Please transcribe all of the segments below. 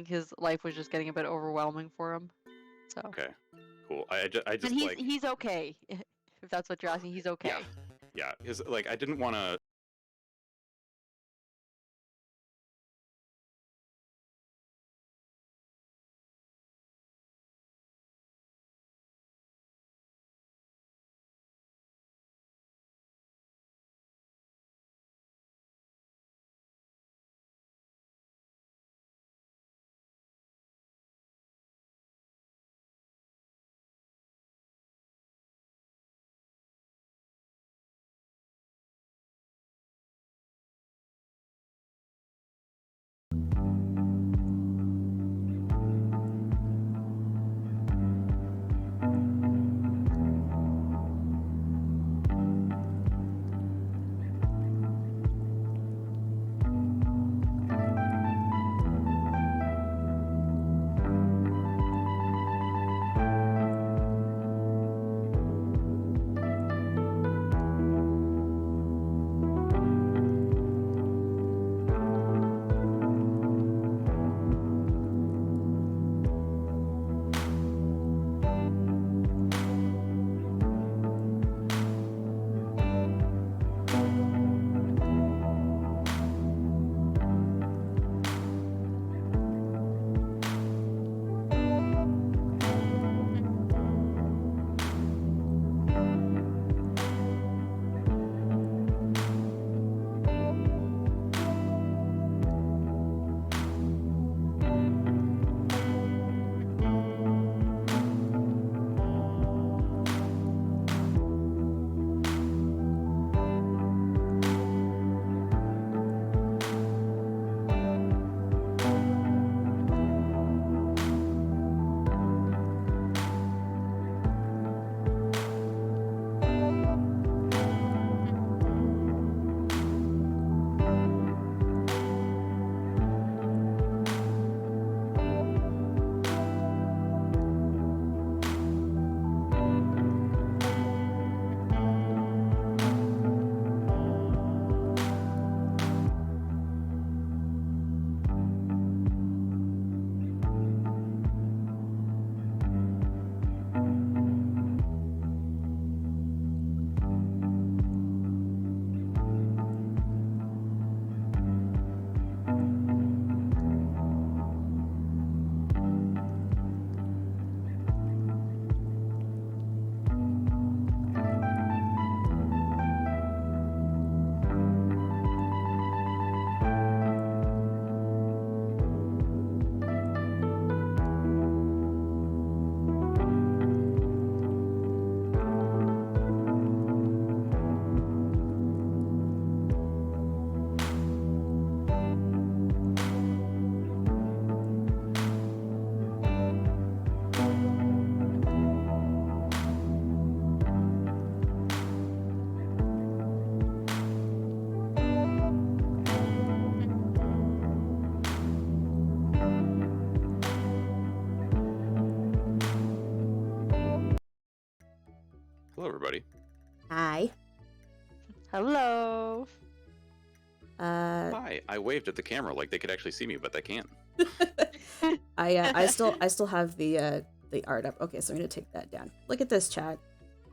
his life was just getting a bit overwhelming for him. So. Okay, cool. I just And he's like he's okay. If that's what you're asking, he's okay. yeah. Because like I didn't want to. Hello, everybody. Hi. Hello. Hi. I waved at the camera like they could actually see me, but they can't. I still have the art up. Okay, so I'm gonna take that down. Look at this, chat.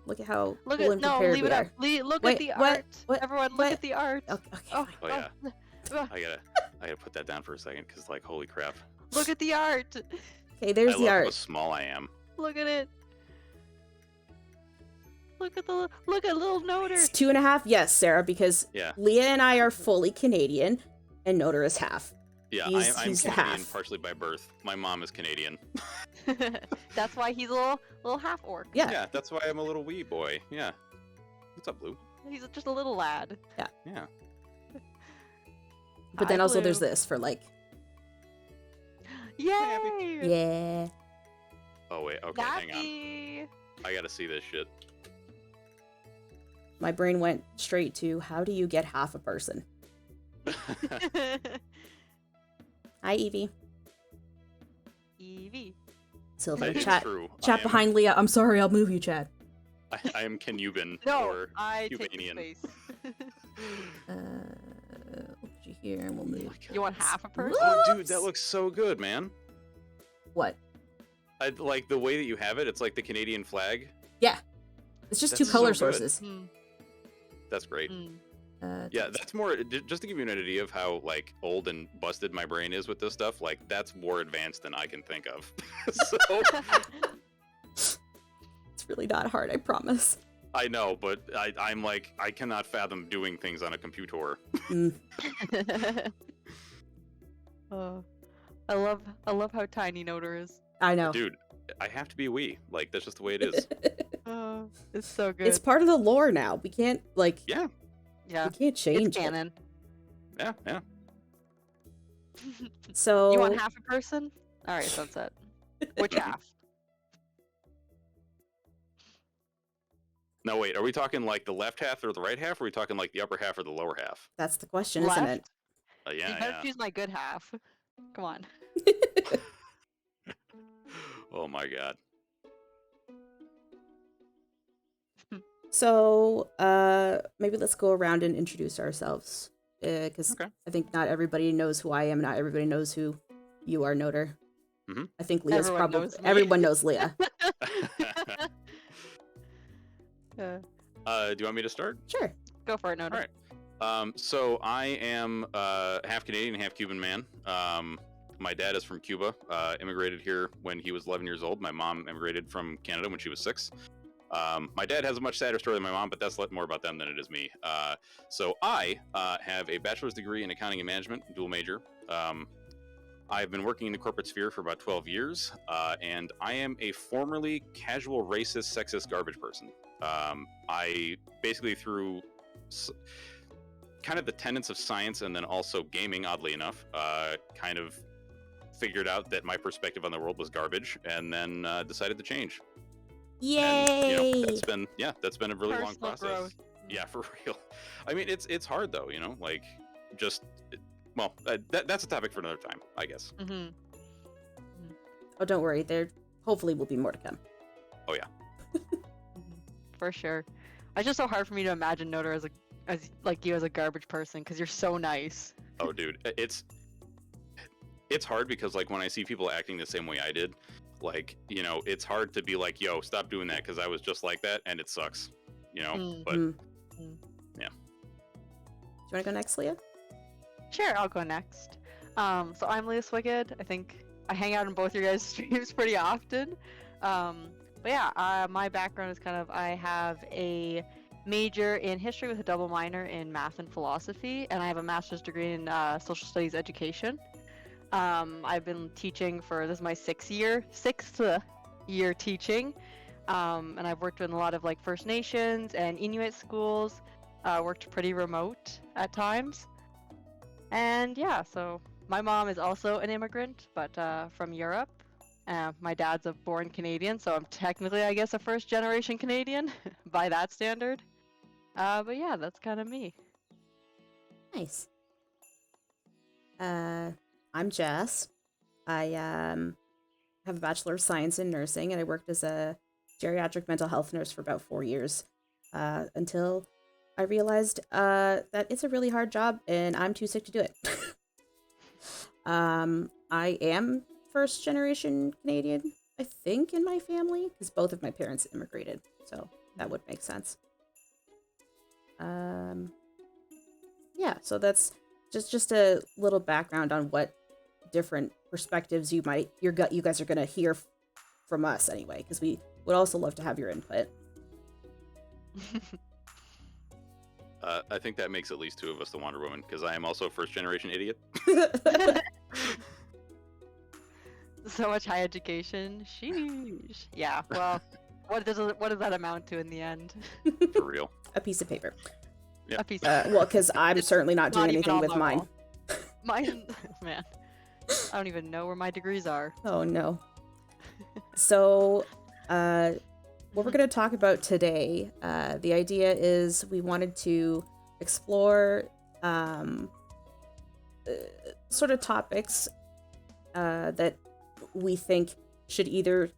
Look at how Look cool at and no, prepared leave we it up. are. Look Wait, at the what? art. What? Everyone, look What? at the art. Okay, Oh, Oh yeah. oh, I gotta put that down for a second because like holy crap. look at the art. Okay, there's I the love how art. small I am. Look at it. Look at little Noter. It's 2.5. Yes, Sarah, because Yeah. Leah and I are fully Canadian, and Noter is half. Yeah, He's I'm the Canadian half. partially by birth. My mom is Canadian. That's why he's a little half orc. Yeah. Yeah, that's why I'm a little wee boy. Yeah. What's up, Blue? He's just a little lad. Yeah. But then Hi, also there's Blue. this for like, Yay! yeah. Oh wait, okay, hang on. Nappy. I gotta see this shit. My brain went straight to how do you get half a person? Hi, Evie. Evie. Silver. That is Chat. true. Chat behind Leah. I'm sorry, I'll move you, Chad. I am Canuban No, or I take Cubanian. space. We'll put you here and we'll move. You want half a person? Oh, dude, that looks so good, man. What? I like the way that you have it. It's like the Canadian flag. Yeah. It's just two That's color so good. sources. That's great. Yeah, That's more just to give you an idea of how like old and busted my brain is with this stuff. Like that's more advanced than I can think of. So it's really not hard, I promise. I know, but I'm like I cannot fathom doing things on a computer. I love how tiny Noter is. I know. Dude, I have to be a wee. Like that's just the way it is. It's so good. It's part of the lore now. We can't like Yeah. Yeah. we can't change It's canon. Yeah. So You want half a person? All right, Sunset. Which half? No, wait. Are we talking like the left half or the right half? Or are we talking like the upper half or the lower half? That's the question, isn't it? Left? You Yeah. better choose my good half. Come on. Oh my god. So, maybe let's go around and introduce ourselves. Because Okay. I think not everybody knows who I am. Not everybody knows who you are, Noter. Mhm. I think Leah's Everyone probably knows me. everyone knows Leah. Do you want me to start? Sure. Go for it, Noter. All right. So I am half Canadian, half Cuban man. My dad is from Cuba. Immigrated here when he was 11 years old. My mom immigrated from Canada when she was 6. My dad has a much sadder story than my mom, but that's more about them than it is me. So I have a bachelor's degree in accounting and management, dual major. I've been working in the corporate sphere for about 12 years, and I am a formerly casual racist, sexist garbage person. I basically through kind of the tenets of science and then also gaming, oddly enough, kind of figured out that my perspective on the world was garbage, and then decided to change. Yay! And, that's been a really long Personal process. growth. Yeah, for real. I mean, it's hard though, like just that's a topic for another time, I guess. Mm-hmm. Oh, don't worry. There hopefully will be more to come. Oh yeah. For sure. It's just so hard for me to imagine Noter as you as a garbage person because you're so nice. Oh, dude, it's hard because like when I see people acting the same way I did, like it's hard to be like, yo, stop doing that because I was just like that, and it sucks, But yeah. Do you want to go next, Leah? Sure, I'll go next. So I'm Leah Swigid. I think I hang out in both your guys' streams pretty often. But yeah, my background is I have a major in history with a double minor in math and philosophy, and I have a master's degree in social studies education. I've been teaching this is my sixth year teaching, and I've worked in a lot of First Nations and Inuit schools, worked pretty remote at times. And yeah, so my mom is also an immigrant, but from Europe. My dad's a born Canadian, so I'm technically, I guess, a first-generation Canadian by that standard. But yeah, that's kind of me. Nice. I'm Jess. I have a Bachelor of Science in Nursing, and I worked as a geriatric mental health nurse for about 4 years until I realized that it's a really hard job, and I'm too sick to do it. I am first-generation Canadian, I think, in my family, because both of my parents immigrated, so that would make sense. Yeah, so that's just a little background on what different perspectives you guys are gonna hear from us anyway, because we would also love to have your input. I think that makes at least 2 of us the Wonder Woman, because I am also a first-generation idiot. So much high education. Sheesh. Yeah, well, what does that amount to in the end? For real. A piece of paper. Yeah. A piece Well, because I'm certainly not doing even anything on with my mine. wall. Mine, man. I don't even know where my degrees are. Oh no. So, what we're going to talk about today, the idea is we wanted to explore sort of topics that we think should either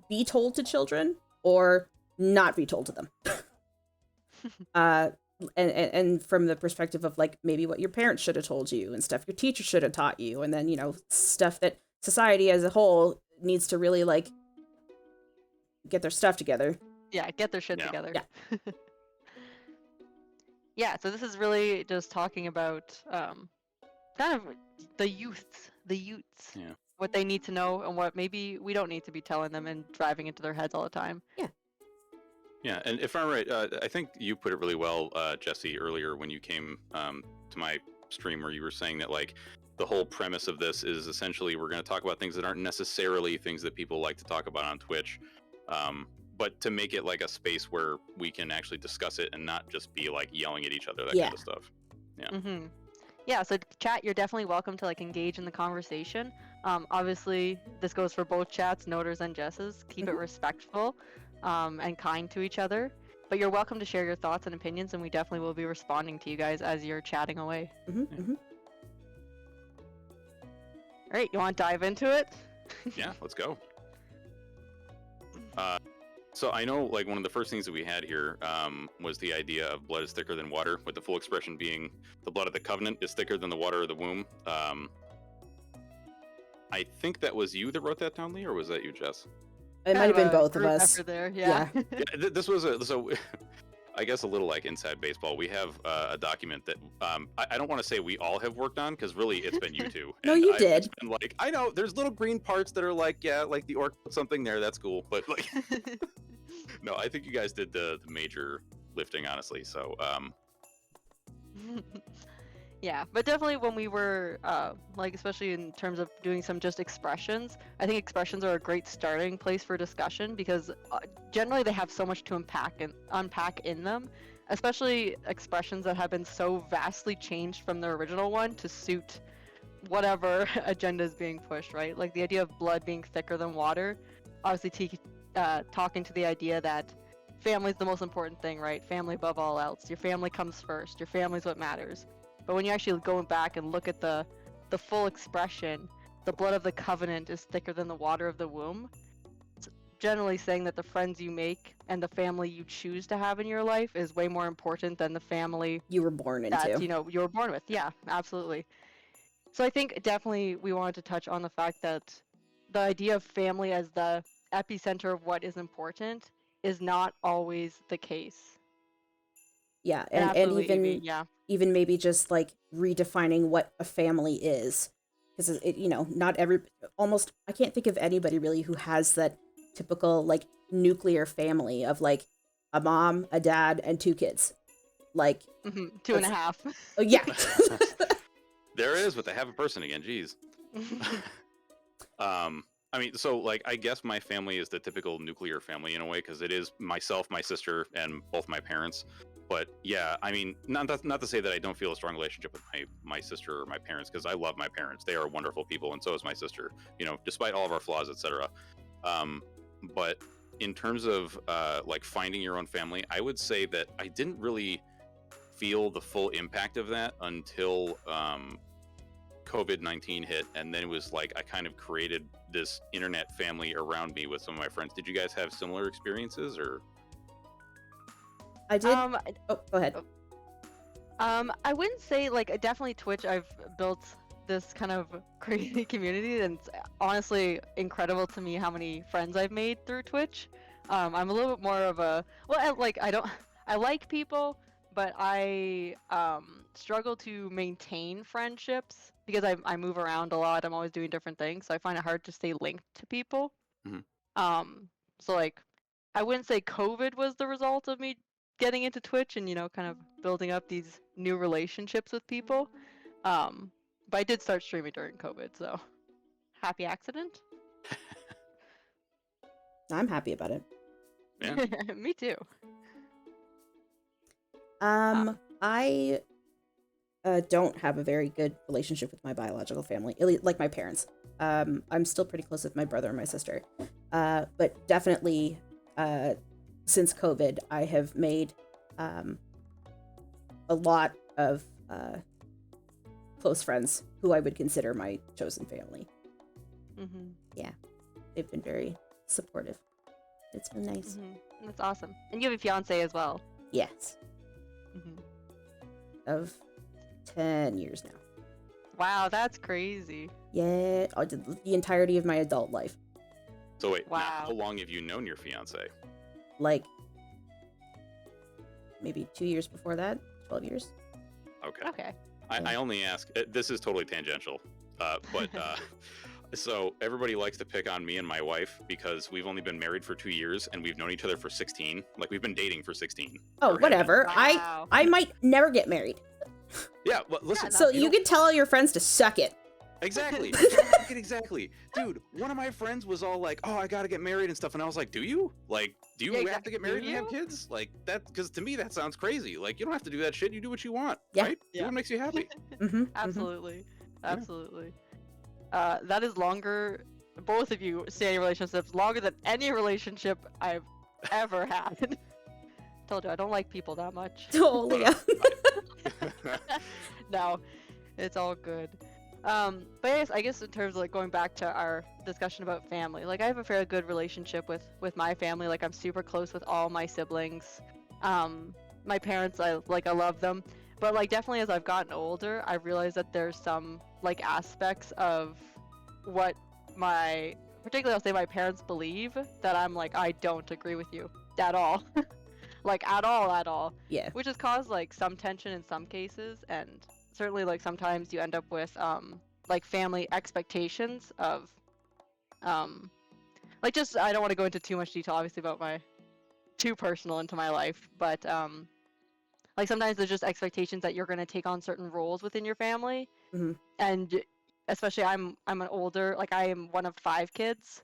be told to children or not be told to them. and from the perspective of like maybe what your parents should have told you and stuff your teacher should have taught you, and then stuff that society as a whole needs to really like get their stuff together. Yeah, get their shit Yeah. together. Yeah. Yeah, so this is really just talking about kind of the youths, Yeah. what they need to know and what maybe we don't need to be telling them and driving into their heads all the time. Yeah, and if I'm right, I think you put it really well, Jesse, earlier when you came to my stream, where you were saying that like the whole premise of this is essentially we're going to talk about things that aren't necessarily things that people like to talk about on Twitch, but to make it like a space where we can actually discuss it and not just be like yelling at each other, that kind of stuff. Yeah. Mm-hmm. Yeah, so chat, you're definitely welcome to like engage in the conversation. Obviously, this goes for both chats, Noters and Jesses. Keep it respectful and kind to each other. But you're welcome to share your thoughts and opinions, and we definitely will be responding to you guys as you're chatting away. Mm-hmm. All right, you want to dive into it? Yeah, let's go. So I know like one of the first things that we had here was the idea of blood is thicker than water, with the full expression being the blood of the covenant is thicker than the water of the womb. I think that was you that wrote that down, Lee, or was that you, Jess? It might have been both of Group us. effort there, yeah. Yeah, this was I guess a little like inside baseball. We have a document that I don't want to say we all have worked on, because really it's been you two. No, And you I've did. just been like, I know there's little green parts that are like, yeah, like the orc put something there, that's cool. But like, no, I think you guys did the major lifting, honestly. So Yeah, but definitely when we were like, especially in terms of doing some just expressions, I think expressions are a great starting place for discussion, because generally they have so much to unpack in them, especially expressions that have been so vastly changed from the original one to suit whatever agenda is being pushed, right? Like the idea of blood being thicker than water, obviously talking to the idea that family's the most important thing, right? Family above all else. Your family comes first. Your family's what matters. But when you actually go back and look at the full expression, the blood of the covenant is thicker than the water of the womb. It's generally saying that the friends you make and the family you choose to have in your life is way more important than the family You were born into. that you were born with. Yeah, absolutely. So I think definitely we wanted to touch on the fact that the idea of family as the epicenter of what is important is not always the case. Yeah, and absolutely, even Evie, yeah. even maybe just like redefining what a family is, because not almost I can't think of anybody really who has that typical like nuclear family of like a mom, a dad, and 2 kids. Like 2.5. Oh yeah. there it is with the half a person again. Jeez. I mean, so like I guess my family is the typical nuclear family in a way, because it is myself, my sister, and both my parents. But yeah, I mean, not to say that I don't feel a strong relationship with my sister or my parents, because I love my parents. They are wonderful people, and so is my sister. Despite all of our flaws, etc. But in terms of like finding your own family, I would say that I didn't really feel the full impact of that until COVID-19 hit, and then it was like I kind of created this internet family around me with some of my friends. Did you guys have similar experiences, or? I did. Go ahead. I wouldn't say like definitely Twitch. I've built this kind of crazy community, and it's honestly incredible to me how many friends I've made through Twitch. I'm a little bit more of a I like people, but I struggle to maintain friendships because I move around a lot. I'm always doing different things, so I find it hard to stay linked to people. So like I wouldn't say COVID was the result of me getting into Twitch and kind of building up these new relationships with people. But I did start streaming during COVID, so happy accident. I'm happy about it. Yeah. Me too. I don't have a very good relationship with my biological family, like my parents. I'm still pretty close with my brother and my sister. But definitely, since COVID, I have made a lot of close friends who I would consider my chosen family. Mm-hmm. Yeah, they've been very supportive. It's been nice. That's awesome. And you have a fiance as well. Yes. of 10 years now. Wow, that's crazy. Yeah, I did the entirety of my adult life. So wait, now, Wow. how long have you known your fiance? Like, maybe 2 years before that, 12 years. Okay. Okay. I only ask. This is totally tangential, but so everybody likes to pick on me and my wife because we've only been married for 2 years and we've known each other for 16. Like we've been dating for 16. Oh, Or- whatever. Wow. I might never get married. Yeah, but listen. Yeah, So you you don't- can tell all your friends to suck it. Exactly. Exactly. Dude, one of my friends was all like, "Oh, I gotta get married and stuff," and I was like, "Do you? Like, do you Yeah, have exactly. to get Do married and have you? kids? Like that? Because to me, that sounds crazy. Like, you don't have to do that shit. You do what you want, Yeah. right? Yeah. Do what makes you happy." Mm-hmm. Absolutely. Absolutely. That is longer, both of you stay in relationships longer than any relationship I've ever had. Told you, I don't like people that much. Totally. Yeah. No, it's all good. But yes, I guess in terms of like going back to our discussion about family, like I have a fairly good relationship with my family. Like I'm super close with all my siblings. My parents, I love them. But like definitely as I've gotten older, I realized that there's some like aspects of what particularly I'll say my parents believe that I'm like, I don't agree with you at all. Like at all. Yeah. Which has caused like some tension in some cases, and certainly like sometimes you end up with like family expectations of like just I don't want to go into too much detail obviously about my too personal into my life, but like sometimes there's just expectations that you're going to take on certain roles within your family. Mhm. And especially I'm an older, like I am one of 5 kids,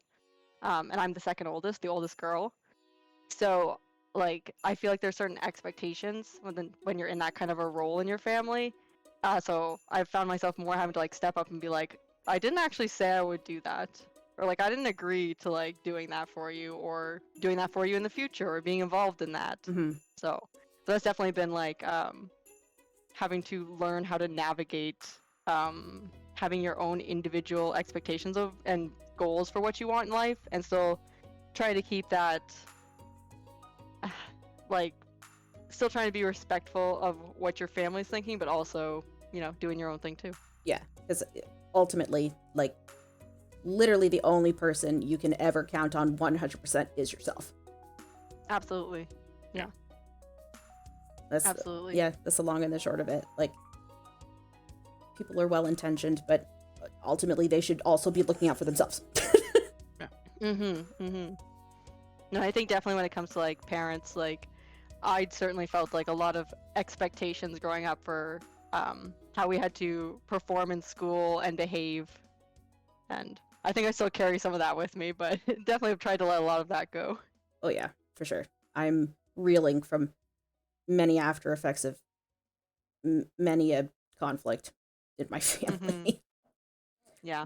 and I'm the second oldest, the oldest girl. So like I feel like there's certain expectations when you're in that kind of a role in your family. So I've found myself more having to like step up and be like, I didn't actually say I would do that, or like I didn't agree to like doing that for you, or doing that for you in the future, or being involved in that. Mm-hmm. So that's definitely been like having to learn how to navigate having your own individual expectations of and goals for what you want in life, and still try to keep that like still trying to be respectful of what your family's thinking, but also, you know, doing your own thing too. Yeah, because ultimately, like, literally the only person you can ever count on 100% is yourself. Absolutely. That's Absolutely. Yeah, that's the long and the short of it. Like, people are well-intentioned, but ultimately they should also be looking out for themselves. No, I think definitely when it comes to like parents, like I'd certainly felt like a lot of expectations growing up for how we had to perform in school and behave, and I think I still carry some of that with me, but definitely have tried to let a lot of that go. Oh yeah, for sure. I'm reeling from many after effects of many a conflict in my family. Yeah.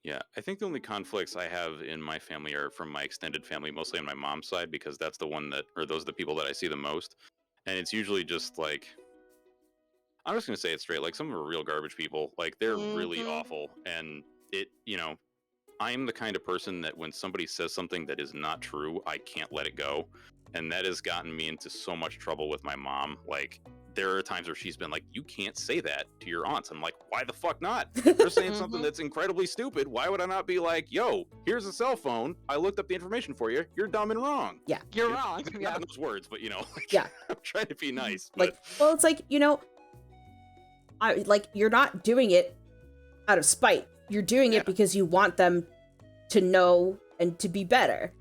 Yeah, I think the only conflicts I have in my family are from my extended family, mostly on my mom's side, because that's the one that, or those are the people that I see the most. And it's usually just like, I'm just going to say it straight, like some of them are real garbage people. Like they're really awful. And I am the kind of person that when somebody says something that is not true, I can't let it go. And that has gotten me into so much trouble with my mom. Like, there are times where she's been like, you can't say that to your aunts. I'm like, why the fuck not? They're saying something that's incredibly stupid. Why would I not be like, yo, here's a cell phone. I looked up the information for you. You're dumb and wrong. Yeah. You're wrong. Not Yeah. in those words, but you know, like, Yeah. I'm trying to be nice. Like, But well, it's like, you know, you're not doing it out of spite. You're doing it because you want them to know and to be better.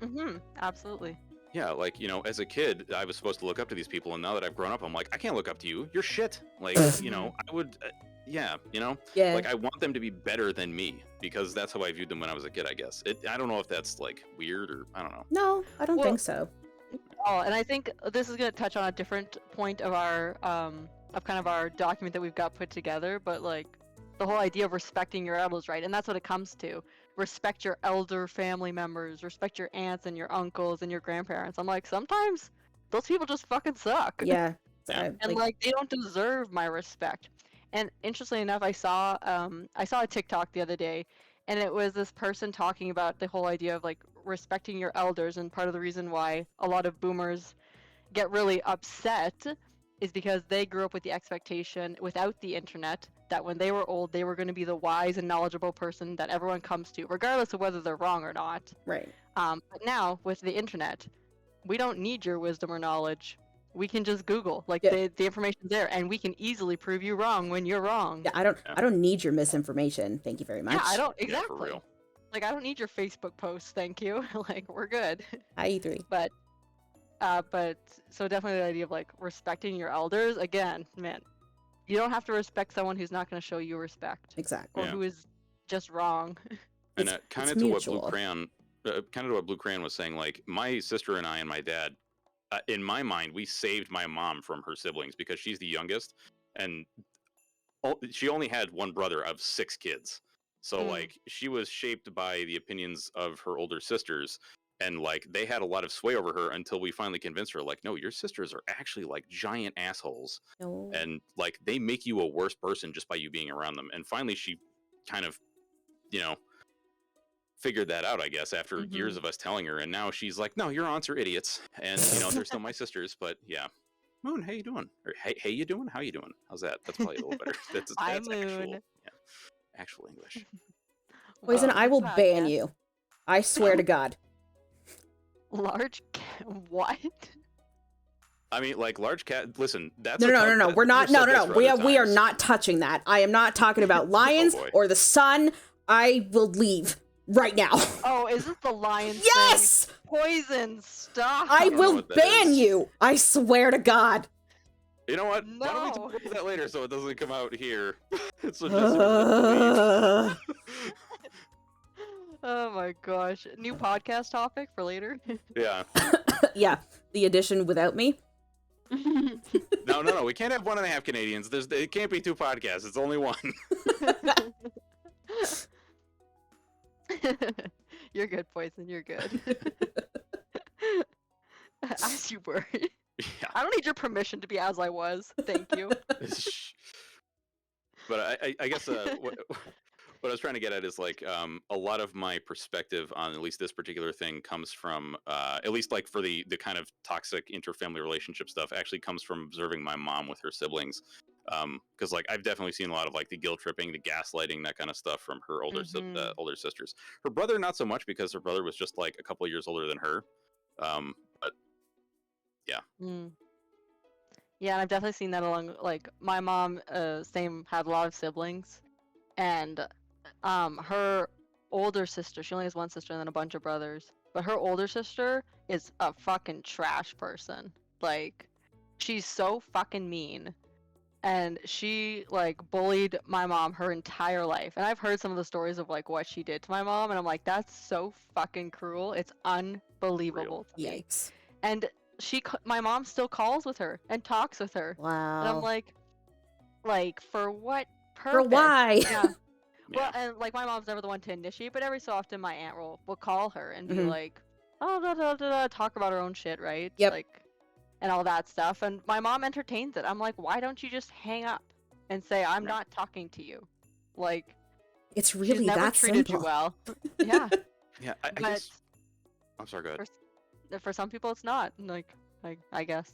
Absolutely. yeah, like, you know, as a kid, I was supposed to look up to these people. And now that I've grown up, I'm like, I can't look up to you. You're shit. Like, you know, I would, yeah, you know, Yeah. like I want them to be better than me because that's how I viewed them when I was a kid, I guess. I don't know if that's like weird or I don't know. No, I don't Well- think so. Oh, and I think this is going to touch on a different point of our of kind of our document that we've got put together, but like the whole idea of respecting your elders, right? And that's what it comes to. Respect your elder family members, respect your aunts and your uncles and your grandparents. I'm like, sometimes those people just fucking suck. Yeah. Yeah. And like they don't deserve my respect. And interestingly enough, I saw a TikTok the other day, and it was this person talking about the whole idea of like respecting your elders, and part of the reason why a lot of boomers get really upset is because they grew up with the expectation without the internet that when they were old, they were going to be the wise and knowledgeable person that everyone comes to, regardless of whether they're wrong or not. Right. But now with the internet, we don't need your wisdom or knowledge. We can just Google, like Yeah. the information's there, and we can easily prove you wrong when you're wrong. Yeah, I don't need your misinformation. Thank you very much. Yeah, I don't Yeah, for exactly. real. Like I don't need your Facebook posts, thank you. Like we're good. Hi, E3. But so definitely the idea of like respecting your elders. Again, man, you don't have to respect someone who's not going to show you respect Exactly. or Yeah. who is just wrong. And It's- kind it's of to what mutual. Blue Crayon was saying, like my sister and I and my dad, in my mind, we saved my mom from her siblings because she's the youngest, and she only had one brother of 6 kids. So like she was shaped by the opinions of her older sisters, and like they had a lot of sway over her until we finally convinced her, like, no, your sisters are actually like giant assholes, No. and like they make you a worse person just by you being around them. And finally, she kind of, you know, figured that out, I guess, after years of us telling her. And now she's like, no, your aunts are idiots, and you know they're still my sisters. But yeah, Moon, how you doing? Or hey, you doing? How you doing? How's that? That's probably a little better. That's Hi, actual, Moon. actual English. Poison, I will Podcast. ban you. I swear to God. Large what? I mean, like large cat. Listen, that's No. We're not. No. We are not touching that. I am not talking about lions boy. or the sun. I will leave right now. Oh, is it the lion Yes! thing? Poison, stop. I don't know will what that ban is. you. I swear to God. You know what? Why don't we No. talk about that later so it doesn't come out here? So Jessica Oh my gosh. New podcast topic for later. yeah. Yeah, the edition without me. No. We can't have 1.5 Canadians. It can't be 2 podcasts. It's only one. You're good, Poison. You're good. As you were. Yeah. I don't need your permission to be as I was. Thank you. But I guess what I was trying to get at is like a lot of my perspective on at least this particular thing comes from at least like for the kind of toxic interfamily relationship stuff actually comes from observing my mom with her siblings. Because like I've definitely seen a lot of like the guilt tripping, the gaslighting, that kind of stuff from her older sisters. Her brother not so much because her brother was just like a couple of years older than her. But yeah. Yeah, and I've definitely seen that along like my mom same had a lot of siblings, and her older sister, she only has one sister and then a bunch of brothers, but her older sister is a fucking trash person. Like she's so fucking mean, and she like bullied my mom her entire life. And I've heard some of the stories of like what she did to my mom, and I'm like, that's so fucking cruel. It's unbelievable to me. Yikes. And my mom still calls with her and talks with her. Wow. And I'm like, for what purpose? For why? Yeah. Yeah. Well, and like my mom's never the one to initiate, but every so often my aunt will call her and be Mhm. like, oh, da, da, da, da, talk about her own shit, right? Yep. Like, and all that stuff. And my mom entertains it. I'm like, why don't you just hang up and say, I'm Right. not talking to you? Like, It's she's really never that treated simple. you well. Yeah. Yeah. I But guess. I'm sorry. Go ahead. for some people, it's not. Like, I guess.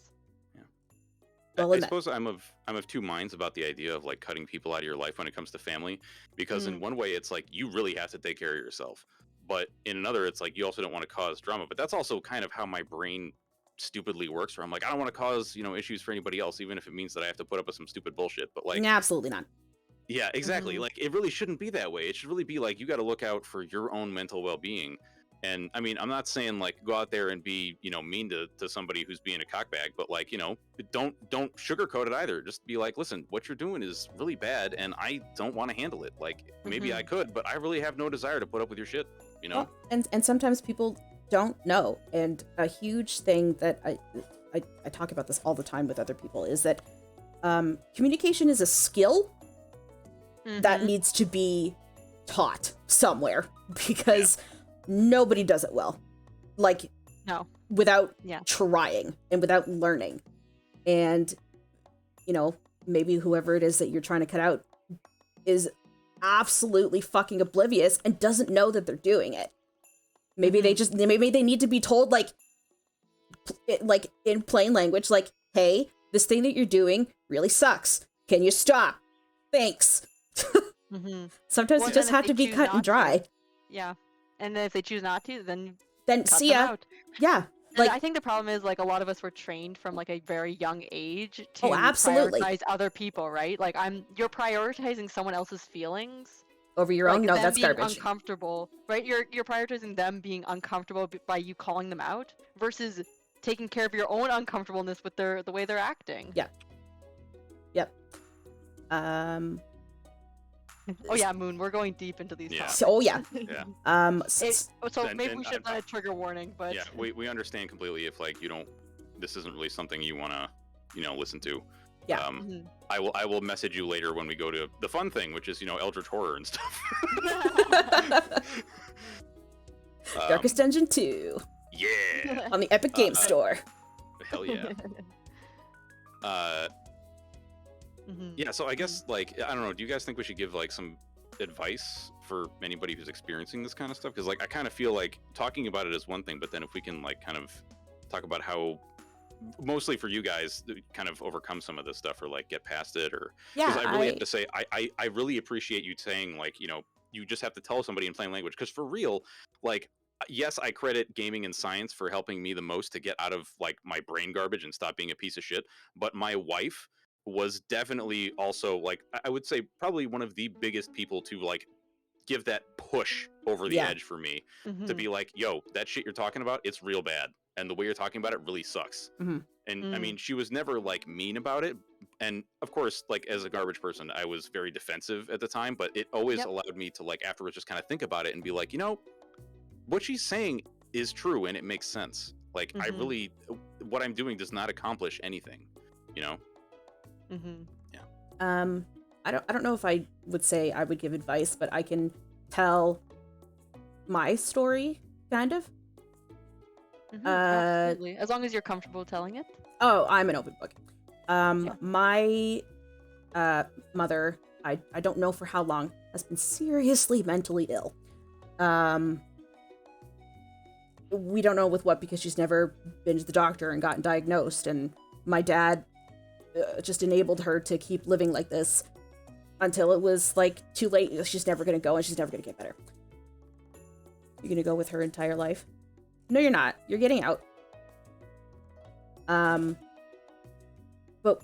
Well, I in that- suppose I'm of 2 minds about the idea of like cutting people out of your life when it comes to family, because in one way it's like you really have to take care of yourself, but in another it's like you also don't want to cause drama. But that's also kind of how my brain stupidly works, where I'm like, I don't want to cause issues for anybody else, even if it means that I have to put up with some stupid bullshit. But like, Absolutely not. yeah, exactly. Mhm. Like it really shouldn't be that way. It should really be like you got to look out for your own mental well-being. And I mean, I'm not saying like go out there and be, mean to somebody who's being a cockbag, but like, don't sugarcoat it either. Just be like, listen, what you're doing is really bad and I don't want to handle it. Like maybe I could, but I really have no desire to put up with your shit, Well, and sometimes people don't know. And a huge thing that I talk about this all the time with other people is that communication is a skill that Mhm. needs to be taught somewhere because nobody does it well. Like, No. without Yeah. trying and without learning. And, maybe whoever it is that you're trying to cut out is absolutely fucking oblivious and doesn't know that they're doing it. Maybe maybe they need to be told like in plain language, like, hey, this thing that you're doing really sucks. Can you stop? Thanks. Sometimes Well, you just then if have they to be choose cut and not dry. Yeah. And then if they choose not to, then cut See them ya. out. Yeah. And I think the problem is, like, a lot of us were trained from, like, a very young age to absolutely. prioritize other people, right? Like, you're prioritizing someone else's feelings Over your own? like No, them that's being garbage. uncomfortable, right? You're prioritizing them being uncomfortable by you calling them out versus taking care of your own uncomfortableness with the way they're acting. Yeah. Yep. Oh yeah, Moon, we're going deep into these topics. Oh yeah. Yeah. So maybe we should have done a trigger warning, but yeah, we understand completely if like you don't, this isn't really something you want to, listen to. Yeah. I will message you later when we go to the fun thing, which is Eldritch horror and stuff. Darkest Dungeon 2 Yeah. on the Epic Game Store. Hell yeah. Yeah, so I guess like I don't know, do you guys think we should give like some advice for anybody who's experiencing this kind of stuff? Because like I kind of feel like talking about it is one thing, but then if we can like kind of talk about how mostly for you guys kind of overcome some of this stuff or like get past it, or because I really have to say I really appreciate you saying like you just have to tell somebody in plain language, because for real, like yes, I credit gaming and science for helping me the most to get out of like my brain garbage and stop being a piece of shit, but my wife was definitely also like I would say probably one of the biggest people to like give that push over the edge for me to be like, yo, that shit you're talking about, it's real bad, and the way you're talking about it really sucks. And I mean, she was never like mean about it, and of course like as a garbage person I was very defensive at the time, but it always allowed me to like afterwards just kind of think about it and be like, what she's saying is true and it makes sense. Like I really, what I'm doing does not accomplish anything, Yeah. I don't know if I would say I would give advice, but I can tell my story, kind of. Absolutely. As long as you're comfortable telling it. Oh, I'm an open book. My mother, I don't know for how long, has been seriously mentally ill. We don't know with what, because she's never been to the doctor and gotten diagnosed, and my dad just enabled her to keep living like this until it was like too late. She's never gonna go and she's never gonna get better. You're gonna go with her entire life? No, you're not. You're getting out. But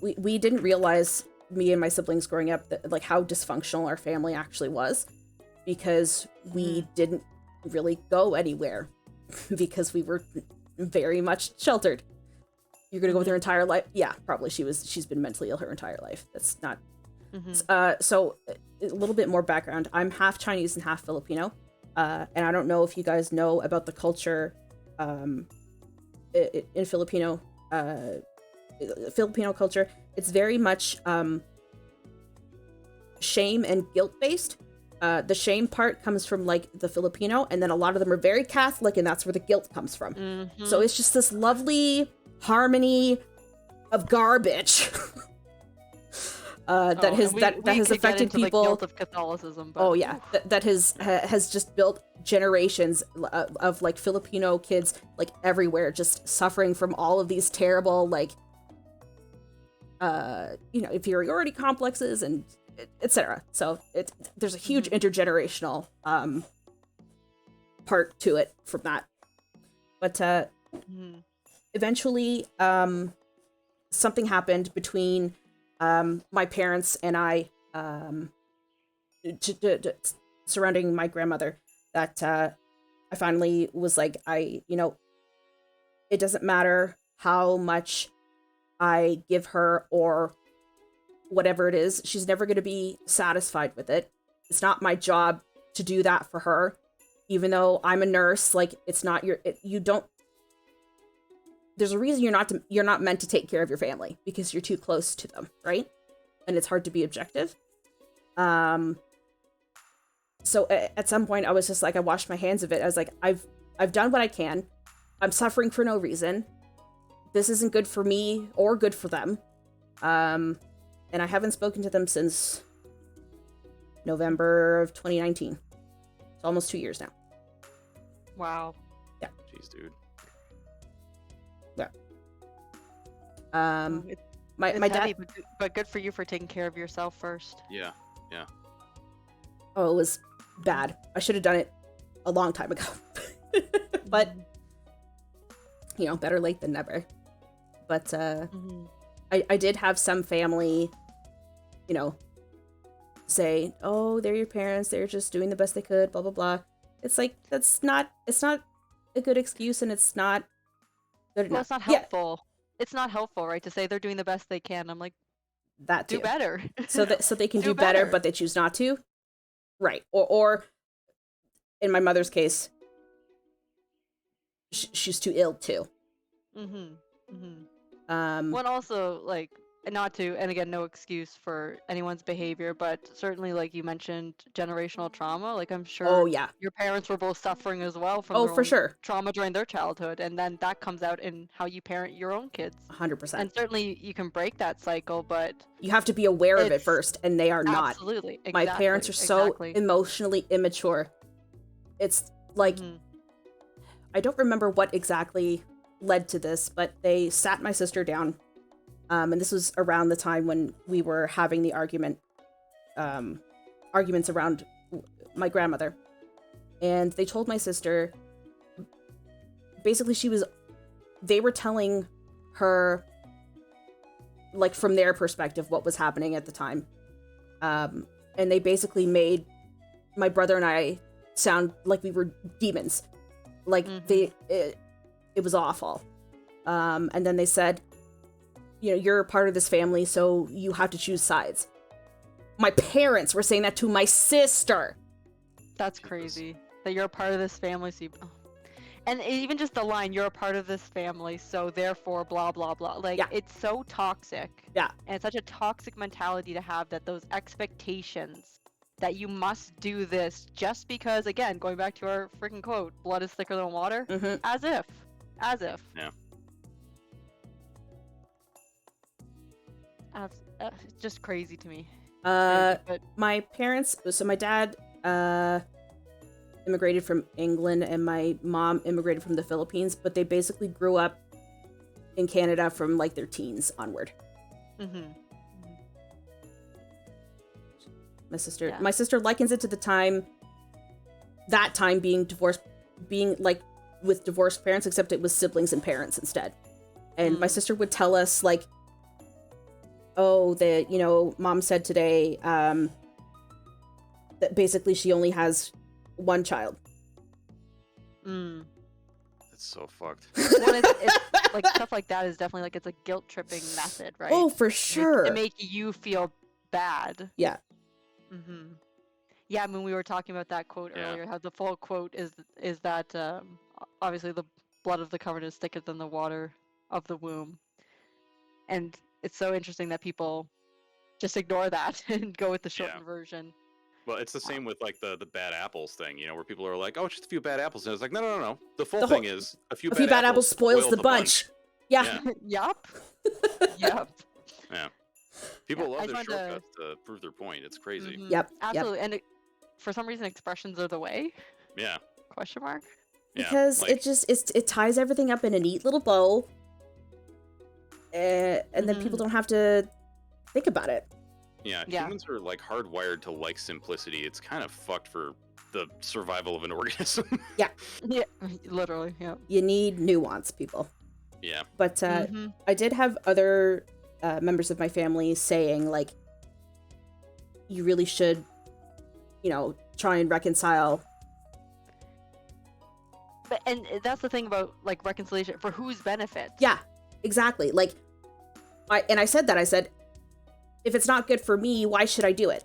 we didn't realize, me and my siblings growing up, that like how dysfunctional our family actually was, because we didn't really go anywhere because we were very much sheltered. You're gonna go with her entire life? Yeah, probably. She's been mentally ill her entire life. That's not. So a little bit more background. I'm half Chinese and half Filipino, and I don't know if you guys know about the culture in Filipino culture. It's very much shame and guilt based. The shame part comes from like the Filipino, and then a lot of them are very Catholic, and that's where the guilt comes from. So it's just this lovely harmony of garbage that has affected people. The guilt of Catholicism, but... Oh yeah, that has just built generations of like Filipino kids like everywhere, just suffering from all of these terrible like inferiority complexes and etc. So there's a huge intergenerational part to it from that, but eventually something happened between my parents and I surrounding my grandmother that I finally was like, it doesn't matter how much I give her or whatever it is, she's never going to be satisfied with it. It's not my job to do that for her, even though I'm a nurse. Like, it's not you don't. There's a reason you're not meant to take care of your family, because you're too close to them, right? And it's hard to be objective. So at some point I was just like, I washed my hands of it. I was like, I've done what I can. I'm suffering for no reason. This isn't good for me or good for them. And I haven't spoken to them since November of 2019. It's almost 2 years now. Wow. Yeah. Jeez, dude. Yeah. My It's my heavy, dad. but good for you for taking care of yourself first. Yeah. Oh, it was bad. I should have done it a long time ago. But better late than never. But Mhm. I did have some family, say, "Oh, they're your parents. They're just doing the best they could." Blah blah blah. It's like it's not a good excuse, and it's not good Well, enough. it's not Yeah, helpful. It's not helpful, right? To say they're doing the best they can. I'm like, that do too. better. So that they can Do do better, better. but they choose not to. Right. Or in my mother's case, she's too ill too. Mhm. Mhm. Um. Well, and also like not to, and again, no excuse for anyone's behavior, but certainly like you mentioned, generational trauma. Like I'm Oh sure yeah. your parents were both suffering as well from Oh, their for own sure. trauma during their childhood, and then that comes out in how you parent your own kids. 100%. And certainly you can break that cycle, but You have to be aware of it it's first, and they are not. absolutely My parents are so exactly. emotionally immature. It's like, Mhm. I don't remember what exactly led to this, but they sat my sister down. And this was around the time when we were having the arguments around my grandmother. And they told my sister, basically they were telling her, like from their perspective, what was happening at the time. And they basically made my brother and I sound like we were demons. Like it was awful. And then they said, you're a part of this family, so you have to choose sides. My parents were saying that to my sister. That's crazy. That you're a part of this family, so and even just the line, "You're a part of this family, so therefore blah blah blah." Like Yeah. it's so toxic. Yeah. And it's such a toxic mentality to have, that those expectations that you must do this just because, again, going back to our freaking quote, blood is thicker than water. Mm-hmm. As if. Yeah. It's just crazy to me. But my parents, so my dad immigrated from England and my mom immigrated from the Philippines, but they basically grew up in Canada from like their teens onward. Mm-hmm. My sister likens it to that time being divorced, being like with divorced parents, except it was siblings and parents instead. And my sister would tell us like, oh, mom said today that basically she only has one child. Mm. That's so fucked. Well, it's like stuff like that is definitely like, it's a guilt tripping method, right? Oh, for sure. To make you feel bad. Yeah. Mm-hmm. Yeah, I mean, we were talking about that quote earlier. How the full quote is that obviously the blood of the covenant is thicker than the water of the womb, and it's so interesting that people just ignore that and go with the shortened version. Well, it's the same with like the bad apples thing, where people are like, "Oh, it's just a few bad apples," and it's like, no. The full thing is a few bad apples spoils the bunch. Yeah. Yup. Yup. Yeah. People love their shortcuts to prove their point. It's crazy. Mm-hmm. Yep. Absolutely. And for some reason, expressions are the way. Yeah. Question mark. Because it ties everything up in a neat little bow, and then people don't have to think about it. Yeah, humans are like hardwired to like simplicity. It's kind of fucked for the survival of an organism. Yeah, literally. Yeah. You need nuance, people. Yeah. But I did have other members of my family saying like, you really should, try and reconcile. And that's the thing about like reconciliation, for whose benefit? Yeah, exactly. Like, I said that. I said, if it's not good for me, why should I do it?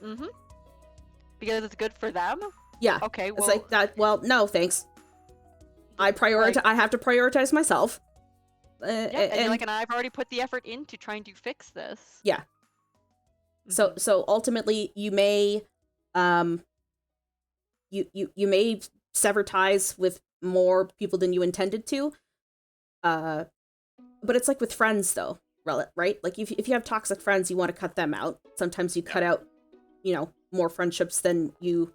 Mm-hmm. Because it's good for them? Yeah. Okay, well... It's like that, well, no, thanks. I have to prioritize myself. And I've already put the effort into trying to fix this. Yeah. Mm-hmm. So ultimately, you may, you may sever ties with more people than you intended to. But it's like with friends, though. Right? Like if you have toxic friends, you want to cut them out. Sometimes you cut out, more friendships than you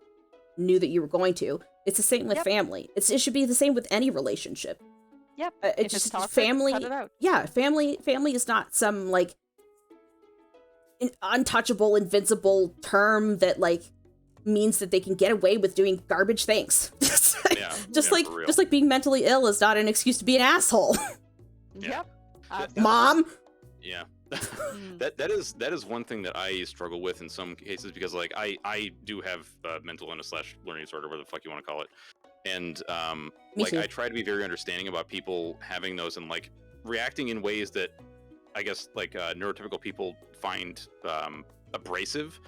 knew that you were going to. It's the same with family. It should be the same with any relationship. Yep. It's If it's just toxic, family. cut it out. Yeah, family is not some like untouchable, invincible term that like means that they can get away with doing garbage things. Yeah, just yeah, for real. like being mentally ill is not an excuse to be an asshole. Yeah. Yep. That- Mom. Yeah. Mm. that is one thing that I struggle with in some cases, because like I do have mental illness / learning disorder, whatever the fuck you want to call it, and Me like too. I try to be very understanding about people having those and like reacting in ways that I guess like neurotypical people find abrasive,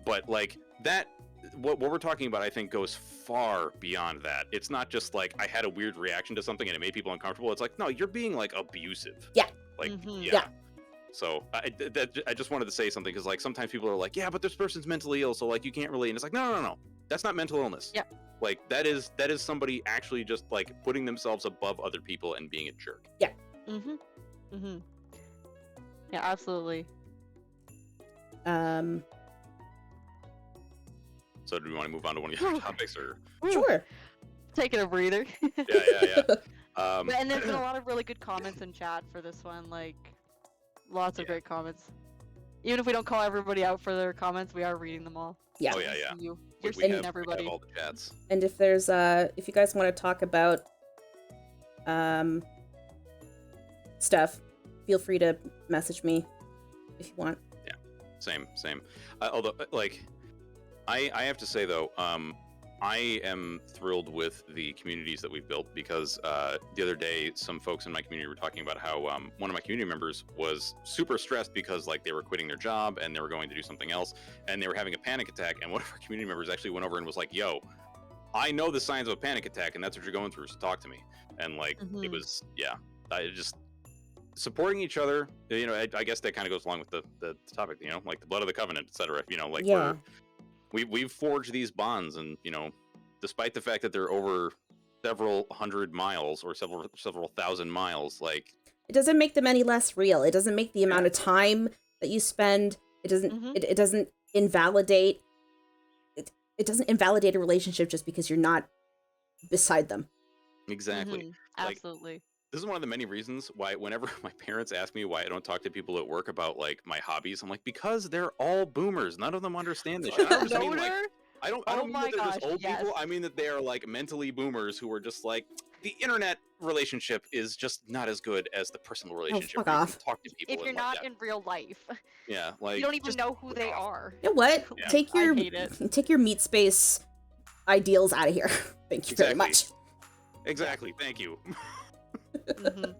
but like that. What we're talking about, I think, goes far beyond that. It's not just like I had a weird reaction to something and it made people uncomfortable. It's like, no, you're being like abusive. Yeah. Like, Mhm. yeah. So I just wanted to say something, because like sometimes people are like, yeah, but this person's mentally ill, so like you can't really. And it's like, no, that's not mental illness. Yeah. Like that is somebody actually just like putting themselves above other people and being a jerk. Mhm. Mhm. Yeah, absolutely. So do we want to move on to one of the other topics, or? Sure. Taking a breather. Yeah. But, and there's been a lot of really good comments in chat for this one, like lots of great comments. Even if we don't call everybody out for their comments, we are reading them all. Yeah. Oh yeah. You're We seeing have everybody. all the chats. And if there's if you guys want to talk about stuff, feel free to message me if you want. Same. Although, like, I have to say though, I am thrilled with the communities that we've built, because the other day some folks in my community were talking about how one of my community members was super stressed because like they were quitting their job and they were going to do something else and they were having a panic attack, and one of our community members actually went over and was like, yo, I know the signs of a panic attack and that's what you're going through, so talk to me. And like it was, yeah, I just supporting each other, you know. I guess that kind of goes along with the topic, you know, like the blood of the covenant, etc. You know, like Yeah. we've forged these bonds, and you know, despite the fact that they're over several hundred miles or several thousand miles, like It doesn't make them any less real. It doesn't make the amount of time that you spend. It doesn't. Mhm. It doesn't invalidate. It doesn't invalidate a relationship just because you're not beside them. exactly. Mhm. Like, Absolutely. this is one of the many reasons why whenever my parents ask me why I don't talk to people at work about like my hobbies, I'm like, because they're all boomers. None of them understand this shit. I don't just mean like Loner? I don't Oh mean my that they're just gosh, old people. yes. I mean that they are like mentally boomers who are just like, the internet relationship is just not as good as the personal relationship. fuck where you off. can talk to people If you're and, like, not in real life, yeah, like you don't even just know who fuck they off. are. You know what? Yeah. Take your I hate it. take your meat space ideals out of here. Thank you very Exactly. much. Exactly. Thank you. Mhm.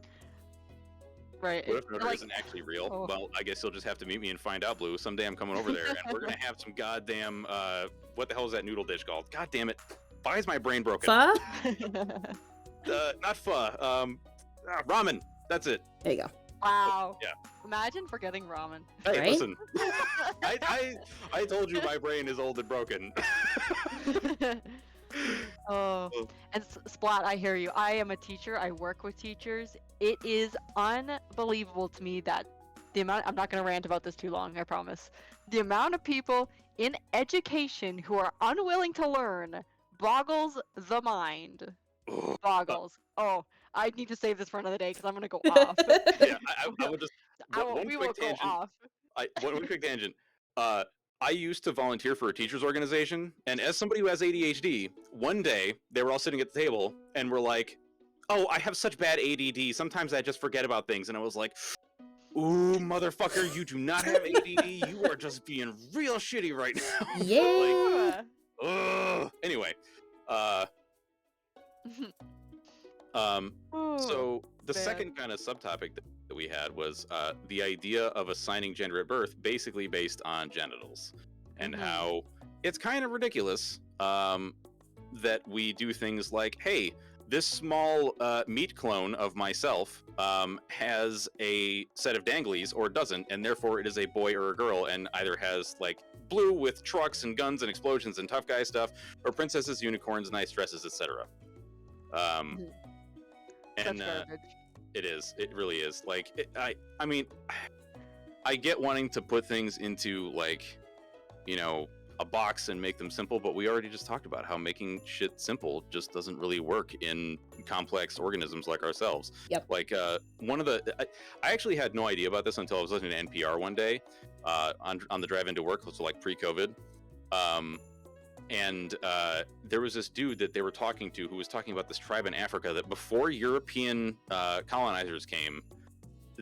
Right. What if Nutter like, isn't actually real? oh. Well, I guess you'll just have to meet me and find out, Blue. Someday I'm coming over there, and we're gonna have some goddamn what the hell is that noodle dish called? God damn it! Why is my brain broken? Pho? Not pho. Ramen. That's it. There you go. wow. Yeah. Imagine forgetting ramen. Hey, Right? listen. I told you my brain is old and broken. Oh, and Splat, I hear you. I am a teacher. I work with teachers. It is unbelievable to me that the amount, I'm not going to rant about this too long, I promise. The amount of people in education who are unwilling to learn boggles the mind. Boggles. Oh, I need to save this for another day because I'm going to go off. Yeah, I would just We will go off. one quick tangent. I used to volunteer for a teachers organization, and as somebody who has ADHD, one day they were all sitting at the table and were like, "Oh, I have such bad ADD. Sometimes I just forget about things." And I was like, "Ooh, motherfucker, you do not have ADD. You are just being real shitty right now." Yeah. Ugh. Anyway, so the man. second kind of subtopic that we had was the idea of assigning gender at birth, basically based on genitals, and how it's kind of ridiculous that we do things like, hey, this small meat clone of myself has a set of danglies or doesn't, and therefore it is a boy or a girl, and either has like Blue with trucks and guns and explosions and tough guy stuff, or princesses, unicorns, nice dresses, etc. And garbage. it is. It really is. Like, I mean, I get wanting to put things into like, you know, a box and make them simple, but we already just talked about how making shit simple just doesn't really work in complex organisms like ourselves. Yep. Like one of the, I actually had no idea about this until I was listening to NPR one day on the drive into work, so like pre-COVID. And there was this dude that they were talking to who was talking about this tribe in Africa that before European colonizers came,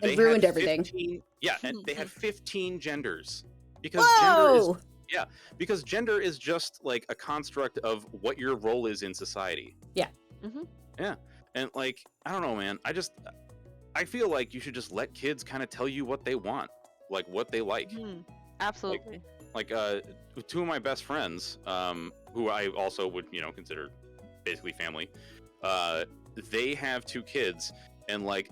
they ruined had everything. 15, yeah, and they had 15 genders because Whoa! because gender is just like a construct of what your role is in society. Yeah. Mm-hmm. Yeah, and like I don't know, man. I feel like you should just let kids kind of tell you what they want, like what they like. Mm-hmm. Absolutely. Like two of my best friends, who I also would consider basically family, they have 2 kids, and like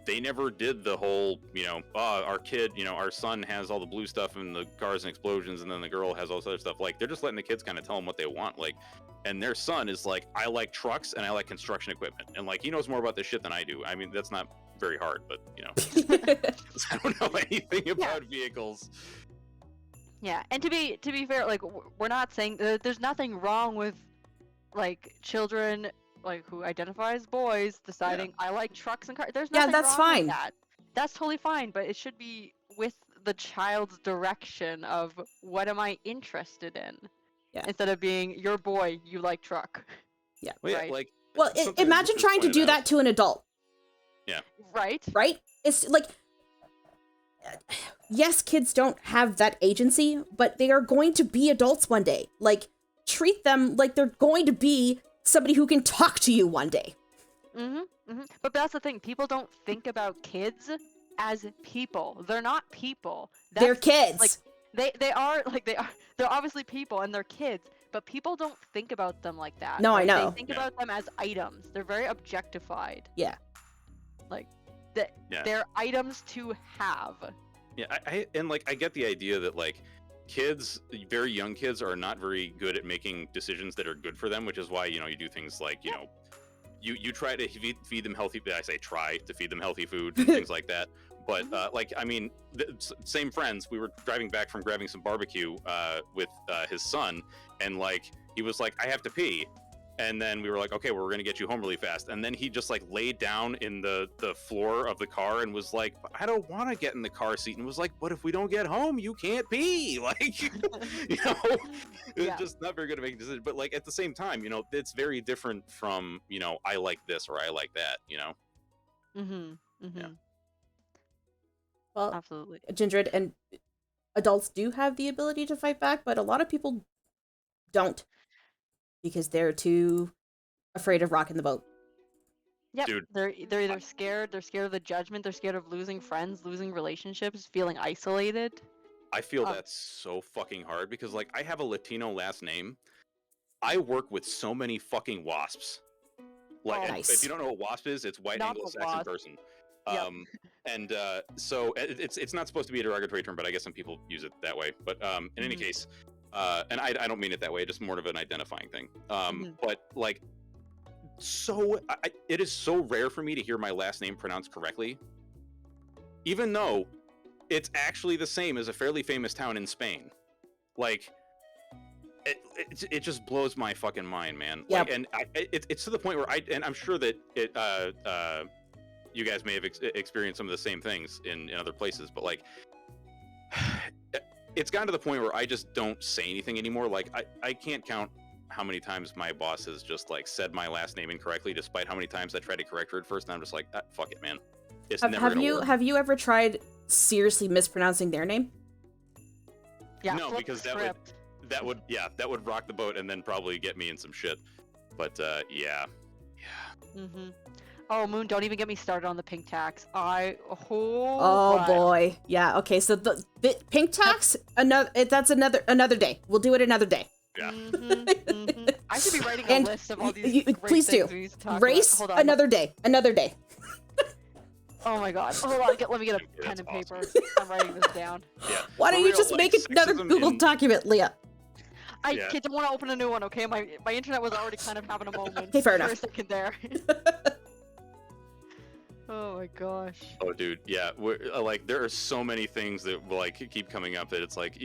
they never did the whole our kid, our son has all the blue stuff and the cars and explosions, and then the girl has all this other stuff. Like they're just letting the kids kind of tell them what they want. Like, and their son is like, I like trucks and I like construction equipment, and like he knows more about this shit than I do. I mean, that's not very hard, but I don't know anything about vehicles. Yeah, and to be fair, like we're not saying there's nothing wrong with like children like who identify as boys deciding I like trucks and cars. There's nothing that's wrong fine. with that. That's totally fine, but it should be with the child's direction of what am I interested in, instead of being your boy, you like truck. Yeah, well, right. Like imagine trying to do that to an adult. Yeah. Right. It's like, yes, kids don't have that agency, but they are going to be adults one day. Like, treat them like they're going to be somebody who can talk to you one day. But that's the thing. People don't think about kids as people. They're not people. They're kids. Like they're obviously people and they're kids, but people don't think about them like that. No, I know. They think about them as items. They're very objectified. Yeah. Like they're items to have. Yeah, I get the idea that like kids, very young kids, are not very good at making decisions that are good for them, which is why you do things like you try to feed them healthy. I say try to feed them healthy food and things like that. But like I mean, same friends. We were driving back from grabbing some barbecue with his son, and like he was like, I have to pee. And then we were like, okay, well, we're going to get you home really fast. And then he just like laid down in the floor of the car and was like, I don't want to get in the car seat. And was like, but if we don't get home, you can't pee. Like, it's just not very good at making decisions. But like at the same time, it's very different from, I like this or I like that, Yeah. Well, absolutely. Gindred, and adults do have the ability to fight back, but a lot of people don't. Because they're too afraid of rocking the boat. Yep. Dude. They're either scared, they're scared of the judgment, they're scared of losing friends, losing relationships, feeling isolated. I feel that's so fucking hard because like I have a Latino last name. I work with so many fucking WASPs. Like nice. If you don't know what WASP is, it's white Not Anglo-Saxon person. Yep. And so it's not supposed to be a derogatory term, but I guess some people use it that way. But in any case, and I don't mean it that way, just more of an identifying thing. But like, it is so rare for me to hear my last name pronounced correctly, even though it's actually the same as a fairly famous town in Spain. Like, it just blows my fucking mind, man. Yep. Like, and it's to the point where I'm sure that you guys may have experienced some of the same things in other places, but like, it's gotten to the point where I just don't say anything anymore. Like I can't count how many times my boss has just like said my last name incorrectly, despite how many times I tried to correct her at first. And I'm just like, fuck it, man. It's never gonna work. Have you ever tried seriously mispronouncing their name? Yeah. No, because that would rock the boat and then probably get me in some shit. But yeah. Oh, Moon, don't even get me started on the pink tax. Oh boy. Yeah, okay. So the pink tax, that's another day. We'll do it another day. Yeah. I should be writing a list of all these great please things do. we need to talk Race, about. Hold on. another day. Oh my god. Hold on, let me get a pen and paper. I'm writing this down. Yeah. Why don't you just make another Google document, Leah? I don't want to open a new one, okay? My internet was already kind of having a moment. Okay, fair enough. For a second there. Oh my gosh. Oh, dude, yeah. Like, there are so many things that like keep coming up that it's like,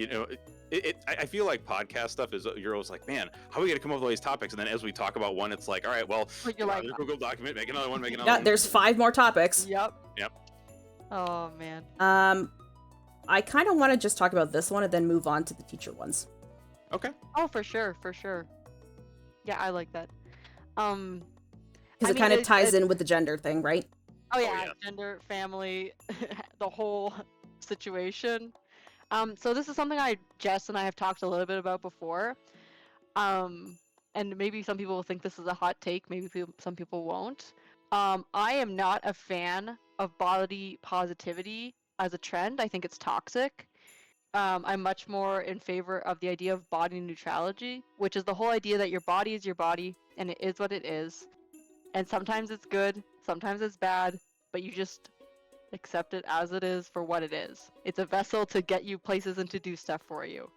I feel like podcast stuff is you're always like, man, how are we gonna come up with all these topics? And then as we talk about one, it's like, all right, well, Like you're like, another Google document, make another one, make another Yeah, one. there's 5 more topics. yep. Yep. Oh man. I kind of want to just talk about this one and then move on to the teacher ones. Okay. Oh, for sure, for sure. Yeah, I like that. Because I it mean, kind of ties it- in with the gender thing, right? Oh yeah, yeah. gender, family, the whole situation. So this is something Jess and I have talked a little bit about before. And maybe some people will think this is a hot take, maybe some people won't. I am not a fan of body positivity as a trend. I think it's toxic. I'm much more in favor of the idea of body neutrality, which is the whole idea that your body is your body and it is what it is. And sometimes it's good, sometimes it's bad, but you just accept it as it is for what it is. It's a vessel to get you places and to do stuff for you.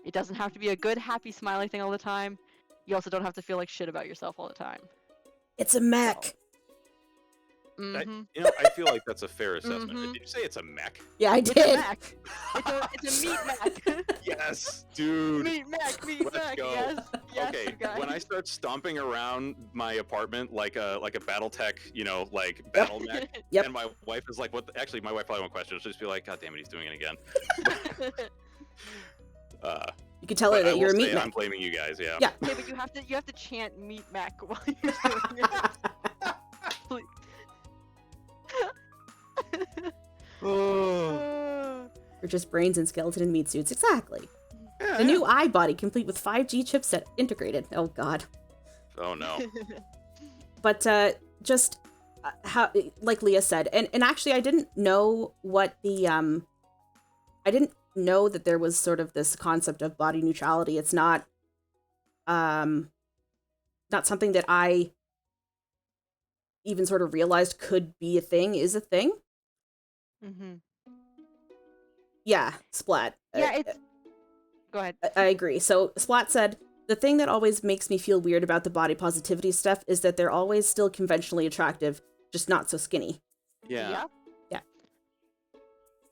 It doesn't have to be a good, happy, smiley thing all the time. You also don't have to feel like shit about yourself all the time. It's a mech. Mm-hmm. I feel like that's a fair assessment. Mhm. Did you say it's a mech? Yeah, I It's a did. mech. It's a meat mech. Yes, dude. meat mech. Let's go. Yes. Yes, Okay, you guys. when I start stomping around my apartment like a BattleTech, like battle mech, Yep. and my wife is like, "What?" Actually, my wife probably won't question. She'll just be like, "God damn it, he's doing it again." You can tell her But I that you're a will meat say mech. I'm blaming you guys. Yeah. Yeah. Okay, but you have to chant meat mech while you're doing it. Please. Or just brains and skeleton and meat suits. Exactly. Yeah, The new iBody, complete with 5G chipset integrated. Oh god. Oh no. But just how, like Leah said, and actually I didn't know what the I didn't know that there was sort of this concept of body neutrality. It's not something that I even sort of realized could be a thing, is a thing. Mm-hmm. Yeah, Splat. Yeah, it's. Go ahead. I agree. So Splat said, the thing that always makes me feel weird about the body positivity stuff is that they're always still conventionally attractive, just not so skinny. Yeah. Yep. Yeah.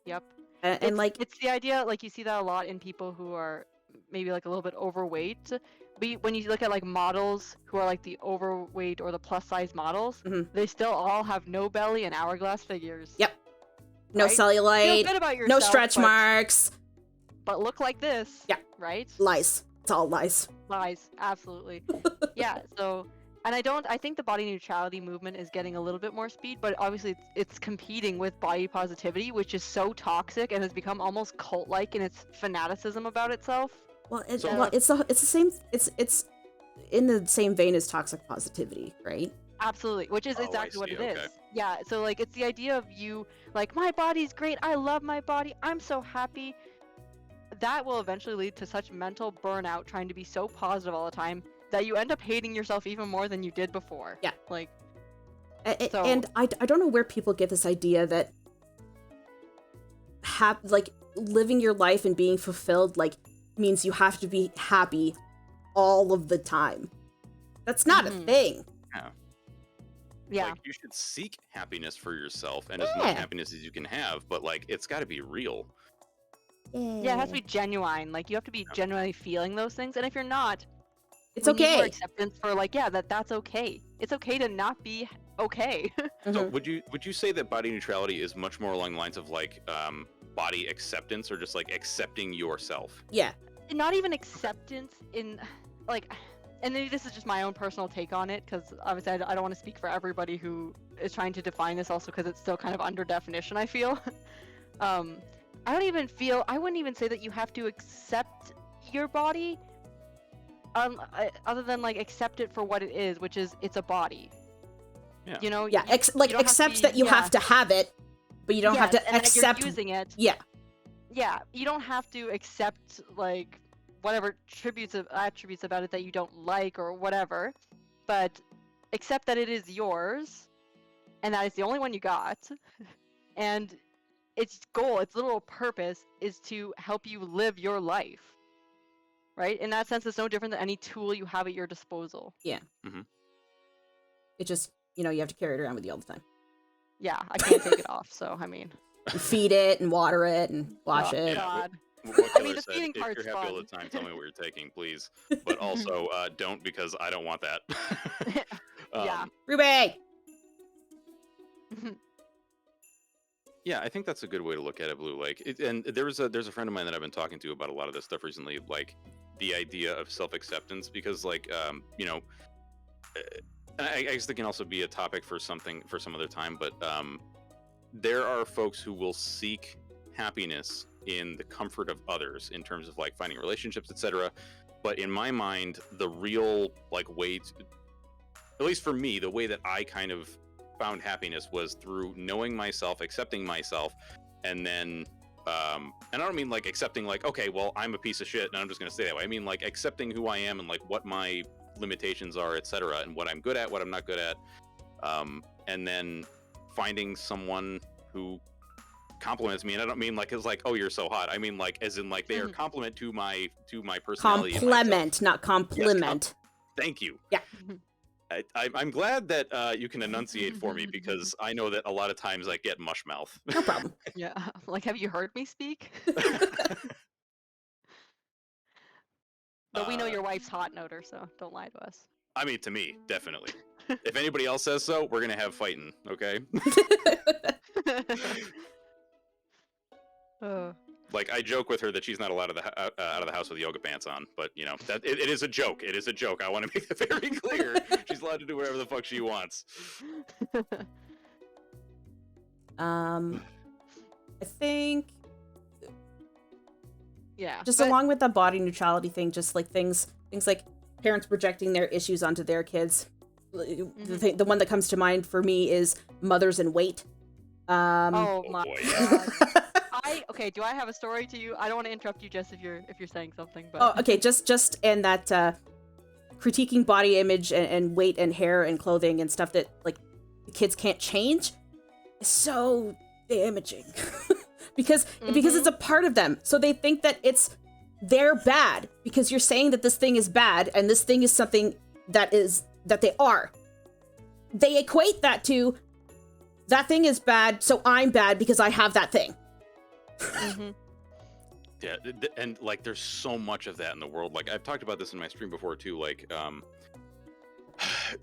Yep. And like, it's the idea, like you see that a lot in people who are maybe like a little bit overweight. But when you look at like models who are like the overweight or the plus size models, Mhm. they still all have no belly and hourglass figures. Yep. No right? Feel cellulite, good about no yourself, stretch marks. but look like this. Yeah. Right? Lies. It's all lies. Lies, absolutely. Yeah, so, and I think the body neutrality movement is getting a little bit more speed, but obviously it's competing with body positivity, which is so toxic and has become almost cult-like in its fanaticism about itself. Well, So- it's the same. It's in the same vein as toxic positivity, right? Absolutely, which is Oh, I exactly what see, it is. okay. Yeah, so like it's the idea of you, like, my body's great, I love my body, I'm so happy. That will eventually lead to such mental burnout trying to be so positive all the time that you end up hating yourself even more than you did before. Yeah. Like, So, and I don't know where people get this idea that like living your life and being fulfilled like means you have to be happy all of the time. That's not a Mhm. thing. yeah. Like, you should seek happiness for yourself and as much Yeah. happiness as you can have, but like it's got to be real. Yeah, it has to be genuine. Like, you have to be genuinely feeling those things. And if you're not, It's we need more okay. acceptance for, like, yeah, that's okay. It's okay to not be okay. So Mhm. would you say that body neutrality is much more along the lines of like body acceptance or just like accepting yourself? Yeah. Not even acceptance in, like, and maybe this is just my own personal take on it, because obviously I don't want to speak for everybody who is trying to define this, also because it's still kind of under definition, I feel. I wouldn't even say that you have to accept your body, other than like accept it for what it is, which is it's a body. Yeah. You know. Yeah. you don't have to Accept be- that you yeah. have to have it, but you don't have Yes, to and that accept. you're using it. Yeah. Yeah, you don't have to accept like whatever attributes about it that you don't like or whatever, but accept that it is yours, and that it's the only one you got, and its goal, its literal purpose, is to help you live your life. Right? In that sense, it's no different than any tool you have at your disposal. It just, you have to carry it around with you all the time. yeah, I can't take it off. So I mean, And feed it and water it and wash oh, it. God. What I Keller mean, the said, feeding if part's you're happy all the fun. time, tell me what you're taking, please. But also, don't, because I don't want that. Yeah. Ruby! Yeah, I think that's a good way to look at it, Blue. Like, and there's a friend of mine that I've been talking to about a lot of this stuff recently, like the idea of self-acceptance, because like, I guess that can also be a topic for some other time. But there are folks who will seek happiness in the comfort of others, in terms of like finding relationships, etc. But in my mind, the real like way to, at least for me, the way that I kind of found happiness was through knowing myself, accepting myself, and then and I don't mean like accepting like, okay, well, I'm a piece of shit and I'm just gonna stay that way. I mean like accepting who I am and like what my limitations are, etc., and what I'm good at, what I'm not good at, and then finding someone who compliments me. And I don't mean like it's like, oh, you're so hot. I mean like as in like they are compliment to my personality. Complement, not compliment. Yes, thank you. Yeah. I'm glad that you can enunciate for me, because I know that a lot of times I get mush mouth. No problem. Yeah. Like, have you heard me speak? But we know your wife's hot, Noter, so don't lie to us. I mean, to me, definitely. If anybody else says so, we're gonna have fighting, okay? Like, I joke with her that she's not allowed out of the house with yoga pants on, but you know that it is a joke. It is a joke. I want to make it very clear. She's allowed to do whatever the fuck she wants. I think Yeah. just along with the body neutrality thing, just like things like parents projecting their issues onto their kids. The one that comes to mind for me is mothers and weight. Oh my boy. God. Okay, do I have a story to you? I don't want to interrupt you, Jess, if you're saying something, but Oh, okay, just and that critiquing body image and weight and hair and clothing and stuff that like the kids can't change is so damaging. because it's a part of them. So they think that they're bad because you're saying that this thing is bad and this thing is something that they are. They equate that to that thing is bad, so I'm bad because I have that thing. Yeah, and like there's so much of that in the world. Like I've talked about this in my stream before too. Like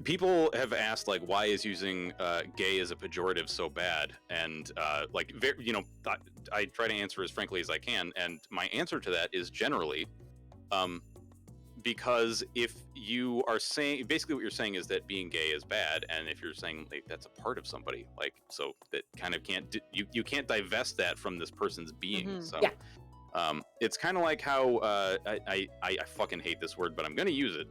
people have asked like, why is using gay as a pejorative so bad? And like I try to answer as frankly as I can, and my answer to that is generally because if you are saying, basically what you're saying is that being gay is bad, and if you're saying like that's a part of somebody, like, so that kind of can't you can't divest that from this person's being. So yeah. It's kind of like how I fucking hate this word, but I'm gonna use it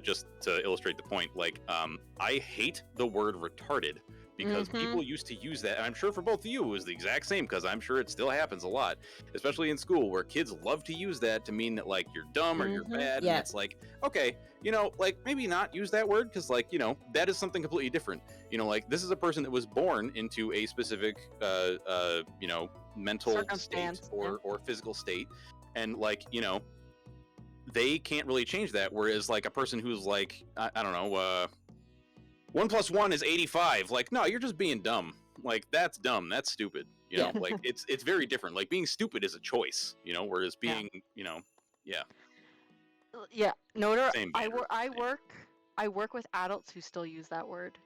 just to illustrate the point. Like I hate the word retarded, because people used to use that, and I'm sure for both of you it was the exact same, because I'm sure it still happens a lot, especially in school, where kids love to use that to mean that like you're dumb or you're bad. Yeah. And it's like, okay, you know, like maybe not use that word, because like, you know, that is something completely different. You know, like this is a person that was born into a specific you know, mental state or physical state, and like, you know, they can't really change that. Whereas like a person who's like I don't know, 1 + 1 is 85. Like, no, you're just being dumb. Like, that's dumb. That's stupid. You know, like it's very different. Like being stupid is a choice, you know, whereas being, you know, Noter, I work with adults who still use that word.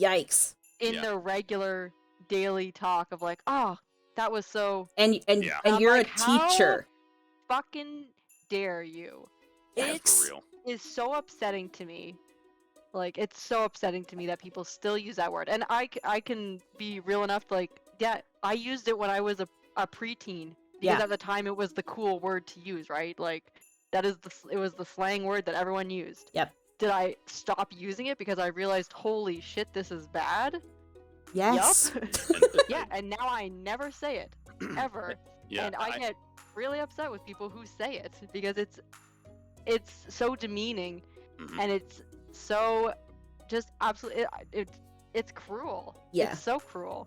Yikes. In their regular daily talk of like, oh, that was so. And you're like, a teacher. How fucking dare you? Yikes. For real. It is so upsetting to me. Like, it's so upsetting to me that people still use that word. And I can be real enough, like, yeah, I used it when I was a preteen. Because at the time it was the cool word to use, right? Like, it was the slang word that everyone used. Yep. Did I stop using it because I realized, holy shit, this is bad? Yes. Yup. Yeah, and now I never say it. Ever. Yeah, and I get really upset with people who say it, because it's so demeaning, and it's so just absolutely it's cruel. Yeah, it's so cruel.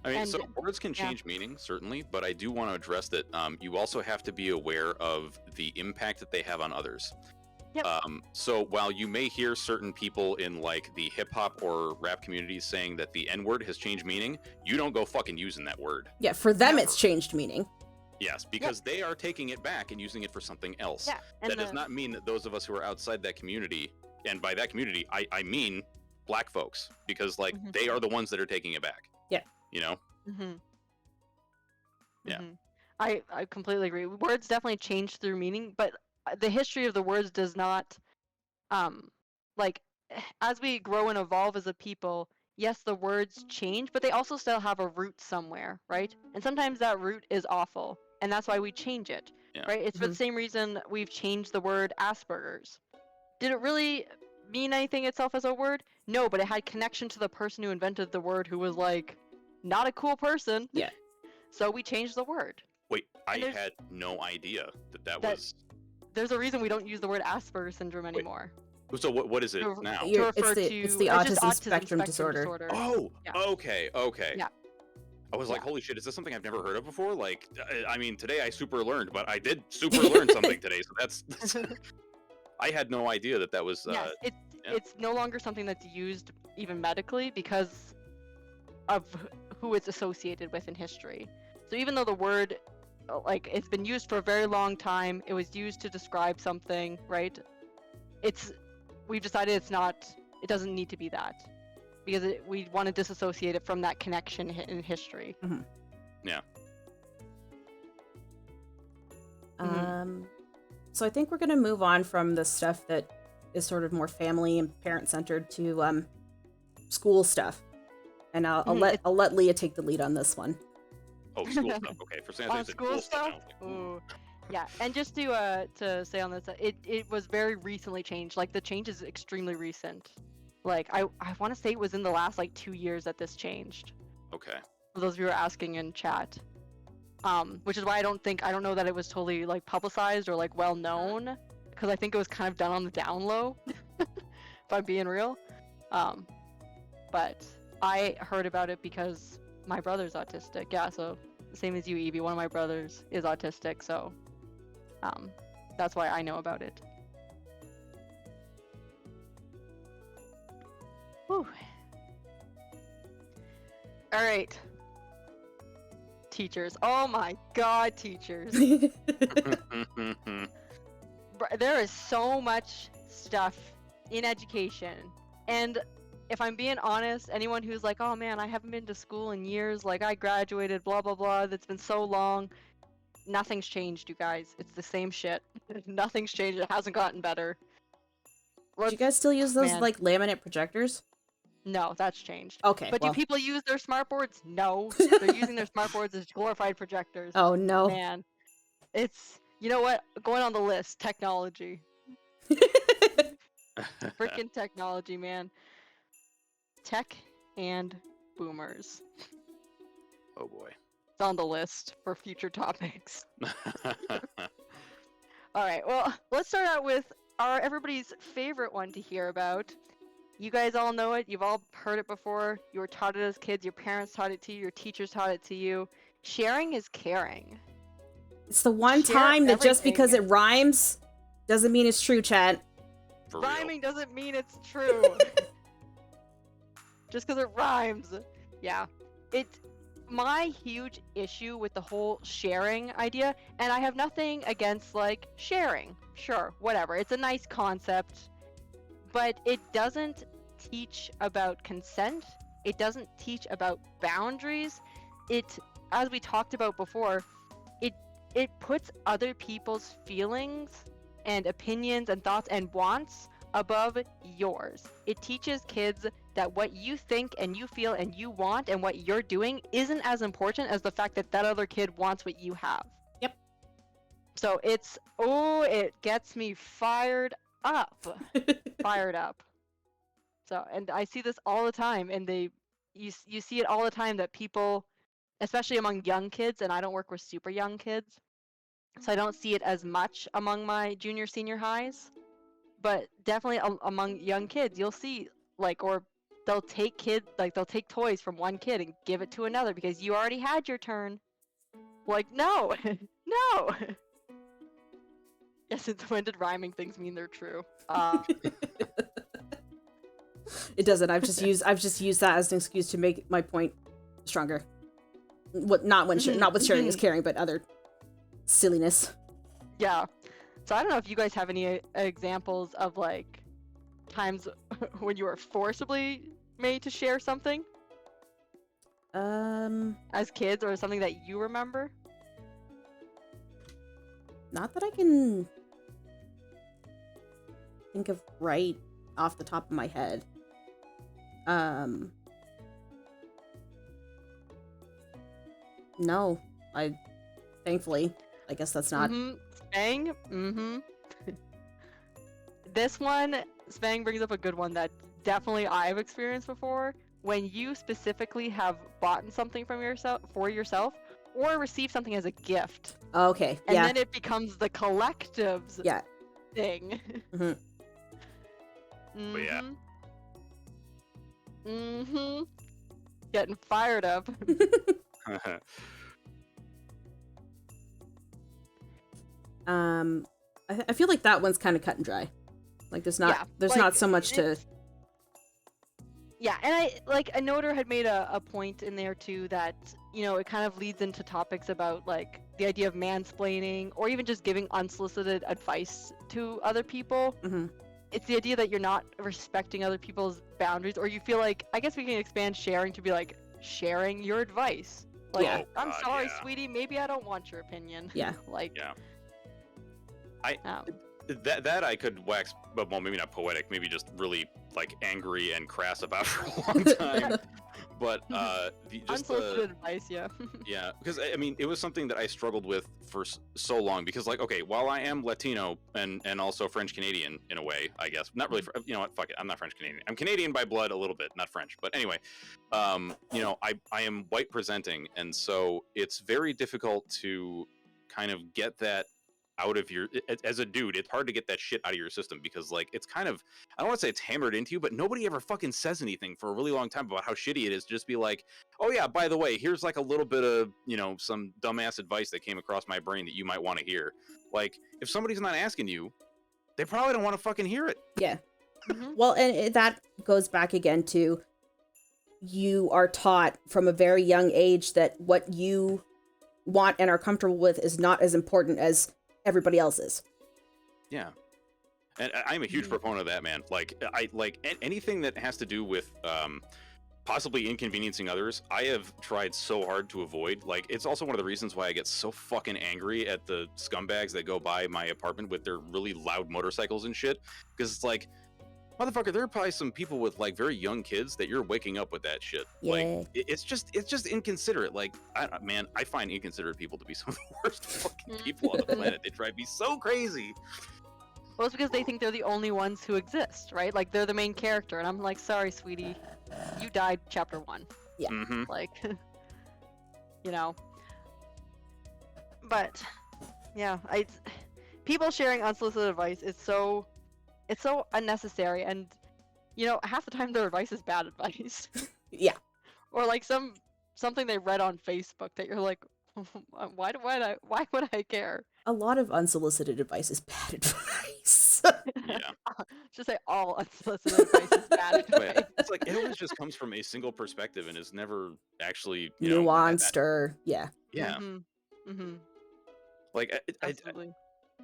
I mean, so words can change meaning, certainly, but I do want to address that you also have to be aware of the impact that they have on others. Yep. So while you may hear certain people in like the hip hop or rap communities saying that the N word has changed meaning, you don't go fucking using that word. Yeah, for them Never. it's changed meaning. Yes, because they are taking it back and using it for something else. Yeah, and That does not mean that those of us who are outside that community, and by that community, I mean black folks, because like they are the ones that are taking it back. Yeah. You know? Yeah. I completely agree. Words definitely change through meaning, but the history of the words does not, like, as we grow and evolve as a people, yes, the words change, but they also still have a root somewhere, right? And sometimes that root is awful, and that's why we change it, right? It's for the same reason we've changed the word Asperger's. Did it really mean anything itself as a word? No, but it had connection to the person who invented the word, who was like, not a cool person. Yeah. So we changed the word. Wait, I had no idea that was. There's a reason we don't use the word Asperger's syndrome anymore. So what is it now? It's the autism spectrum disorder. Oh, yeah. Okay. Yeah. I was like, holy shit, is this something I've never heard of before? Like, I mean, today I super learned, but I did super learn something today, so that's I had no idea that was. Yes, it's no longer something that's used even medically because of who it's associated with in history. So even though the word, like, it's been used for a very long time, it was used to describe something, right? We've decided it doesn't need to be that, because we want to disassociate it from that connection in history. Yeah. So I think we're going to move on from the stuff that is sort of more family and parent-centered to school stuff. And I'll let Leah take the lead on this one. Oh, school stuff. Okay, for some reason, school stuff. Ooh. Yeah, and just to say on this, it was very recently changed. Like, the change is extremely recent. Like, I want to say it was in the last like 2 years that this changed. Okay. For those of you who are asking in chat, which is why I don't know that it was totally like publicized or like well known, because I think it was kind of done on the down low, if I'm being real. But I heard about it because my brother's autistic. Yeah, so same as you, Evie. One of my brothers is autistic, so that's why I know about it. Whew. All right. Teachers. Oh my god, teachers. There is so much stuff in education. And if I'm being honest, anyone who's like, oh man, I haven't been to school in years, like I graduated, blah, blah, blah, that's been so long. Nothing's changed, you guys. It's the same shit. Nothing's changed. It hasn't gotten better. Do you guys still use those like laminate projectors? No, that's changed. Okay. But do people use their smartboards? No. They're using their smartboards as glorified projectors. Oh no. Man. It's, you know what? Going on the list, technology. Freaking technology, man. Tech and boomers. Oh boy. It's on the list for future topics. Alright, well, let's start out with everybody's favorite one to hear about. You guys all know it. You've all heard it before. You were taught it as kids. Your parents taught it to you. Your teachers taught it to you. Sharing is caring. It's the one time that just because it rhymes doesn't mean it's true, chat. Rhyming doesn't mean it's true. Just because it rhymes. Yeah. It's my huge issue with the whole sharing idea, and I have nothing against, like, sharing. Sure, whatever. It's a nice concept. But it doesn't teach about consent. It doesn't teach about boundaries. As we talked about before, it puts other people's feelings and opinions and thoughts and wants above yours. It teaches kids that what you think and you feel and you want and what you're doing isn't as important as the fact that that other kid wants what you have. Yep. So it gets me fired up. Fired up. So, and I see this all the time, and you see it all the time that people, especially among young kids, and I don't work with super young kids, so I don't see it as much among my junior, senior highs, but definitely among young kids, you'll see, like, or they'll take toys from one kid and give it to another because you already had your turn. Like, no, no. Yes, it's when did rhyming things mean they're true? It doesn't. I've just used that as an excuse to make my point stronger. What not when not with sharing is caring, but other silliness. Yeah. So I don't know if you guys have any examples of like times when you were forcibly made to share something as kids, or something that you remember. Not that I can think of right off the top of my head. No, thankfully, I guess that's not. Spang. This one, Spang brings up a good one that definitely I've experienced before. When you specifically have bought something for yourself, or received something as a gift. Okay. And yeah. then it becomes the collective's thing. But yeah. Getting fired up. I feel like that one's kind of cut and dry. Like there's not so much to. Yeah, and I Noter had made a point in there too that, you know, it kind of leads into topics about like the idea of mansplaining, or even just giving unsolicited advice to other people. It's the idea that you're not respecting other people's boundaries, or you feel like, I guess we can expand sharing to be like sharing your advice. Like, I'm sorry, sweetie, maybe I don't want your opinion. Yeah. Like. Yeah. That I could wax, well, maybe not poetic, maybe just really like angry and crass about for a long time. But unsolicited advice, yeah. Yeah, because I mean, it was something that I struggled with for so long. Because like, okay, while I am Latino and also French Canadian in a way, I guess not really. You know what? Fuck it, I'm not French Canadian. I'm Canadian by blood a little bit, not French. But anyway, you know, I am white presenting, and so it's very difficult to kind of get that out of your, as a dude, it's hard to get that shit out of your system, because like it's kind of, I don't want to say it's hammered into you, but nobody ever fucking says anything for a really long time about how shitty it is to just be like, oh yeah, by the way, here's like a little bit of, you know, some dumbass advice that came across my brain that you might want to hear. Like, if somebody's not asking you, they probably don't want to fucking hear it. Yeah. Well, and that goes back again to, you are taught from a very young age that what you want and are comfortable with is not as important as everybody else's. Yeah. And I'm a huge proponent of that, man. Like, I like anything that has to do with possibly inconveniencing others. I have tried so hard to avoid. Like, it's also one of the reasons why I get so fucking angry at the scumbags that go by my apartment with their really loud motorcycles and shit. Because it's like, motherfucker, there are probably some people with like very young kids that you're waking up with that shit. Yeah. Like, it's just inconsiderate. Like, I find inconsiderate people to be some of the worst fucking people on the planet. They drive me so crazy. Well, it's because they think they're the only ones who exist, right? Like, they're the main character, and I'm like, sorry, sweetie, you died chapter 1. Yeah. Like, you know. But yeah, people sharing unsolicited advice is so unnecessary, and you know, half the time their advice is bad advice. Yeah. Or like something they read on Facebook that you're like, why would I care? A lot of unsolicited advice is bad advice. Yeah. Just say all unsolicited advice is bad advice. It's like, it always just comes from a single perspective and is never actually nuanced or yeah. Like, Absolutely.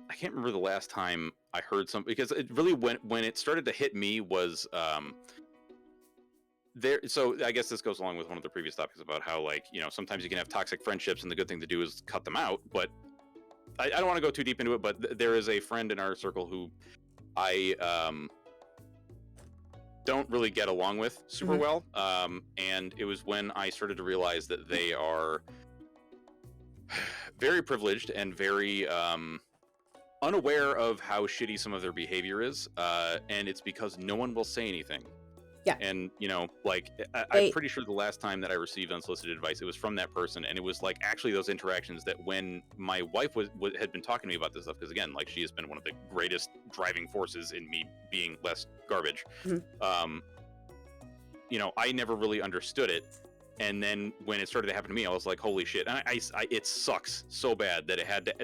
I can't remember the last time I heard something, because it really, when it started to hit me was there. So I guess this goes along with one of the previous topics about how, like, you know, sometimes you can have toxic friendships and the good thing to do is cut them out. But I don't want to go too deep into it, but there is a friend in our circle who I don't really get along with super well. And it was when I started to realize that they are very privileged and very unaware of how shitty some of their behavior is, and it's because no one will say anything. Yeah. And, you know, like, I'm pretty sure the last time that I received unsolicited advice, it was from that person, and it was like actually those interactions that when my wife had been talking to me about this stuff, because again, like, she has been one of the greatest driving forces in me being less garbage. You know, I never really understood it. And then when it started to happen to me, I was like, holy shit. And it sucks so bad that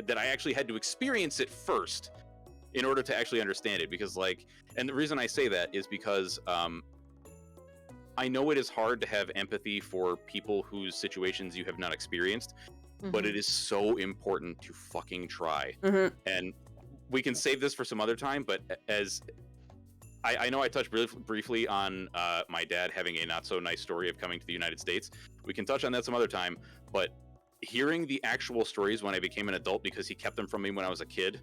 that I actually had to experience it first in order to actually understand it. Because like, and the reason I say that is because I know it is hard to have empathy for people whose situations you have not experienced, but it is so important to fucking try. And we can save this for some other time, but as I know I touched briefly on my dad having a not so nice story of coming to the United States. We can touch on that some other time, but hearing the actual stories when I became an adult, because he kept them from me when I was a kid,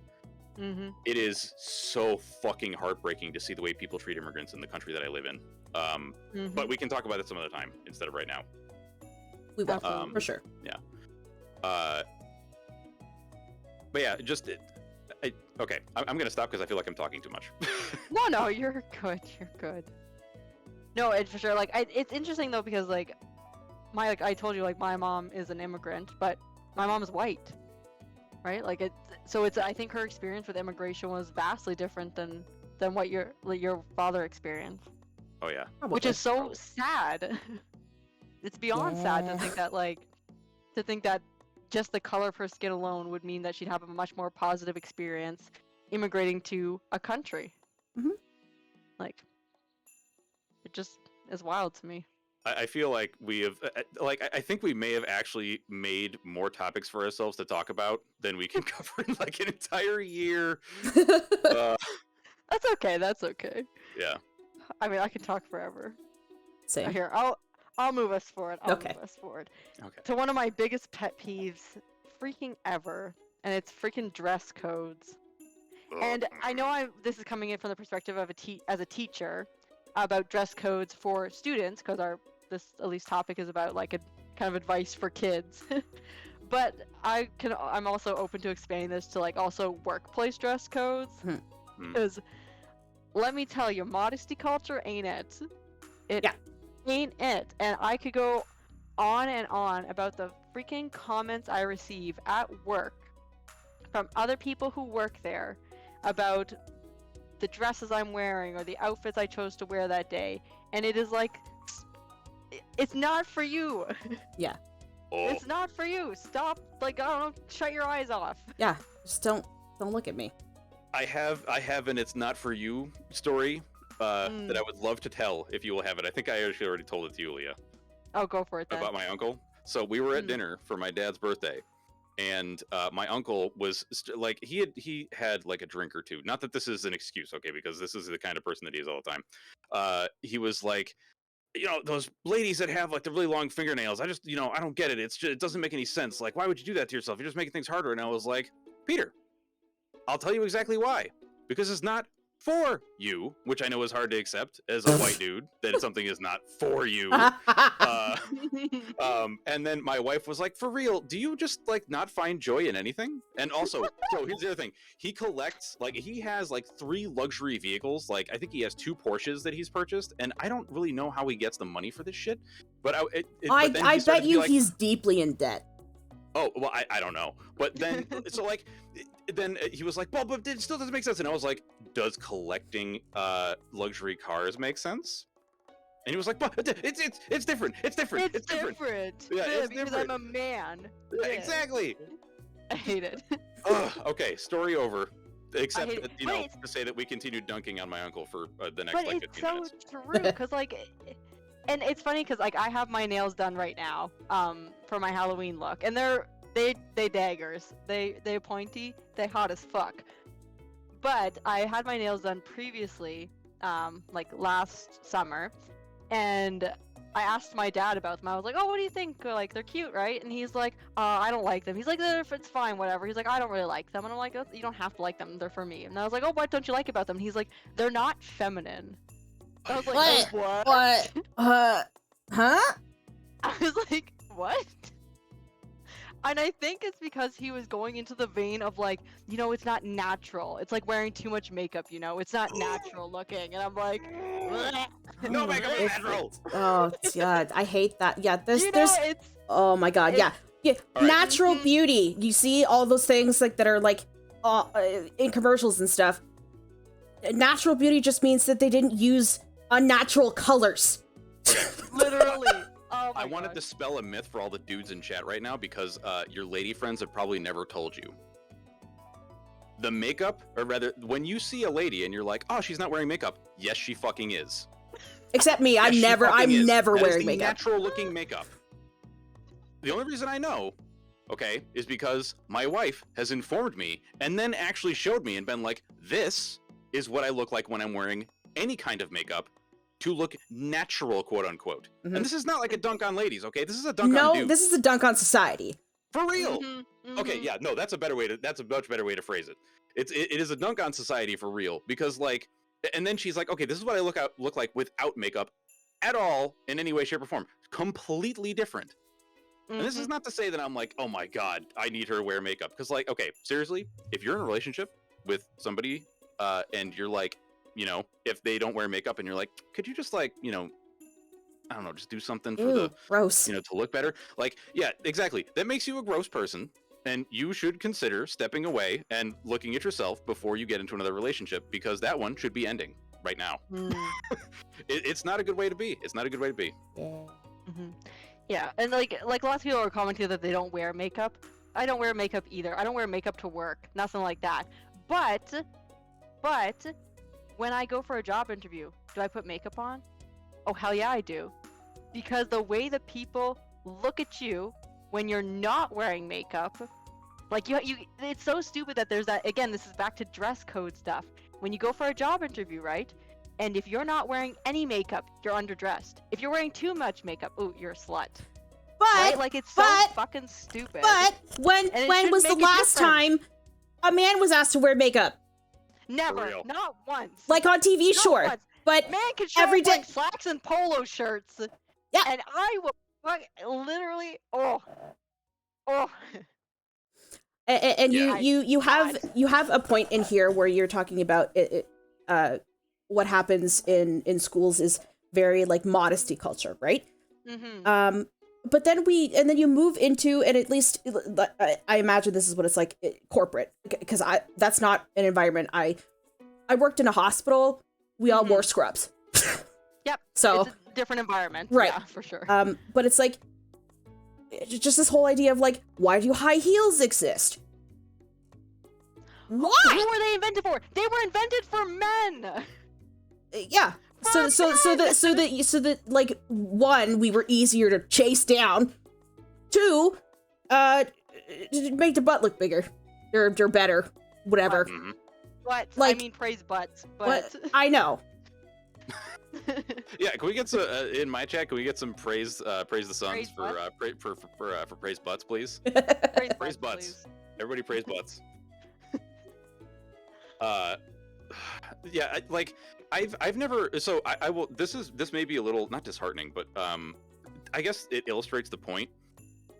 it is so fucking heartbreaking to see the way people treat immigrants in the country that I live in. But we can talk about it some other time instead of right now. We will, for sure. Yeah. But yeah, just okay. I'm gonna stop because I feel like I'm talking too much. No, you're good. You're good. No, it's for sure. Like, it's interesting though because like I told you, like, my mom is an immigrant, but my mom is white, right? Like so it's I think her experience with immigration was vastly different than what your father experienced. Oh yeah. Which is so sad. It's beyond sad to think that just the color of her skin alone would mean that she'd have a much more positive experience immigrating to a country. Like, it just is wild to me. I feel like we have, I think we may have actually made more topics for ourselves to talk about than we can cover in like an entire year. That's okay. That's okay. Yeah. I mean, I can talk forever. Same. Here, I'll move us forward. Okay. Okay. To one of my biggest pet peeves, freaking ever, and it's freaking dress codes. And I know this is coming in from the perspective of as a teacher about dress codes for students, because this at least topic is about like a kind of advice for kids. But I'm also open to expanding this to like also workplace dress codes, because let me tell you, modesty culture ain't it. Ain't it. And I could go on and on about the freaking comments I receive at work from other people who work there about the dresses I'm wearing or the outfits I chose to wear that day. And it is like, it's not for you. Yeah. It's not for you. Stop. Like, I don't know, shut your eyes off. Yeah. Just don't look at me. I have an "it's not for you" story that I would love to tell if you will have it. I think I actually already told it to you, Leah. Oh, go for it then. About my uncle. So we were at dinner for my dad's birthday, and my uncle was like, he had like a drink or two. Not that this is an excuse, okay, because this is the kind of person that he is all the time. He was like, those ladies that have like the really long fingernails, I just, I don't get it. It doesn't make any sense. Like, why would you do that to yourself? You're just making things harder. And I was like, Peter, I'll tell you exactly why. Because it's not for you, which I know is hard to accept as a white dude, that something is not for you. And then my wife was like, for real, do you just like not find joy in anything? And also, so here's the other thing. He collects, like, he has like 3 luxury vehicles. Like, I think he has 2 Porsches that he's purchased, and I don't really know how he gets the money for this shit. But I bet you he's deeply in debt. Oh, well, I don't know. But then, so like, then he was like, well, but it still doesn't make sense. And I was like, does collecting luxury cars make sense? And he was like, but it's different. It's different. It's different. Yeah, it's because different. I'm a man. Yeah, exactly. I hate it. Okay, story over. Except, that, to say that we continued dunking on my uncle for the next, like, 15 minutes. But it's so true, because, like, and it's funny, because, like, I have my nails done right now, for my Halloween look, and they daggers. They pointy. They hot as fuck. But I had my nails done previously, like last summer, and I asked my dad about them. I was like, "Oh, what do you think? Like, they're cute, right?" And he's like, "I don't like them." He's like, "It's fine, whatever." He's like, "I don't really like them." And I'm like, "You don't have to like them. They're for me." And I was like, "Oh, what don't you like about them?" And he's like, "They're not feminine." And I was like, What? Huh? I was like, "What?" And I think it's because he was going into the vein of like, it's not natural. It's like wearing too much makeup, It's not natural looking. And I'm like, no makeup is natural. Oh God, I hate that. Yeah, there's it's oh my God, yeah. Right. Natural beauty. You see all those things like that are like in commercials and stuff. Natural beauty just means that they didn't use unnatural colors. Literally. Oh I want to dispel a myth for all the dudes in chat right now, because your lady friends have probably never told you. the makeup, or rather, when you see a lady and you're like, oh, she's not wearing makeup. Yes, she fucking is. Except me, Yes, I'm she never fucking is. That is wearing the makeup. natural looking makeup. The only reason I know, okay, is because my wife has informed me and then actually showed me and been like, this is what I look like when I'm wearing any kind of makeup to look natural, quote unquote. Mhm. And this is not like a dunk on ladies, okay? This is a dunk on No, dudes. this is a dunk on society. For real. Mhm, Okay, mhm. yeah, no, that's a much better way to phrase it. It is a dunk on society for real, because like, and then she's like, okay, this is what I look like without makeup at all in any way, shape, or form. Completely different. And this is Mhm. not to say that I'm like, oh my god, I need her to wear makeup, because like, okay, seriously, if you're in a relationship with somebody, and you're like, you know, if they don't wear makeup, and you're like, could you just like, you know, I don't know, just do something for Ooh, the, gross. you know, to look better. Like, yeah, exactly. That makes you a gross person, and you should consider stepping away and looking at yourself before you get into another relationship, because that one should be ending right now. Mm. It's not a good way to be. It's not a good way to be. Yeah. Mhm. Yeah, and like lots of people are commenting that they don't wear makeup. I don't wear makeup either. I don't wear makeup to work, nothing like that. But when I go for a job interview, do I put makeup on? Oh hell yeah, I do. Because the way that people look at you when you're not wearing makeup, like you it's so stupid that there's that, again, this is back to dress code stuff. When you go for a job interview, right? And if you're not wearing any makeup, you're underdressed. If you're wearing too much makeup, ooh, you're a slut. But Right? Like it's so but- fucking stupid. But when And it when should was the make a last difference. time a man was asked to wear makeup? Never, real. not once. Like on TV, Not sure. once. But Man can show every up day- wearing slacks and polo shirts. Yeah. And I will literally, oh. and Yeah. you have a point in here where you're talking about what happens in schools is very like modesty culture, right? Mm-hmm. But then you move into, and at least I imagine this is what it's like corporate, because that's not an environment. I worked in a hospital. We all wore scrubs. Yep. So it's a different environment. Right. Yeah, for sure. but it's like just this whole idea of like, why do high heels exist? Who Why? were they invented for? They were invented for men. Yeah. So that like, one, we were easier to chase down. Two, make the butt look bigger. Or better. Whatever. Mhm. But Like- I mean, praise butts. What? But I know. Yeah, can we get some in my chat? Can we get some praise the Suns Praise for praise butts, please? praise Praise butts, butts. please. Everybody praise butts. Yeah, I've never, so I will, this may be a little not disheartening, but I guess it illustrates the point.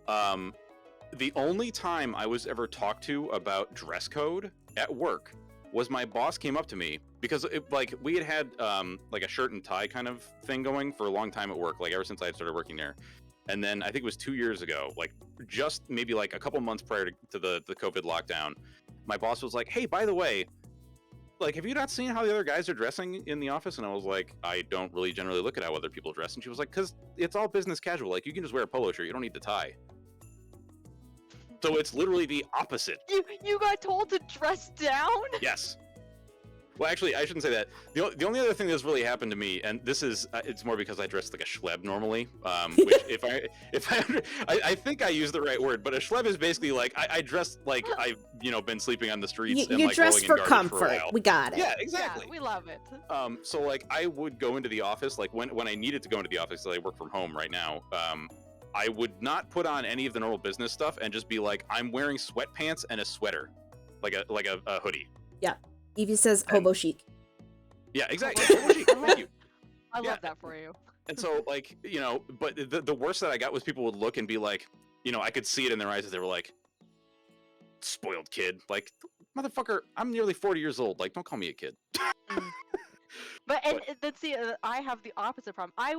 The only time I was ever talked to about dress code at work was my boss came up to me, because like we had like a shirt and tie kind of thing going for a long time at work, like ever since I had started working there. And then I think it was 2 years ago, like just maybe like a couple months prior to the COVID lockdown, my boss was like, hey, by the way, like, have you not seen how the other guys are dressing in the office? And I was like, I don't really generally look at how other people dress. And she was like, because it's all business casual. Like, you can just wear a polo shirt. You don't need to tie. So it's literally the opposite. You got told to dress down? Yes. Well, actually, I shouldn't say that. The only other thing that's really happened to me, and this is, it's more because I dress like a schleb normally, which I think I use the right word, but a schleb is basically like, I dress like I've, been sleeping on the streets and You like dress rolling in for garbage comfort. for a while. We got it. Yeah, exactly. Yeah, we love it. So like I would go into the office, like when I needed to go into the office, so I work from home right now. I would not put on any of the normal business stuff and just be like, I'm wearing sweatpants and a sweater, like a hoodie. Evie says hobo chic. Yeah, exactly. Thank you. I Yeah. love that for you. And so like, but the worst that I got was people would look and be like, I could see it in their eyes as they were like, spoiled kid. Like, motherfucker, I'm nearly 40 years old. Like, don't call me a kid. But let's see, I have the opposite problem. I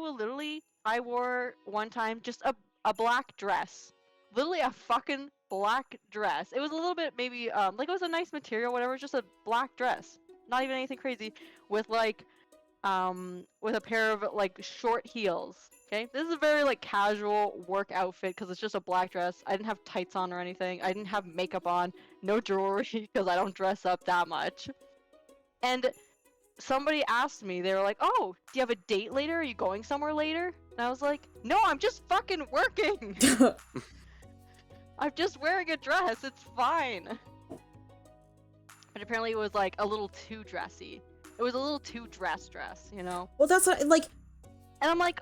wore one time just a black dress, literally a fucking black dress. It was a little bit maybe like it was a nice material, whatever, just a black dress, not even anything crazy, with like with a pair of like short heels, Okay, this is a very like casual work outfit because it's just a black dress. I didn't have tights on or anything. I didn't have makeup on, no jewelry because I don't dress up that much. And somebody asked me, they were like, "Oh, do you have a date later? Are you going somewhere later?" And I was like, "No, I'm just fucking working. I'm just wearing a dress. It's fine." But apparently it was like a little too dressy. It was a little too dress, you know? Well, that's what, like, And I'm like,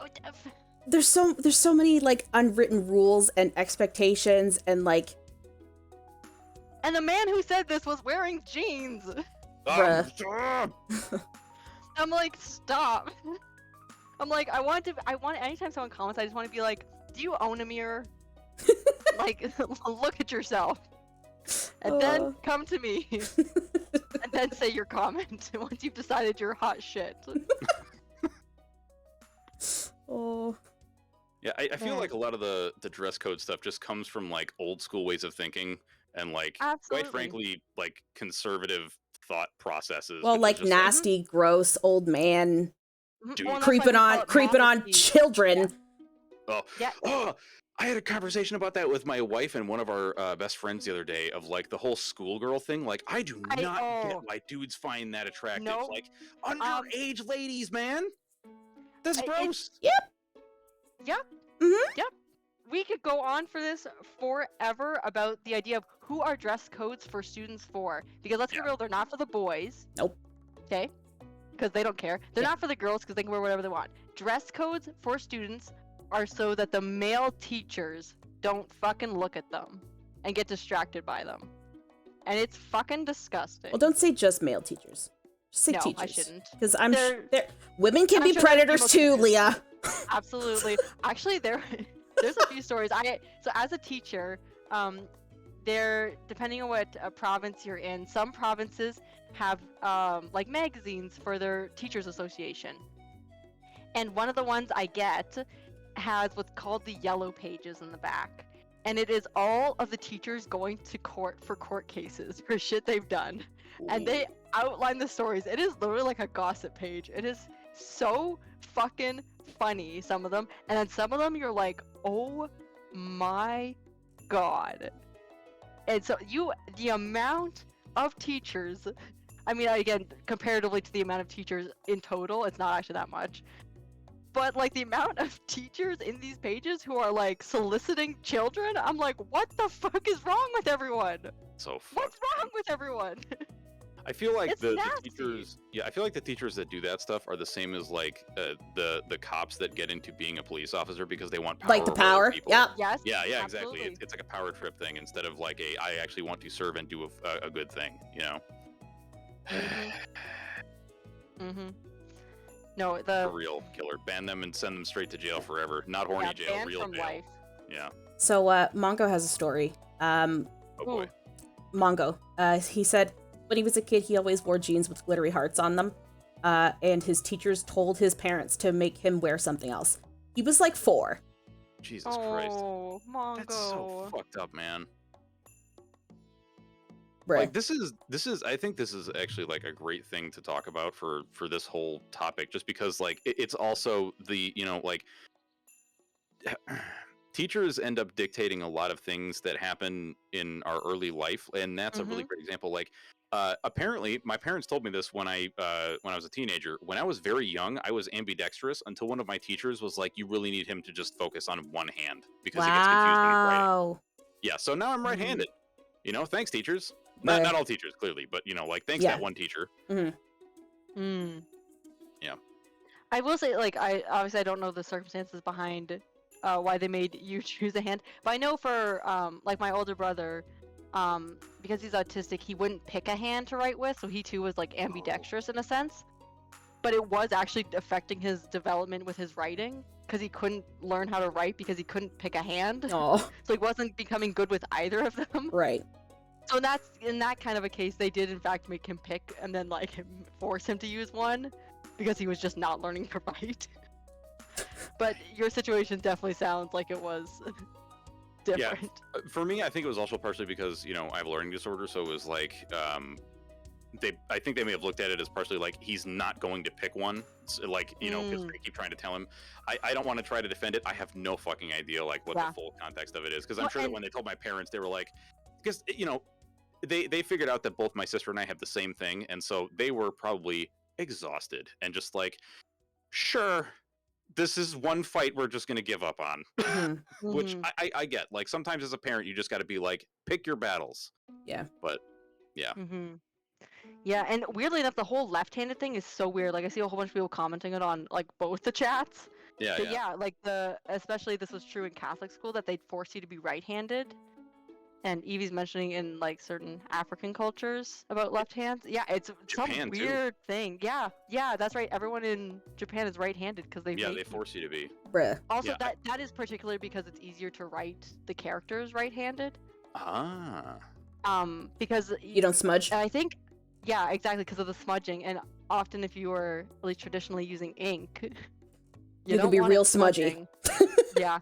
there's so many like unwritten rules and expectations and like. and the man who said this was wearing jeans. Bruh. Stop! I'm like, stop. I'm like, I want anytime someone comments, I just want to be like, do you own a mirror? Like, look at yourself. And then come to me. And then say your comment once you've decided you're hot shit. Oh. Yeah, I feel like a lot of the dress code stuff just comes from like old school ways of thinking and like Absolutely. quite frankly like conservative thought processes. Well, which is like just, nasty, gross old man Dude. Well, and that's why we call it creeping on modesty. children. Oh, Yeah. oh, I had a conversation about that with my wife and one of our best friends the other day of like the whole schoolgirl thing. Like, I do not get why dudes find that attractive. No. Like, underage ladies, man. That's gross. Yep. Mm-hmm. Yep. We could go on for this forever about the idea of who are dress codes for students for. Because let's be real, they're not for the boys. Nope. Okay? Because they don't care. They're Yeah. not for the girls because they can wear whatever they want. Dress codes for students are so that the male teachers don't fucking look at them and get distracted by them. And it's fucking disgusting. Well, don't say just male teachers. Just say No, teachers. I shouldn't. Because I'm They're- sure women can I'm be sure there's predators female too, teachers. Leah. Absolutely. Actually, there's a few stories. So as a teacher, there, depending on what province you're in, some provinces have like magazines for their teachers association. And one of the ones I get has what's called the yellow pages in the back. And it is all of the teachers going to court for court cases for shit they've done. And they outline the stories. It is literally like a gossip page. It is so fucking funny, some of them. And then some of them you're like, oh my god. And so the amount of teachers, I mean, again, comparatively to the amount of teachers in total, it's not actually that much. But like the amount of teachers in these pages who are like soliciting children, I'm like, what the fuck is wrong with everyone? So What's wrong with everyone? I feel like It's the nasty. teachers, I feel like the teachers that do that stuff are the same as like the cops that get into being a police officer because they want power. Like the over other power. people. Yep. Yes. Yeah, exactly. Absolutely. It's like a power trip thing instead of like I actually want to serve and do a good thing, you know? Mm-hmm. No, A real killer. Ban them and send them straight to jail forever. Not horny jail, banned real from jail. life. Yeah. So, Mongo has a story. Oh boy. Mongo. He said when he was a kid, he always wore jeans with glittery hearts on them. And his teachers told his parents to make him wear something else. He was like 4. Jesus Christ. Oh, Mongo. That's so fucked up, man. Bruh. Like this is I think this is actually like a great thing to talk about for this whole topic, just because like it's also the, you know, like teachers end up dictating a lot of things that happen in our early life, and that's a really great example. Like apparently my parents told me this when I was a teenager. When I was very young, I was ambidextrous until one of my teachers was like, you really need him to just focus on one hand because he gets confused when he's writing. Wow. Yeah, so now I'm right-handed. You know, thanks teachers. Right. Not all teachers, clearly, but you know, like thanks Yeah. that one teacher. Mm. Yeah. I will say, like, I obviously I don't know the circumstances behind why they made you choose a hand, but I know for like my older brother, because he's autistic, he wouldn't pick a hand to write with, so he too was like ambidextrous in a sense. But it was actually affecting his development with his writing because he couldn't learn how to write because he couldn't pick a hand. Oh, So he wasn't becoming good with either of them. right. So in that kind of a case, they did in fact make him pick and then like force him to use one because he was just not learning to write. But your situation definitely sounds like it was different. For me, I think it was also partially because, you know, I have a learning disorder, so it was like I think they may have looked at it as partially like he's not going to pick one, so, like, you know, because they keep trying to tell him. I don't want to try to defend it. I have no fucking idea like what the full context of it is, because I'm sure that when they told my parents, they were like, because you know, they figured out that both my sister and I have the same thing, and so they were probably exhausted and just like, sure, this is one fight we're just gonna give up on. Which I get. Like, sometimes as a parent, you just got to be like, pick your battles. Yeah. But yeah. Yeah, and weirdly enough, the whole left-handed thing is so weird. Like, I see a whole bunch of people commenting it on like both the chats. Yeah, But yeah, like especially this was true in Catholic school, that they'd force you to be right-handed. And Evie's mentioning in like certain African cultures about left hands. Yeah, it's Japan, some weird thing. Yeah, that's right. Everyone in Japan is right-handed because they force you to be. Bruh. Also, that is particularly because it's easier to write the characters right-handed. Because you don't smudge. I think, yeah, exactly, because of the smudging. And often, if you were at least traditionally using ink, you can be real smudgy. Yeah.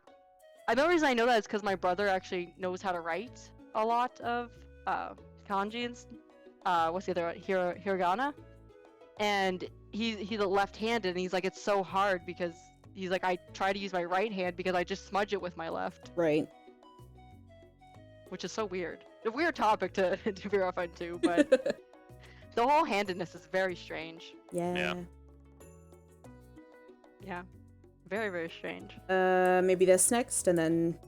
The only reason I know that is because my brother actually knows how to write a lot of kanji and what's the other one? Hiragana, and he's left-handed, and he's like, it's so hard because he's like, I try to use my right hand because I just smudge it with my left. Right. Which is so weird. A weird topic to figure out too, but the whole handedness is very strange. Yeah. Very, very strange. Maybe this next, and then.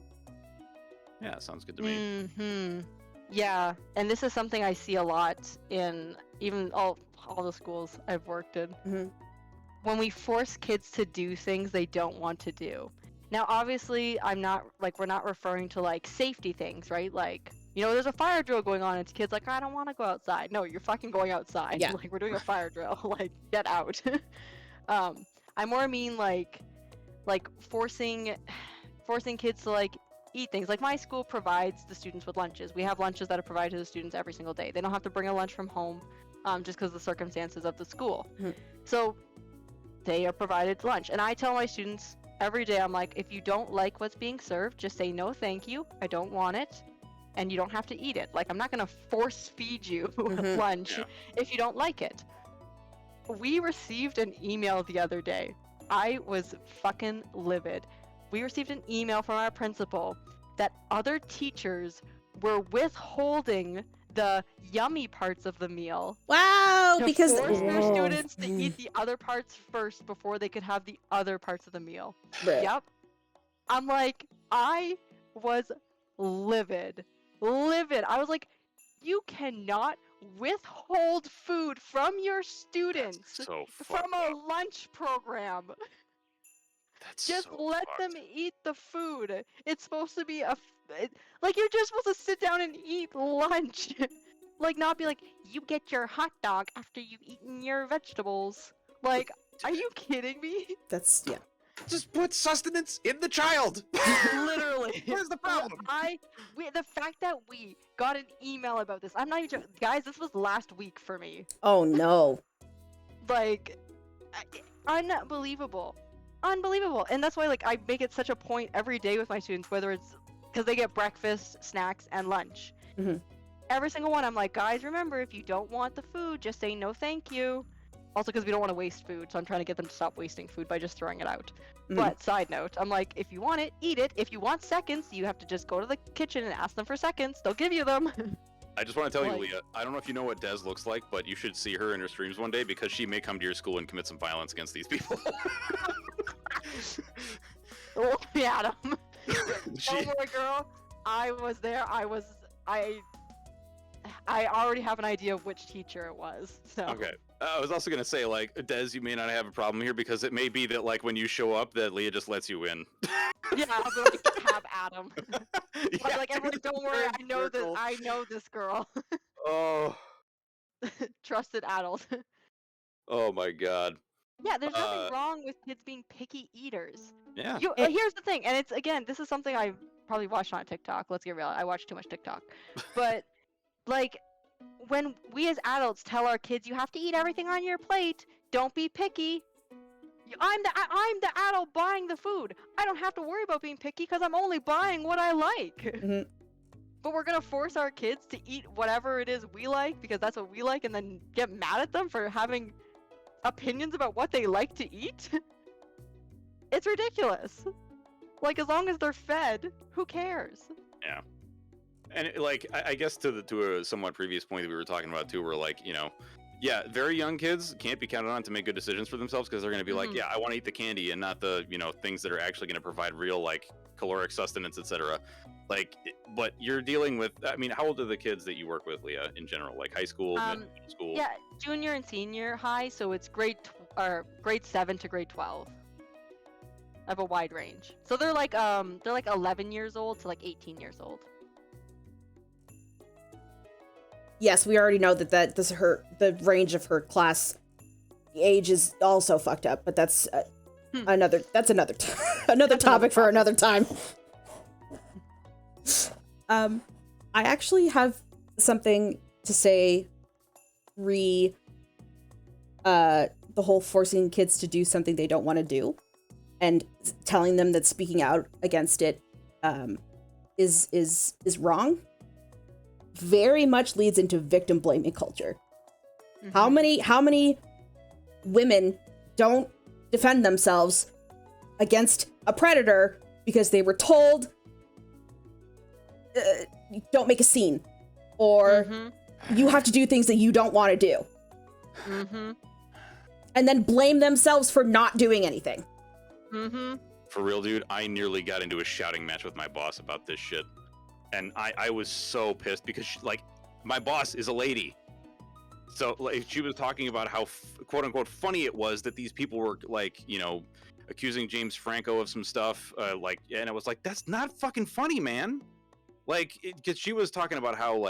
Yeah, sounds good to me. Yeah, and this is something I see a lot in even all the schools I've worked in. When we force kids to do things they don't want to do. Now, obviously, we're not referring to like safety things, right? Like, you know, there's a fire drill going on, and it's kids like, I don't want to go outside. No, you're fucking going outside. Yeah. Like, we're doing a fire drill. Like, get out. I more mean like forcing kids to like eat things. Like, my school provides the students with lunches. We have lunches that are provided to the students every single day. They don't have to bring a lunch from home, just because of the circumstances of the school. So they are provided lunch, and I tell my students every day, I'm like, if you don't like what's being served, just say no thank you, I don't want it, and you don't have to eat it. Like, I'm not gonna force feed you lunch if you don't like it. We received an email the other day. I was fucking livid. We received an email from our principal that other teachers were withholding the yummy parts of the meal. Wow, to because force their students to eat the other parts first before they could have the other parts of the meal. Yep. I'm like, I was livid. I was like, you cannot withhold food from your students from a lunch program. Just let them eat the food. It's supposed to be like, you're just supposed to sit down and eat lunch. Like, not be like, you get your hot dog after you've eaten your vegetables. Like, are you kidding me? That's, yeah. Just put sustenance in the child. Literally. Where's the problem? The fact that we got an email about this, I'm not even joking. Guys, this was last week for me. Oh no. Like, unbelievable. And that's why, like, I make it such a point every day with my students, whether it's because they get breakfast, snacks, and lunch. Every single one, I'm like, guys, remember, if you don't want the food, just say no thank you. Also, because we don't want to waste food, so I'm trying to get them to stop wasting food by just throwing it out. But side note, I'm like, if you want it, eat it. If you want seconds, you have to just go to the kitchen and ask them for seconds. They'll give you them. I just want to tell you, Leah, I don't know if you know what Des looks like, but you should see her in her streams one day, because she may come to your school and commit some violence against these people. Oh, Adam. Don't worry, girl. I was there. I already have an idea of which teacher it was. So. Okay. I was also gonna say, like, Des, you may not have a problem here, because it may be that, like, when you show up, that Leah just lets you in. Yeah, I'll be like, have Adam. Yeah, like, everyone, don't worry, I know this girl. Oh. Trusted adult. Oh my god. Yeah, there's nothing wrong with kids being picky eaters. Yeah. Here's the thing, and it's, again, this is something I probably watched on TikTok. Let's get real. I watch too much TikTok. But, like, when we as adults tell our kids, you have to eat everything on your plate, don't be picky. I'm the adult buying the food. I don't have to worry about being picky because I'm only buying what I like. but we're gonna force our kids to eat whatever it is we like because that's what we like, and then get mad at them for having opinions about what they like to eat? It's ridiculous. Like, as long as they're fed, who cares? Yeah. And like, I guess to a somewhat previous point that we were talking about too, where like, yeah, very young kids can't be counted on to make good decisions for themselves because they're going to be like, yeah, I want to eat the candy and not the, things that are actually going to provide real like caloric sustenance, etc. Like, but you're dealing with, I mean, how old are the kids that you work with, Leah, in general? Like high school, middle school? Yeah, junior and senior high, so it's grade 7 to grade 12. I have a wide range. So they're like 11 years old to like 18 years old. Yes, we already know that the range of her class age is also fucked up, but that's another topic for another time. I actually have something to say the whole forcing kids to do something they don't want to do and telling them that speaking out against it is wrong. Very much leads into victim blaming culture. Mm-hmm. How many women don't defend themselves against a predator because they were told don't make a scene, or you have to do things that you don't want to do, and then blame themselves for not doing anything. For real, dude, I nearly got into a shouting match with my boss about this shit. And I was so pissed because, my boss is a lady. So, she was talking about how, quote-unquote, funny it was that these people were, accusing James Franco of some stuff. And I was like, that's not fucking funny, man. Because she was talking about how,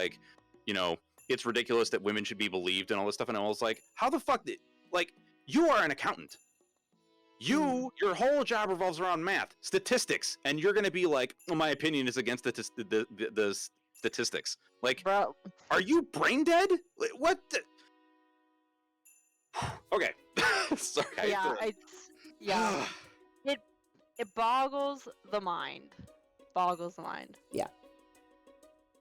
it's ridiculous that women should be believed and all this stuff. And I was like, how the fuck you are an accountant. Your whole job revolves around math, statistics, and you're going to be like, oh, my opinion is against the statistics. Bro, are you brain dead? What? Okay. Sorry. It boggles the mind. Yeah.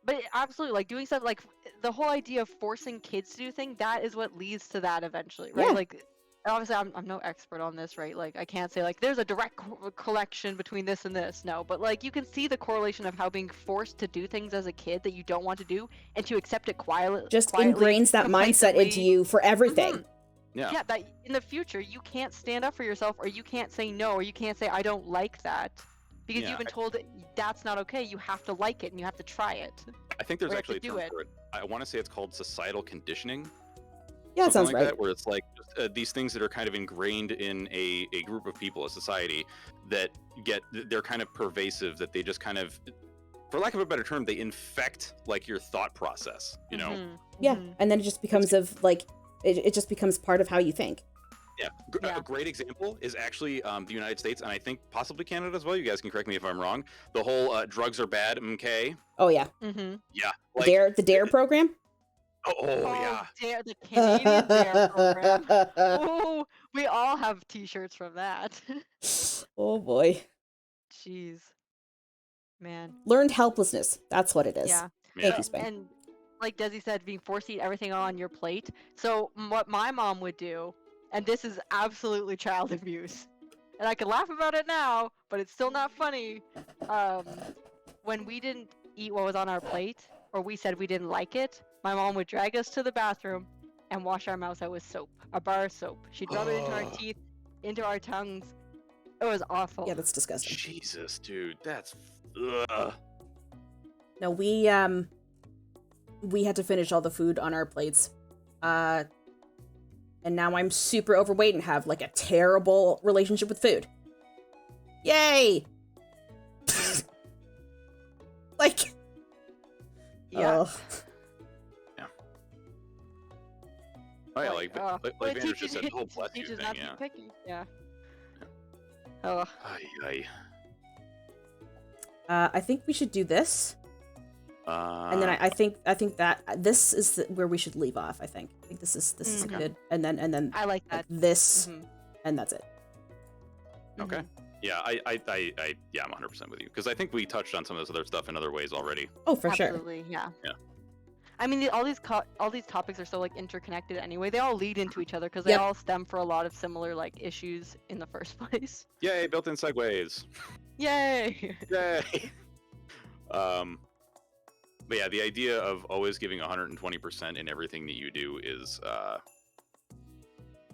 But absolutely, doing something, the whole idea of forcing kids to do things, that is what leads to that eventually, right? Yeah. Obviously, I'm no expert on this, right? I can't say, there's a direct collection between this and this. No, but, you can see the correlation of how being forced to do things as a kid that you don't want to do and to accept it quietly ingrains that mindset into you for everything. Yeah, that in the future, you can't stand up for yourself, or you can't say no, or you can't say, I don't like that. Because you've been told that's not okay. You have to like it, and you have to try it. I think there's actually a term for it. I want to say it's called societal conditioning. Yeah, it sounds like right. That, where it's these things that are kind of ingrained in a group of people, a society, that they're kind of pervasive, that they just kind of, for lack of a better term, they infect your thought process, Yeah, and then it just becomes it just becomes part of how you think. Yeah. A great example is actually the United States, and I think possibly Canada as well. You guys can correct me if I'm wrong. The whole drugs are bad, okay? Oh yeah. Yeah. The DARE program. Oh yeah. The Canadian DARE program. Oh, we all have T-shirts from that. Oh boy. Jeez. Man. Learned helplessness. That's what it is. Yeah. Thank you, Spain. And like Desi said, being forced to eat everything on your plate. So what my mom would do, and this is absolutely child abuse, and I can laugh about it now, but it's still not funny. When we didn't eat what was on our plate, or we said we didn't like it, my mom would drag us to the bathroom and wash our mouths out with soap, a bar of soap. She'd rub it into our teeth, into our tongues. It was awful. Yeah, that's disgusting. Jesus, dude, that's. No, we had to finish all the food on our plates, and now I'm super overweight and have a terrible relationship with food. Yay! Yeah. Yeah. Oh yeah, like Vander just said, oh, bless you thing, not yeah. Picky. Yeah. Oh. I think we should do this. And then I think that this is where we should leave off. I think this is good. And then I like that. this, and that's it. Okay. Yeah, I'm 100% with you because I think we touched on some of this other stuff in other ways already. Oh, for sure. Absolutely, yeah. Yeah. I mean, all these topics are so like interconnected anyway. They all lead into each other because they Yep. all stem for a lot of similar like issues in the first place. Yay, built-in segues. Yay! Yay. But yeah, the idea of always giving 120% in everything that you do is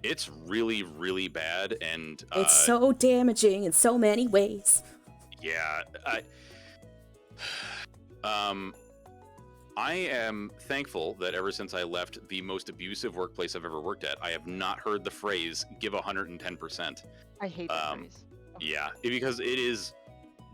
it's really, really bad, and It's so damaging in so many ways. yeah, I am thankful that ever since I left the most abusive workplace I've ever worked at, I have not heard the phrase "give 110%." I hate that phrase. Yeah, because it is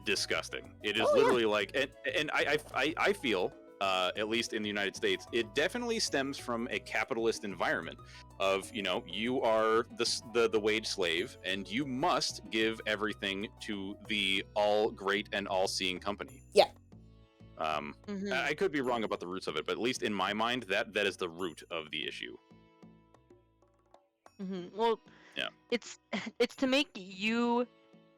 disgusting. It is Oh, yeah. literally like, and I feel, at least in the United States, it definitely stems from a capitalist environment of, you know, you are the wage slave and you must give everything to the all great and all seeing company. Yeah. I could be wrong about the roots of it, but at least in my mind, that is the root of the issue. Well, Yeah. It's to make you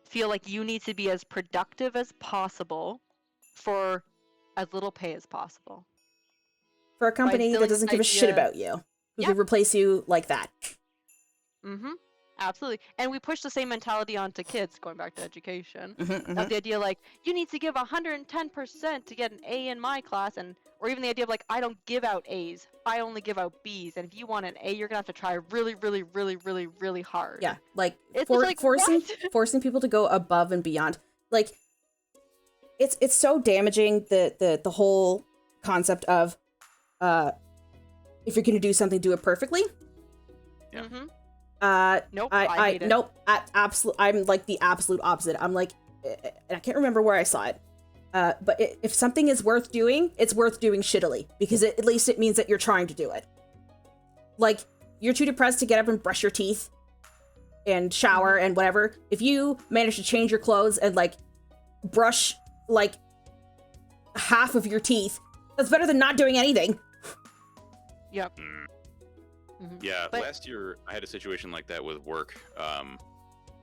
feel like you need to be as productive as possible for as little pay as possible. For a company that instilling doesn't this give a shit idea- about you, who Yeah. could replace you like that. Absolutely. And we push the same mentality onto kids, going back to education. Mhm. Of the idea like, you need to give 110% to get an A in my class, or even the idea of like, I don't give out A's, I only give out B's, and if you want an A, you're gonna have to try really, really, really, really, really hard. Yeah, like, It's just like, forcing what? forcing people to go above and beyond. Like, it's so damaging, the whole concept of if you're gonna do something, do it perfectly. Yeah. Nope, I hate it. Nope. I'm like the absolute opposite. I'm like, and I can't remember where I saw it. But if something is worth doing, it's worth doing shittily because at least it means that you're trying to do it. Like, you're too depressed to get up and brush your teeth and shower and whatever. If you manage to change your clothes and like brush like half of your teeth, that's better than not doing anything. Yep. Yeah, But- last year I had a situation like that with work,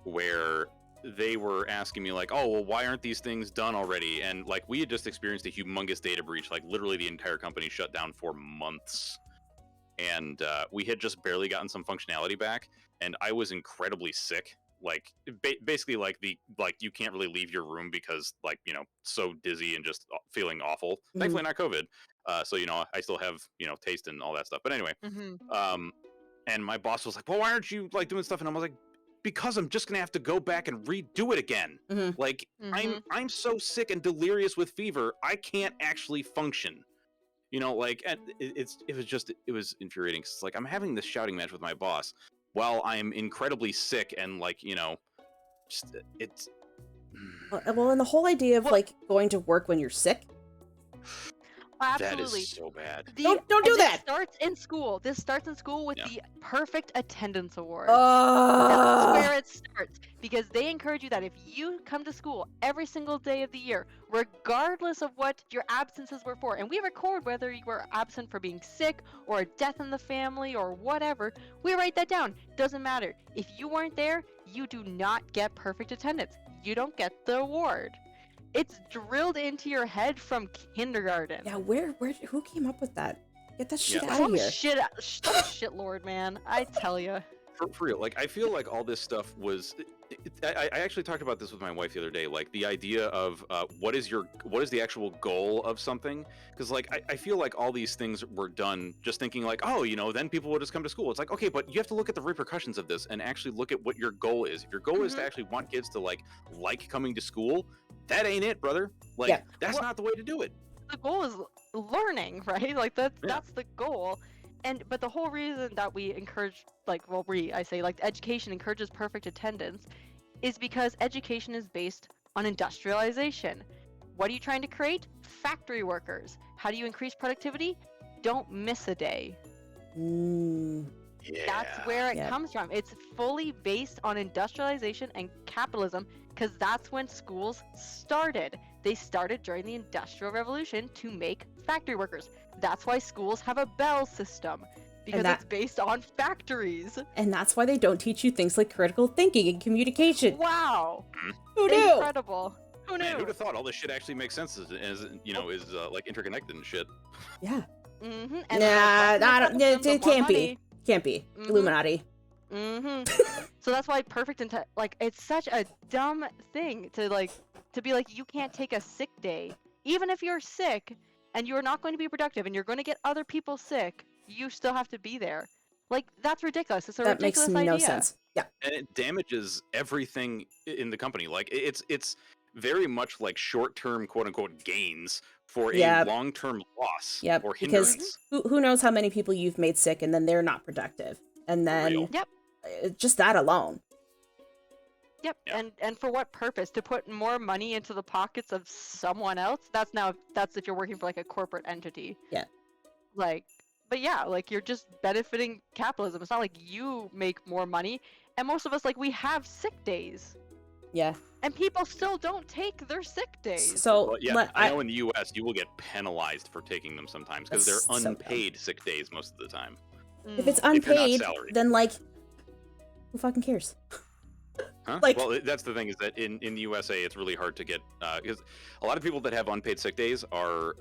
where they were asking me like, "Oh, well, why aren't these things done already?" And like, we had just experienced a humongous data breach, like literally the entire company shut down for months, and we had just barely gotten some functionality back, and I was incredibly sick. Like, basically, like you can't really leave your room because, like, you know, so dizzy and just feeling awful. Thankfully, not COVID. So, you know, I still have, you know, taste and all that stuff. But anyway, and my boss was like, "Well, why aren't you like doing stuff?" And I was like, "Because I'm just gonna have to go back and redo it again. Like, I'm so sick and delirious with fever, I can't actually function. You know, like, and it was infuriating. 'Cause it's like I'm having this shouting match with my boss while I'm incredibly sick and like, you know, just it's. Well, and the whole idea of like going to work when you're sick. Absolutely. That is so bad. Don't do that. This starts in school. This starts in school with the perfect attendance award. Oh. That's where it starts, because they encourage you that if you come to school every single day of the year, regardless of what your absences were for, and we record whether you were absent for being sick or a death in the family or whatever, we write that down. Doesn't matter. If you weren't there, you do not get perfect attendance. You don't get the award. It's drilled into your head from kindergarten. Yeah, who came up with that? Get that shit out of Some here. shit lord, man. I tell you. For real, like, I feel like all this stuff was. I actually talked about this with my wife the other day. Like, the idea of what is the actual goal of something? Because like I feel like all these things were done just thinking like, oh, you know, then people will just come to school. It's like, okay, but you have to look at the repercussions of this and actually look at what your goal is. If your goal is to actually want kids to like coming to school, that ain't it, brother. Like, that's not the way to do it. The goal is learning, right? Like that's the goal. But the whole reason that we encourage, education encourages perfect attendance is because education is based on industrialization. What are you trying to create? Factory workers. How do you increase productivity? Don't miss a day. That's where it comes from. It's fully based on industrialization and capitalism, because that's when schools started. They started during the Industrial Revolution to make factory workers. That's why schools have a bell system. because that- it's based on factories. And that's why they don't teach you things like critical thinking and communication. Wow. Who knew? Incredible. Who Man, knew? who'd have thought all this shit actually makes sense as like interconnected and shit. Yeah. Mm-hmm. Nah, I don't, it can't be. Can't be. Mhm. Illuminati. So that's why perfect intent, like, it's such a dumb thing to be like, you can't take a sick day. Even if you're sick and you're not going to be productive and you're going to get other people sick, you still have to be there. Like, that's ridiculous. It's a That makes ridiculous no idea. sense. Yeah. And it damages everything in the company. Like it's very much like short-term quote unquote gains for a long-term loss or Because hindrance. who knows how many people you've made sick and then they're not productive. And then just that alone. Yep. And for what purpose? To put more money into the pockets of someone else? That's if you're working for like a corporate entity. Yeah. Like, but yeah, like, you're just benefiting capitalism. It's not like you make more money. And most of us, like, we have sick days. Yeah. And people still don't take their sick days. So Well, yeah, I know in the U.S. you will get penalized for taking them sometimes because they're That's so unpaid sick days most of the time. if it's If you're not unpaid, salaried. then like, who fucking cares? Huh? Like- Well, that's the thing is that in the USA it's really hard to get because a lot of people that have unpaid sick days are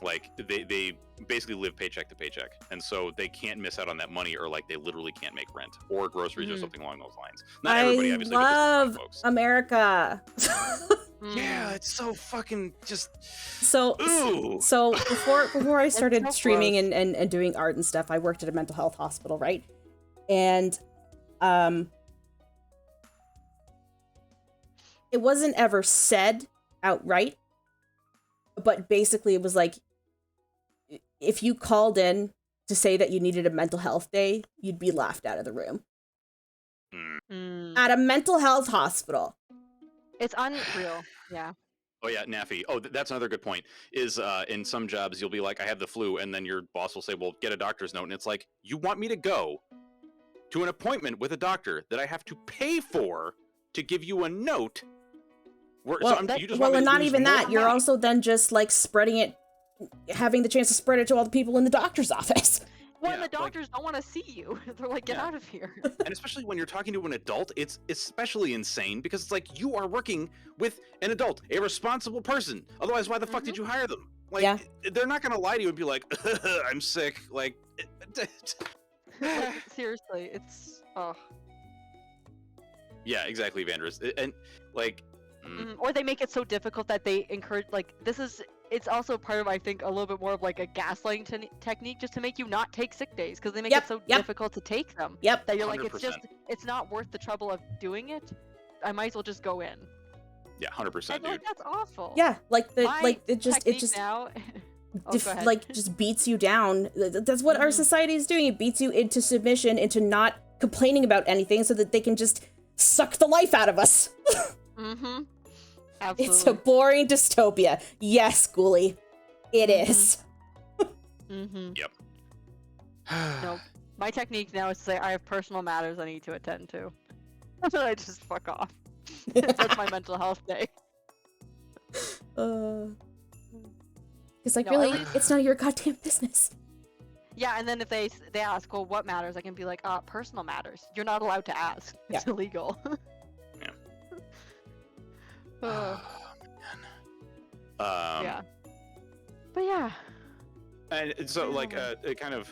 like they basically live paycheck to paycheck, and so they can't miss out on that money, or like they literally can't make rent or groceries or something along those lines. Not everybody, I obviously, but just love some folks. America. Yeah, it's so fucking just. So Ooh. so before I started so streaming gross. and doing art and stuff, I worked at a mental health hospital, right? And it wasn't ever said outright, but basically it was like, if you called in to say that you needed a mental health day, you'd be laughed out of the room. At a mental health hospital. It's unreal. Yeah. Oh yeah, naffy. Oh, that's another good point. Is in some jobs you'll be like, I have the flu, and then your boss will say, well, get a doctor's note, and it's like, you want me to go to an appointment with a doctor that I have to pay for to give you a note? Well, and not even that. You're also then just like spreading it, having the chance to spread it to all the people in the doctor's office. Well, Yeah, the doctors don't want to see you. They're like, get out of here. And especially when you're talking to an adult, it's especially insane because it's like you are working with an adult, a responsible person. Otherwise, why the fuck did you hire them? Like, they're not gonna lie to you and be like, I'm sick. Like, Like, seriously, it's yeah, exactly, Vandris. And like, or they make it so difficult that they encourage, like, it's also part of, I think, a little bit more of like a gaslighting technique, just to make you not take sick days, because they make it so difficult to take them. Yep. That you're like, 100%. it's not worth the trouble of doing it. I might as well just go in. Yeah, 100%, And you're dude. like, that's awful. Yeah, like it technique just now. Go ahead. like just beats you down. That's what our society is doing. It beats you into submission, into not complaining about anything, so that they can just suck the life out of us. Absolutely. It's a boring dystopia. Yes, Ghoulie. It is. Yep. No, my technique now is to say I have personal matters I need to attend to. So I just fuck off. That's my mental health day. It's like, No, really, at least- it's none of your goddamn business. Yeah, and then if they ask, well, what matters? I can be like, personal matters. You're not allowed to ask. It's illegal. Yeah. Yeah. But yeah. And so, like, it kind of,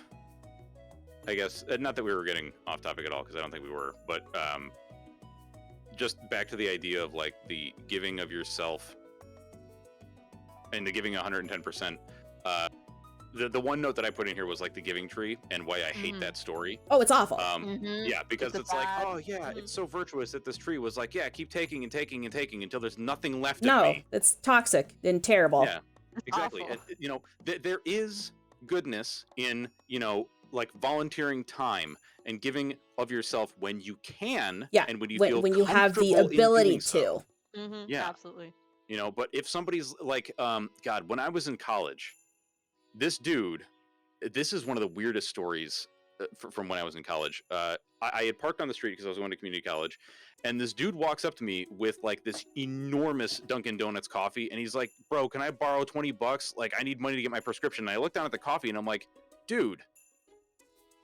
I guess, not that we were getting off topic at all, because I don't think we were, but just back to the idea of like the giving of yourself and the giving 110%. The one note that I put in here was like the giving tree and why I hate that story. Oh, it's awful. Yeah, because it's like, bad- oh yeah, it's so virtuous that this tree was like, yeah, keep taking and taking and taking until there's nothing left of No, me. it's toxic and terrible. Yeah, exactly. awful. And, you know, there is goodness in, you know, like volunteering time and giving of yourself when you can, Yeah, and when you feel when you have the comfortable in ability doing so. to. Yeah. Absolutely. You know, but if somebody's like, God, when I was in college, this dude, this is one of the weirdest stories from when I was in college. I had parked on the street because I was going to community college, and this dude walks up to me with like this enormous Dunkin' Donuts coffee, and he's like, bro, can I borrow $20? Like, I need money to get my prescription. And I look down at the coffee and I'm like, dude,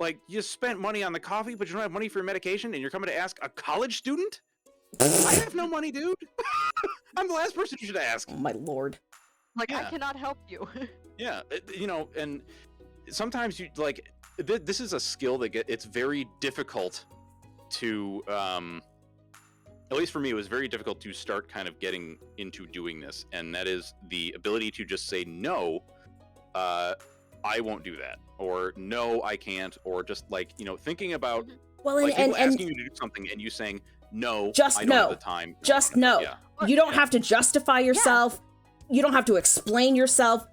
Like, you spent money on the coffee, but you don't have money for medication, and you're coming to ask a college student? I have no money, dude. I'm the last person you should ask. Oh my lord. Like, I Yeah. cannot help you. Yeah, and sometimes you like this is a skill that it's very difficult to at least for me, it was very difficult to start kind of getting into doing this, and that is the ability to just say no. I won't do that, or no, I can't, or just like thinking about Well, like people and asking you to do something and you saying no, just I don't have no. the time. Just no. Yeah. You don't have to justify yourself. You don't have to explain yourself.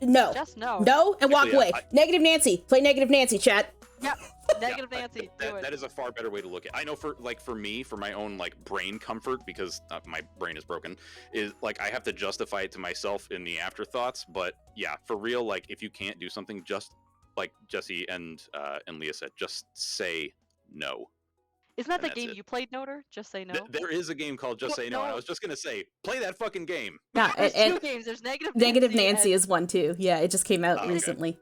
No. Just no. No, and walk Actually, away. Negative Nancy. Play Negative Nancy, chat. Yep. Negative Nancy. Do it. That is a far better way to look at it. I know for me, for my own like brain comfort, because my brain is broken, is like I have to justify it to myself in the afterthoughts. But yeah, for real, like if you can't do something, just like Jesse and Leah said, just say no. Isn't that And the game it. you played, Noter? Just say no. There is a game called Just Say No, and I was just gonna say, play that fucking game. Yeah, There's and two games. There's Negative Nancy and is one too. Yeah, it just came out Oh, okay. recently.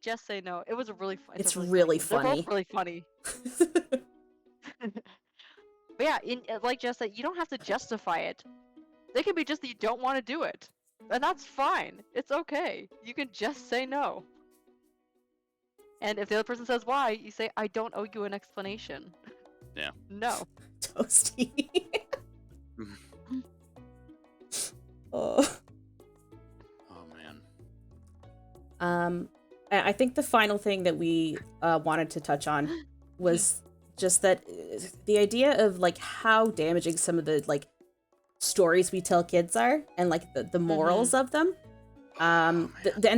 Just say no. It was a really fun. It's a really They're funny. both really funny. But yeah, like Jess said, you don't have to justify it. They can be just that you don't want to do it, and that's fine. It's okay. You can just say no. And if the other person says why, you say, "I don't owe you an explanation." Yeah. No. Toasty. Oh. Oh man. I think the final thing that we wanted to touch on was just that the idea of like how damaging some of the like stories we tell kids are, and like the morals of them. And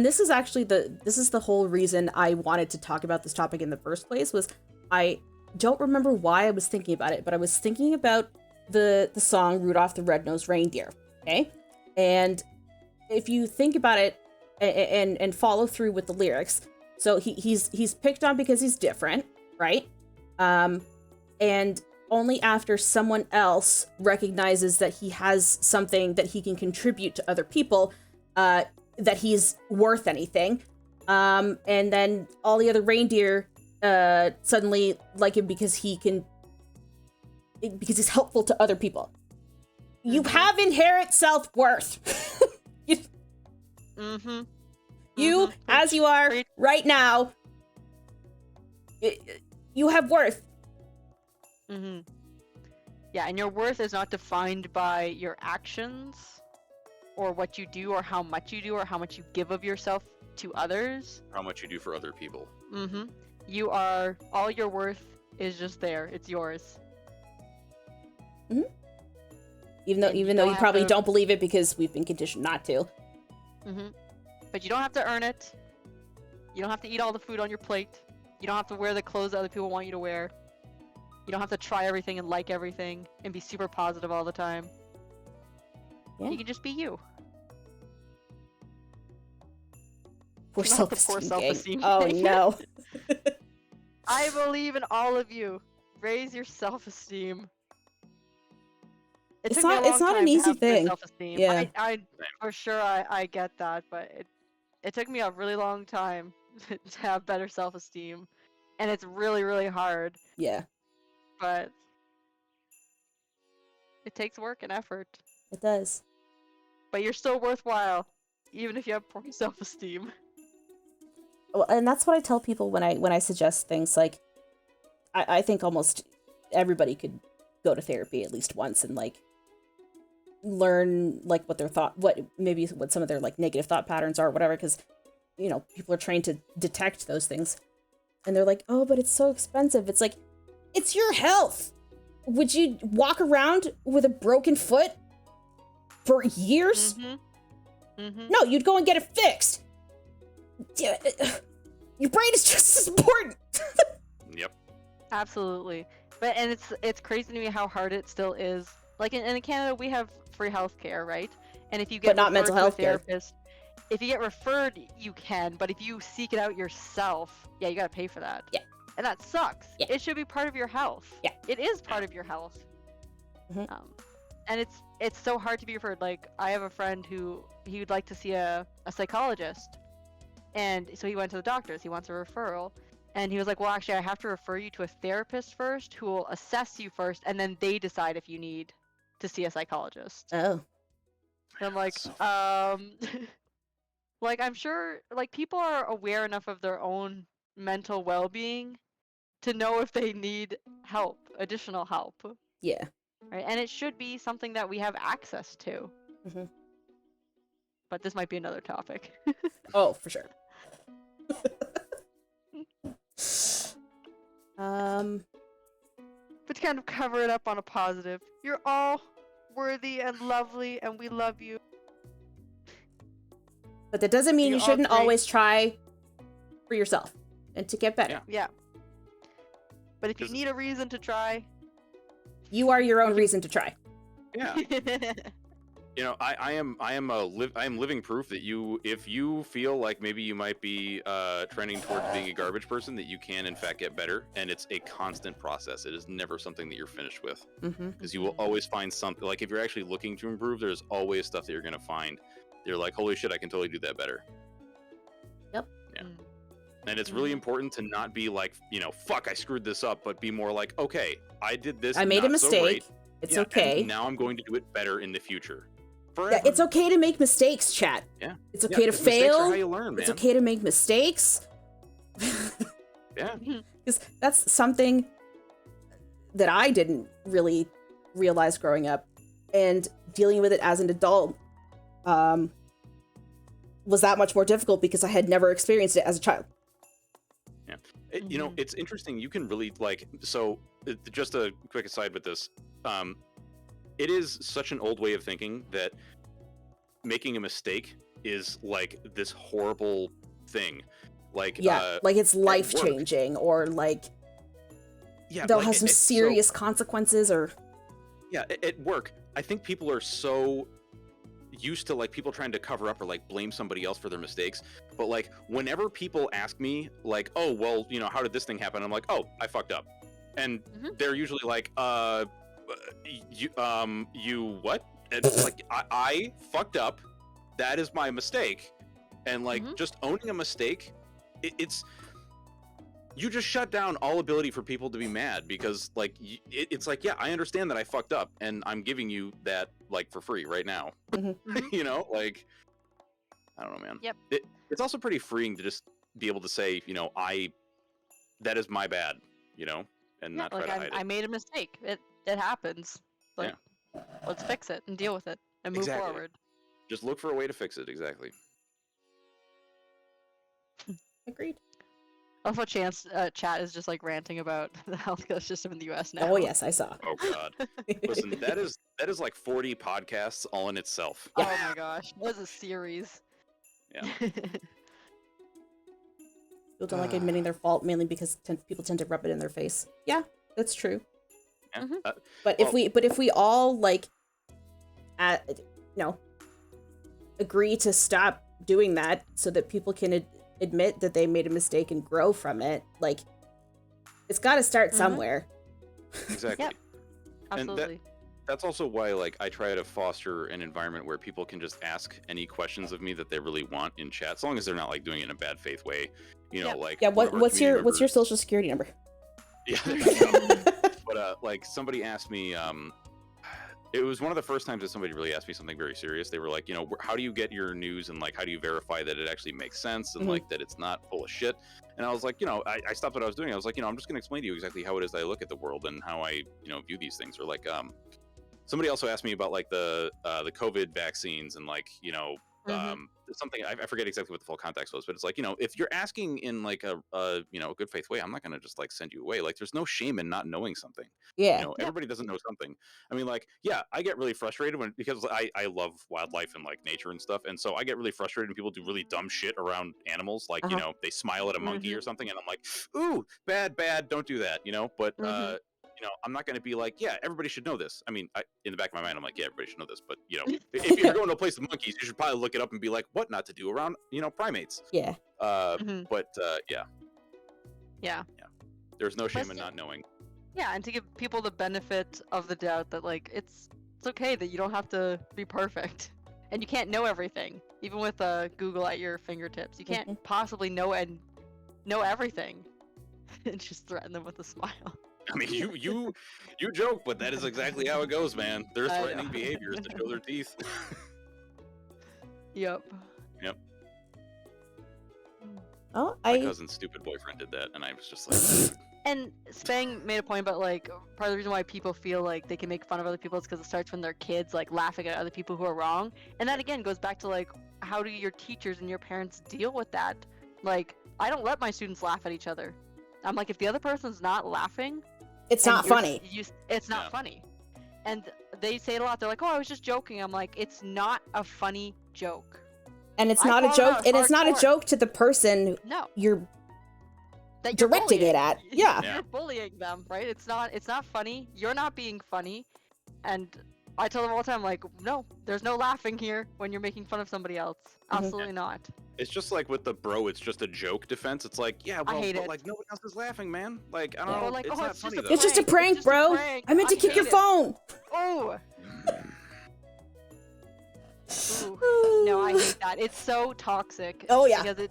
this is actually the whole reason I wanted to talk about this topic in the first place. Was I don't remember why I was thinking about it, but I was thinking about the song Rudolph the Red-Nosed Reindeer. Okay, and if you think about it and follow through with the lyrics, so he's picked on because he's different, right? And only after someone else recognizes that he has something that he can contribute to other people, that he's worth anything. And then all the other reindeer suddenly like him because he's helpful to other people. You have inherent self-worth. You, as you are right now, you have worth. Yeah, and your worth is not defined by your actions, or what you do, or how much you do, or how much you give of yourself to others. How much you do for other people. You are, all your worth is just there. It's yours. Even though you probably don't believe it because we've been conditioned not to. But you don't have to earn it. You don't have to eat all the food on your plate. You don't have to wear the clothes that other people want you to wear. You don't have to try everything and like everything and be super positive all the time. Yeah. You can just be you. Poor Not the self-esteem poor gang. self-esteem Oh gang. no. I believe in all of you. Raise your self-esteem. It's not an easy thing. Self-esteem. Yeah. I for sure I get that, but it took me a really long time to have better self-esteem, and it's really, really hard. Yeah. But it takes work and effort. It does. But you're still worthwhile, even if you have poor self-esteem. Well, and that's what I tell people when I suggest things like, I think almost everybody could go to therapy at least once and like learn like what some of their like negative thought patterns are, or whatever, because people are trained to detect those things, and they're like, oh, but it's so expensive. It's like, it's your health. Would you walk around with a broken foot for years? No, you'd go and get it fixed. Your brain is just as important. Yep. Absolutely. But and it's crazy to me how hard it still is. Like in Canada, we have free healthcare, right? And if you get But not mental health care. If you get referred, you can. But if you seek it out yourself, yeah, you gotta pay for that. Yeah. And that sucks. Yeah. It should be part of your health. Yeah. It is part of your health. And it's so hard to be referred. Like, I have a friend who he would like to see a psychologist, and so he went to the doctors. He wants a referral, And he was like, well, actually, I have to refer you to a therapist first who will assess you first, and then they decide if you need to see a psychologist. Oh. And I'm like, So- like, I'm sure, like, people are aware enough of their own mental well-being to know if they need help, additional help, Yeah. right? And it should be something that we have access to. hmm But this might be another topic. Oh, for sure. But to kind of cover it up on a positive, you're all worthy and lovely, and we love you. But that doesn't mean You're you all shouldn't great. always try for yourself and to get better. Yeah. Yeah. But if you Is- need a reason to try, You are your own reason to try. Yeah. You know, I am living proof that if you feel like maybe you might be trending towards being a garbage person, that you can in fact get better, and it's a constant process. It is never something that you're finished with, Mm-hmm. because you will always find something. Like if you're actually looking to improve, there's always stuff that you're gonna find. You're like, holy shit, I can totally do that better. Yeah. Mm. And it's really important to not be like, you know, fuck, I screwed this up, but be more like, okay, I did this. I made a not so mistake. great. It's Yeah, and okay. now I'm going to do it better in the future. Yeah, Forever. it's okay to make mistakes, chat. Yeah. It's okay to 'cause mistakes are fail. how you learn, man. It's okay to make mistakes. Yeah. Because that's something that I didn't really realize growing up, and dealing with it as an adult was that much more difficult because I had never experienced it as a child. You know, it's interesting. You can really like. So, just a quick aside with this. It is such an old way of thinking that making a mistake is like this horrible thing. Like, Yeah, like it's life changing, or like yeah, they'll like, have some serious consequences, or yeah, at work, I think people are so used to like people trying to cover up or like blame somebody else for their mistakes. But like whenever people ask me like, oh, well, you know, how did this thing happen? I'm like, oh, I fucked up. And they're usually like, you what? And it's like, I fucked up. That is my mistake. And like just owning a mistake, it's you just shut down all ability for people to be mad, because like it's like, yeah, I understand that I fucked up and I'm giving you that like for free right now. You know, like I don't know, man. Yep. It's also pretty freeing to just be able to say, you know, that is my bad, you know, and not try like to hide I it. made a mistake. It happens. Like, let's fix it and deal with it and move Exactly. forward. Just look for a way to fix it. Exactly. agreed. Also, chat is just like ranting about the healthcare system in the U.S. now. Oh yes, I saw. Oh God. Listen, that is like 40 podcasts all in itself. Oh my gosh, that was a series. Yeah. People don't like admitting their fault, mainly because people tend to rub it in their face. Yeah, that's true. Yeah. But well- if we all like, agree to stop doing that, so that people can admit that they made a mistake and grow from it, like, it's got to start somewhere. Exactly. Yep. And Absolutely. that's also why like I try to foster an environment where people can just ask any questions of me that they really want in chat, as long as they're not like doing it in a bad faith way. You know, Yep. like Yeah. one of our What's your community members- social security number? Yeah, there you go. But like somebody asked me, it was one of the first times that somebody really asked me something very serious. They were like, you know, how do you get your news, and like how do you verify that it actually makes sense, and like that it's not full of shit? And I was like, you know, I stopped what I was doing. I was like, you know, I'm just gonna explain to you exactly how it is that I look at the world and how I, you know, view these things. Or like, somebody also asked me about like the COVID vaccines, and like, you know, something I forget exactly what the full context was, but it's like, you know, if you're asking in like a you know, a good faith way, I'm not gonna just like send you away. Like, there's no shame in not knowing something. Yeah. You know, everybody doesn't know something. I mean, like, yeah, I get really frustrated because I love wildlife and like nature and stuff, and so I get really frustrated when people do really dumb shit around animals. Like, you know, they smile at a monkey or something, and I'm like, ooh, bad, don't do that. You know, but you know, I'm not going to be like, yeah, everybody should know this. I mean, in the back of my mind, I'm like, yeah, everybody should know this. But, you know, if you're going to a place with monkeys, you should probably look it up and be like, what not to do around, you know, primates. Yeah. But, Yeah. there's no shame in not knowing. Yeah, and to give people the benefit of the doubt that like it's okay that you don't have to be perfect, and you can't know everything. Even with Google at your fingertips, you can't possibly know everything. and just threaten them with a smile. I mean, you joke, but that is exactly how it goes, man. Their I know. threatening behavior is to show their teeth. Yep. Yep. Oh, My cousin's stupid boyfriend did that, and I was just like, And Spang made a point about like part of the reason why people feel like they can make fun of other people is because it starts when they're kids, like laughing at other people who are wrong. And that again goes back to like, how do your teachers and your parents deal with that? Like, I don't let my students laugh at each other. I'm like, if the other person's not laughing, it's and not funny. It's not funny. And they say it a lot. They're like, "Oh, I was just joking." I'm like, "It's not a funny joke." And it's I not a call it joke. out And it's not a hardcore. joke to the person No, you're that you're directing it bullying. at. Yeah. Yeah. You're bullying them, right? It's not funny. You're not being funny. And I tell them all the time, like, no, there's no laughing here when you're making fun of somebody else. Absolutely not. it's just like with the bro, it's just a joke defense. It's like, yeah, well, hate but it. like nobody else is laughing, man. Like, I don't Yeah. know, Or like, it's oh, not it's funny just a though. It's just a prank, It's just a bro. prank. I meant to I kick your hate it. phone. Oh. Ooh. No, I hate that. It's so toxic. Oh, yeah. Because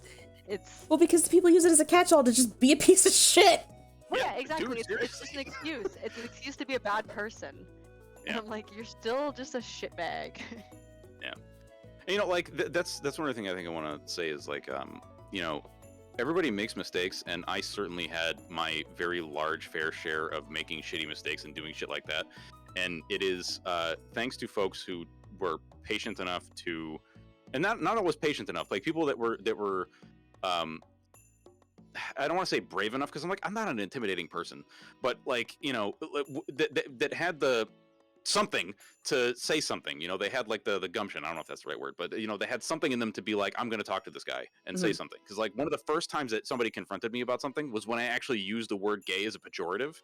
it's Well, because people use it as a catch-all to just be a piece of shit. well, Yeah, yeah, exactly. dude, It's just an excuse. It's an excuse to be a bad person. And Yeah. I'm like, you're still just a shitbag. And, you know, like that's one of the things I think I want to say is like, you know, everybody makes mistakes, and I certainly had my very large fair share of making shitty mistakes and doing shit like that. And it is thanks to folks who were patient enough to, and not always patient enough, like people that were, I don't want to say brave enough because I'm not an intimidating person, but like, you know, that had the something to say something, you know, they had like the gumption, I don't know if that's the right word, but you know, they had something in them to be like, I'm going to talk to this guy and say something. Because like one of the first times that somebody confronted me about something was when I actually used the word gay as a pejorative.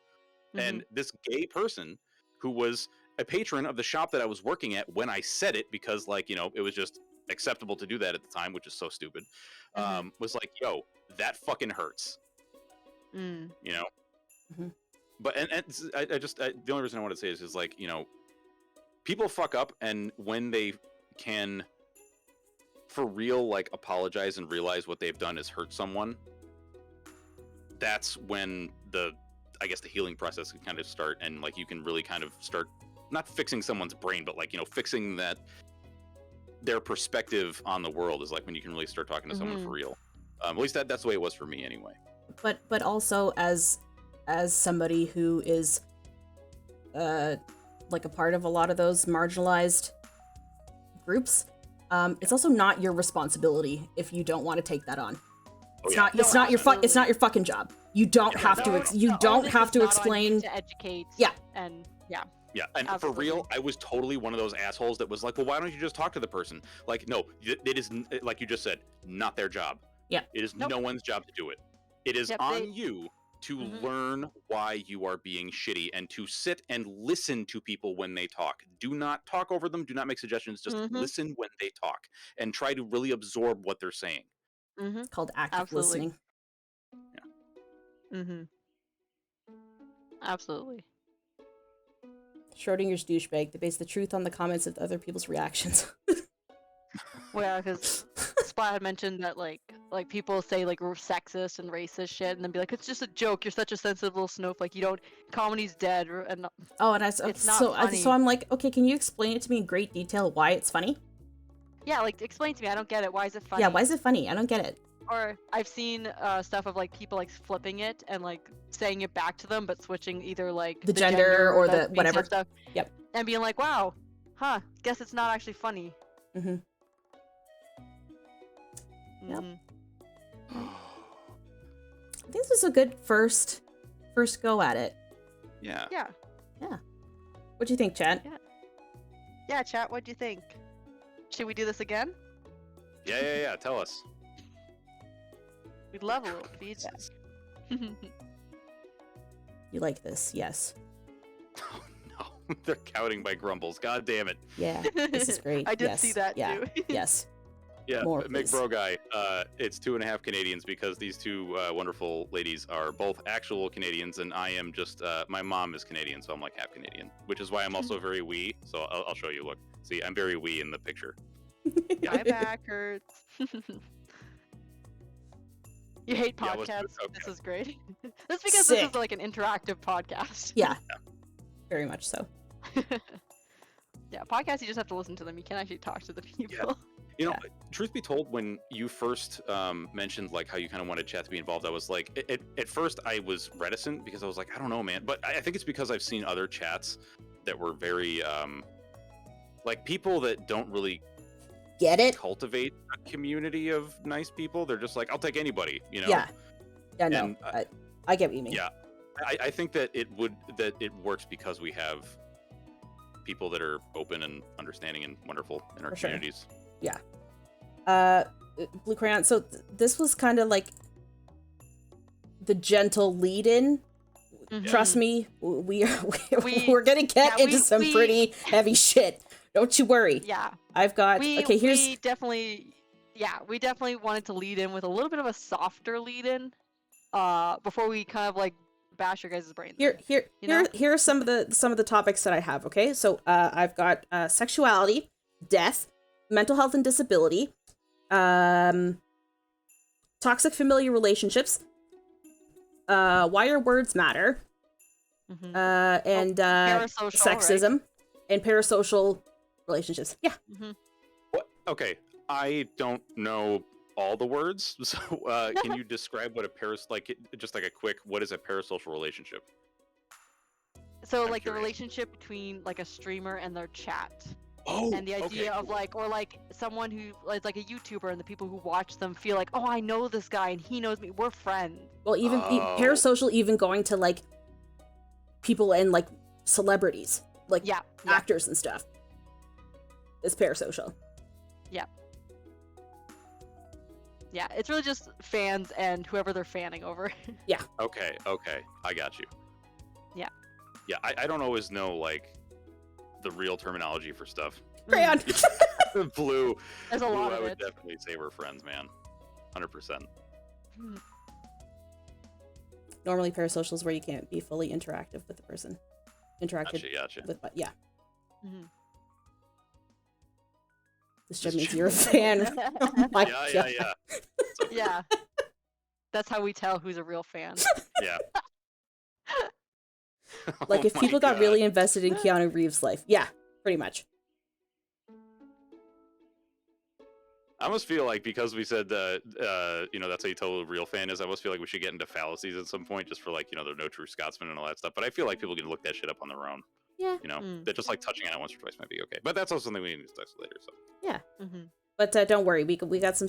And this gay person who was a patron of the shop that I was working at when I said it, because like, you know, it was just acceptable to do that at the time, which is so stupid, was like, yo, that fucking hurts, you know? But and the only reason I want to say is like, you know, people fuck up, and when they can for real like apologize and realize what they've done is hurt someone, that's when I guess the healing process can kind of start, and like you can really kind of start not fixing someone's brain, but like, you know, fixing that their perspective on the world is like when you can really start talking to someone for real. At least that's the way it was for me anyway. But also as somebody who is like a part of a lot of those marginalized groups, it's also not your responsibility if you don't want to take that on. It's not it's not your fucking job. You don't have to explain to educate. Yeah. And yeah. Yeah, and Absolutely. for real, I was totally one of those assholes that was like, well, why don't you just talk to the person? Like, no, it is, like you just said, not their job. Yeah. It is Nope. no one's job to do it. It is Yep, on you to learn why you are being shitty and to sit and listen to people when they talk. Do not talk over them. Do not make suggestions. Just listen when they talk and try to really absorb what they're saying. called active Absolutely. listening. Absolutely. Schrodinger's douchebag. They base the truth on the comments of other people's reactions. Well, yeah, because Splat had mentioned that like people say like we're sexist and racist shit, and then be like, it's just a joke. You're such a sensitive little snowflake. You don't. Comedy's dead. And Oh, and It's not so funny. I'm like, okay, can you explain it to me in great detail why it's funny? yeah, like explain to me. I don't get it. Why is it funny? Yeah, why is it funny? I don't get it. Or I've seen stuff of like people like flipping it and like saying it back to them, but switching either like The gender or the being whatever. said stuff. Yep. And being like, wow, guess it's not actually funny. Mm-hmm. Yep. Mhm. I think this was a good first go at it. Yeah. Yeah. What do you think, Chad? Yeah, chat. What do you think? Should we do this again? Yeah. Tell us. We'd love a little feedback. You like this? Yes. Oh, no. They're counting by grumbles. God damn it. Yeah. This is great. I did Yes. see that Yeah. too. Yes. Yeah, More, Mick please. Bro Guy. It's 2.5 Canadians because these two wonderful ladies are both actual Canadians, and I am just my mom is Canadian, so I'm like half Canadian, which is why I'm also very wee. So I'll show you. Look, see, I'm very wee in the picture. My back hurts. You hate Yeah, let's do it. podcasts? Okay. This is great. That's because Sick. this is like an interactive podcast. Yeah, very much so. Yeah, podcasts, you just have to listen to them. You can't actually talk to the people. You know, truth be told, when you first mentioned like how you kind of wanted chat to be involved, I was like, at first I was reticent because I was like, I don't know, man. But I think it's because I've seen other chats that were very like people that don't really Get it? cultivate a community of nice people. They're just like, I'll take anybody, you know? Yeah. Yeah, no. And, I get what you mean. Yeah, I think that it works because we have people that are open and understanding and wonderful in our For sure. communities. Yeah. Blue Crayon, so this was kind of like the gentle lead-in. Mhm. Trust me, we're We- gonna get yeah, into some we- pretty heavy shit. Don't you worry. Yeah. I've got We definitely wanted to lead in with a little bit of a softer lead in before we kind of like bash your guys' brains. in, you know? here are some of the topics that I have. Okay, so I've got sexuality, death, mental health and disability, toxic familiar relationships, why your words matter, Mhm. and Parasocial, sexism, and parasocial relationships. Yeah. Mhm. What? Okay, I don't know all the words, so can you describe what just like a quick, what is a parasocial relationship? So I'm like the curious. relationship between like a streamer and their chat. Oh, And the idea of like, or like someone who is like a YouTuber and the people who watch them feel like, oh, I know this guy and he knows me. We're friends. Well, even Oh. parasocial, even going to like people and like celebrities, like Yeah. actors and stuff, is parasocial. Yeah. It's really just fans and whoever they're fanning over. okay, I got you. Yeah. Yeah, I don't always know like the real terminology for stuff. Crayon. Blue, There's a lot I of would it. definitely say we're friends, man. 100%. Mhm. Normally, parasocial is where you can't be fully interactive with the person. Interacted Gotcha. with, but yeah, Mhm. this just This means just- you're a fan. Oh my God. Yeah. Yeah. That's how we tell who's a real fan. Yeah. Like Oh if my people got God. really invested in Keanu Reeves' life, yeah, pretty much. I almost feel like because we said that, that's how you tell a real fan is, I almost feel like we should get into fallacies at some point just for like, they're no true Scotsman and all that stuff. But I feel like people can look that shit up on their own. Yeah. That just like touching on it once or twice might be okay. But that's also something we need to discuss later. So Mhm. But don't worry, we got some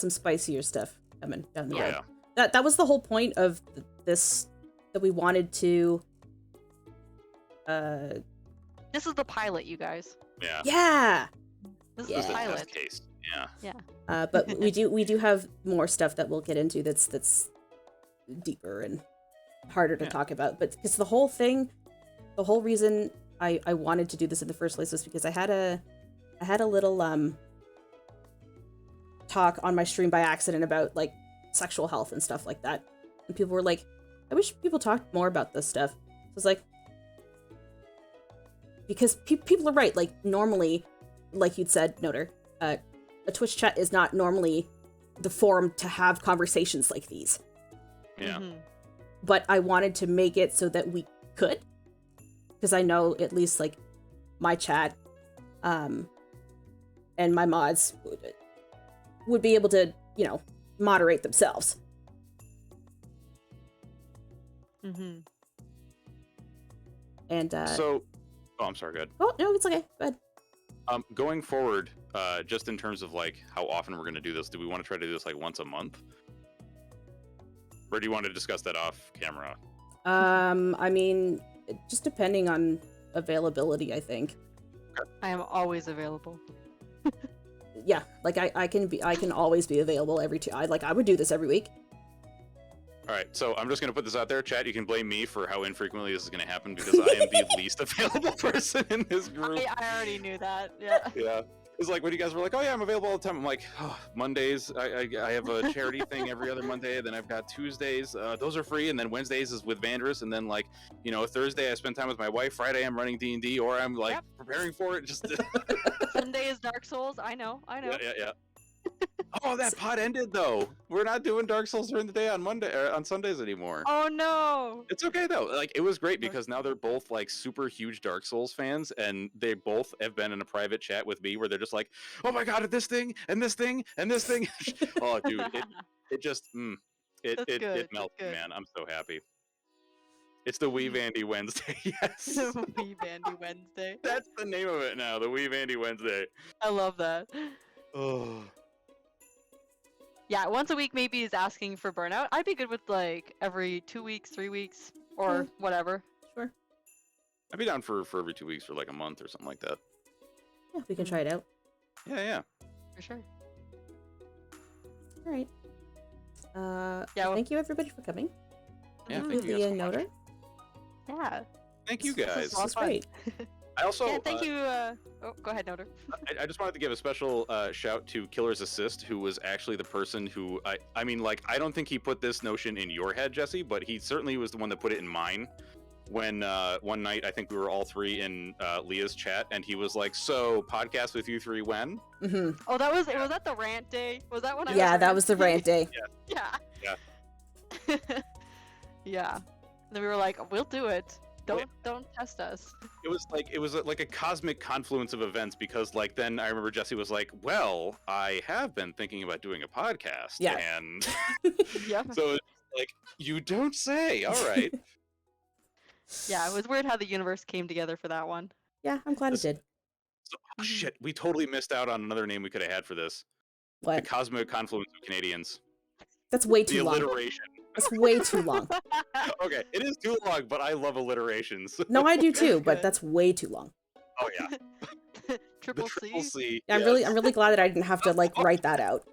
spicier stuff coming down the road. yeah. That was the whole point of this, that we wanted to. This is the pilot, you guys. Yeah. Yeah. This This is is the the pilot. test case. Yeah. But we do have more stuff that we'll get into that's deeper and harder to Yeah. talk about. But because the whole reason I wanted to do this in the first place was because I had a little talk on my stream by accident about like sexual health and stuff like that, and people were like, I wish people talked more about this stuff. So I was like, because people are right. Like normally, like you'd said, Noter, a Twitch chat is not normally the forum to have conversations like these. Yeah. Mhm. But I wanted to make it so that we could, because I know at least like my chat, and my mods would be able to, moderate themselves. Mhm. And So, I'm sorry, go ahead. oh no, it's okay. Go ahead. Going forward, just in terms of like how often we're going to do this, do we want to try to do this like once a month? Or do you want to discuss that off camera? I mean, just depending on availability, I think. I am always available. Yeah, like I can always be available every two. I would do this every week. All right, so I'm just going to put this out there. Chat, you can blame me for how infrequently this is going to happen because I am the least available person in this group. I already knew that. Yeah. Yeah. It's like when you guys were like, oh yeah, I'm available all the time. I'm like, oh, Mondays, I have a charity thing every other Monday. Then I've got Tuesdays. Those are free. And then Wednesdays is with Vandrus. And then like, Thursday I spend time with my wife. Friday I'm running D&D or I'm like Yep. preparing for it. Just Sunday is Dark Souls. I know. yeah. Oh, that pod ended though. We're not doing Dark Souls during the day on Monday or on Sundays anymore. Oh no. It's okay though. Like it was great because now they're both like super huge Dark Souls fans, and they both have been in a private chat with me where they're just like, "Oh my god, this thing and this thing and this thing." Oh, dude, it just That's it good. melted, That's good. man. I'm so happy. It's the Wee Vandy Wednesday. Yes, Wee Vandy Wednesday. that's the name of it now. The Wee Vandy Wednesday. I love that. Oh. Yeah, once a week maybe is asking for burnout. I'd be good with like every 2 weeks, 3 weeks, or whatever. Sure. I'd be down for every 2 weeks for like a month or something like that. Yeah, we can try it out. Yeah. For sure. All right. Yeah, well, thank you everybody for coming. Yeah, Thank thank you guys so much. Noter. yeah. Thank you This guys. is a lot This of is fun. great. I also Yeah, thank you. Oh, go ahead, Noter. I just wanted to give a special shout to Killer's Assist, who was actually the person who I mean, like, I don't think he put this notion in your head, Jesse, but he certainly was the one that put it in mine. When one night I think we were all three in Leah's chat, and he was like, "So, podcast with you three when?" Mm-hmm. Oh, was that the rant day? Was that when I Yeah, was that was the rant day. Yeah. Yeah. Yeah. And then we were like, we'll do it. Don't test us. It was like a cosmic confluence of events because like then I remember Jesse was like, "Well, I have been thinking about doing a podcast," Yeah. and Yep. so it's like, "You don't say." All right. Yeah, it was weird how the universe came together for that one. Yeah, I'm glad it did. So, shit, we totally missed out on another name we could have had for this. The What? cosmic confluence of Canadians. That's way The too long. alliteration. That's way too long. Okay, it is too long, but I love alliterations. No, I do too, but Good. that's way too long. Oh yeah, the Triple triple C. C. I'm really glad that I didn't have to like write that out.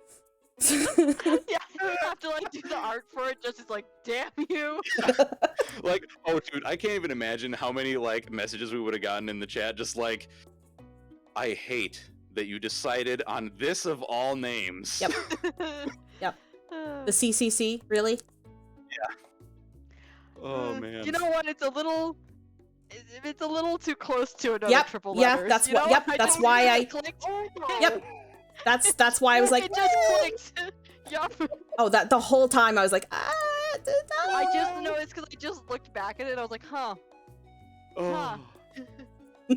Yeah, you have to like do the art for it. Just like, damn you. Like, oh dude, I can't even imagine how many like messages we would have gotten in the chat. Just like, I hate that you decided on this of all names. Yep. Yep. The CCC, really? Oh man. You know what? It's a little too close to another triple Yeah, letters. that's you know? why. Yep, I that's just- why it I. clicked. Yep. That's why I was like. It just clicked. Yup. Oh, that the whole time I was like, ah. I just know it's because I just looked back at it and I was like, huh. Oh.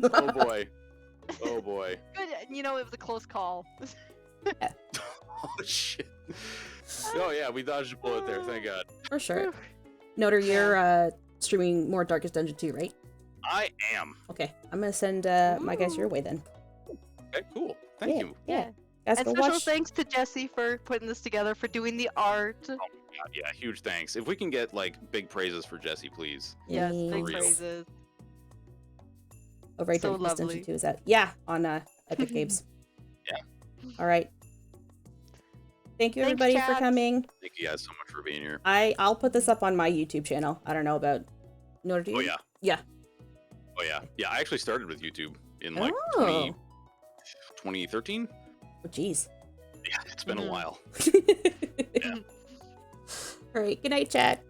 Oh boy. Oh boy. Good. You know, it was a close call. Oh shit. Oh yeah, we dodged a bullet there. Thank God. For sure. Noter, you're streaming more Darkest Dungeon 2, right? I am. Okay, I'm gonna send my guys your way then. Okay, cool. Thank you. Yeah. Guys, And go special watch. thanks to Jesse for putting this together, for doing the art. God, yeah, huge thanks. If we can get like big praises for Jesse, please. Yes, Yay. big real. praises. Oh, right, So Darkest Dungeon lovely. 2 is out. Yeah, on Epic Games. Yeah. All right. Thank you, Thanks, everybody, for chat. coming. Thank you guys so much for being here. I'll put this up on my YouTube channel. I don't know about Noter. Do you? Oh yeah. Yeah. Oh yeah. Yeah, I actually started with YouTube in like Oh. 2013. Oh, jeez. Yeah, it's been a Mhm. while. All right. Good night, chat.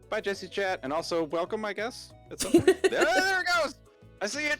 Bye, Jesse chat, and also welcome, I guess. At some point. there it goes. I see it.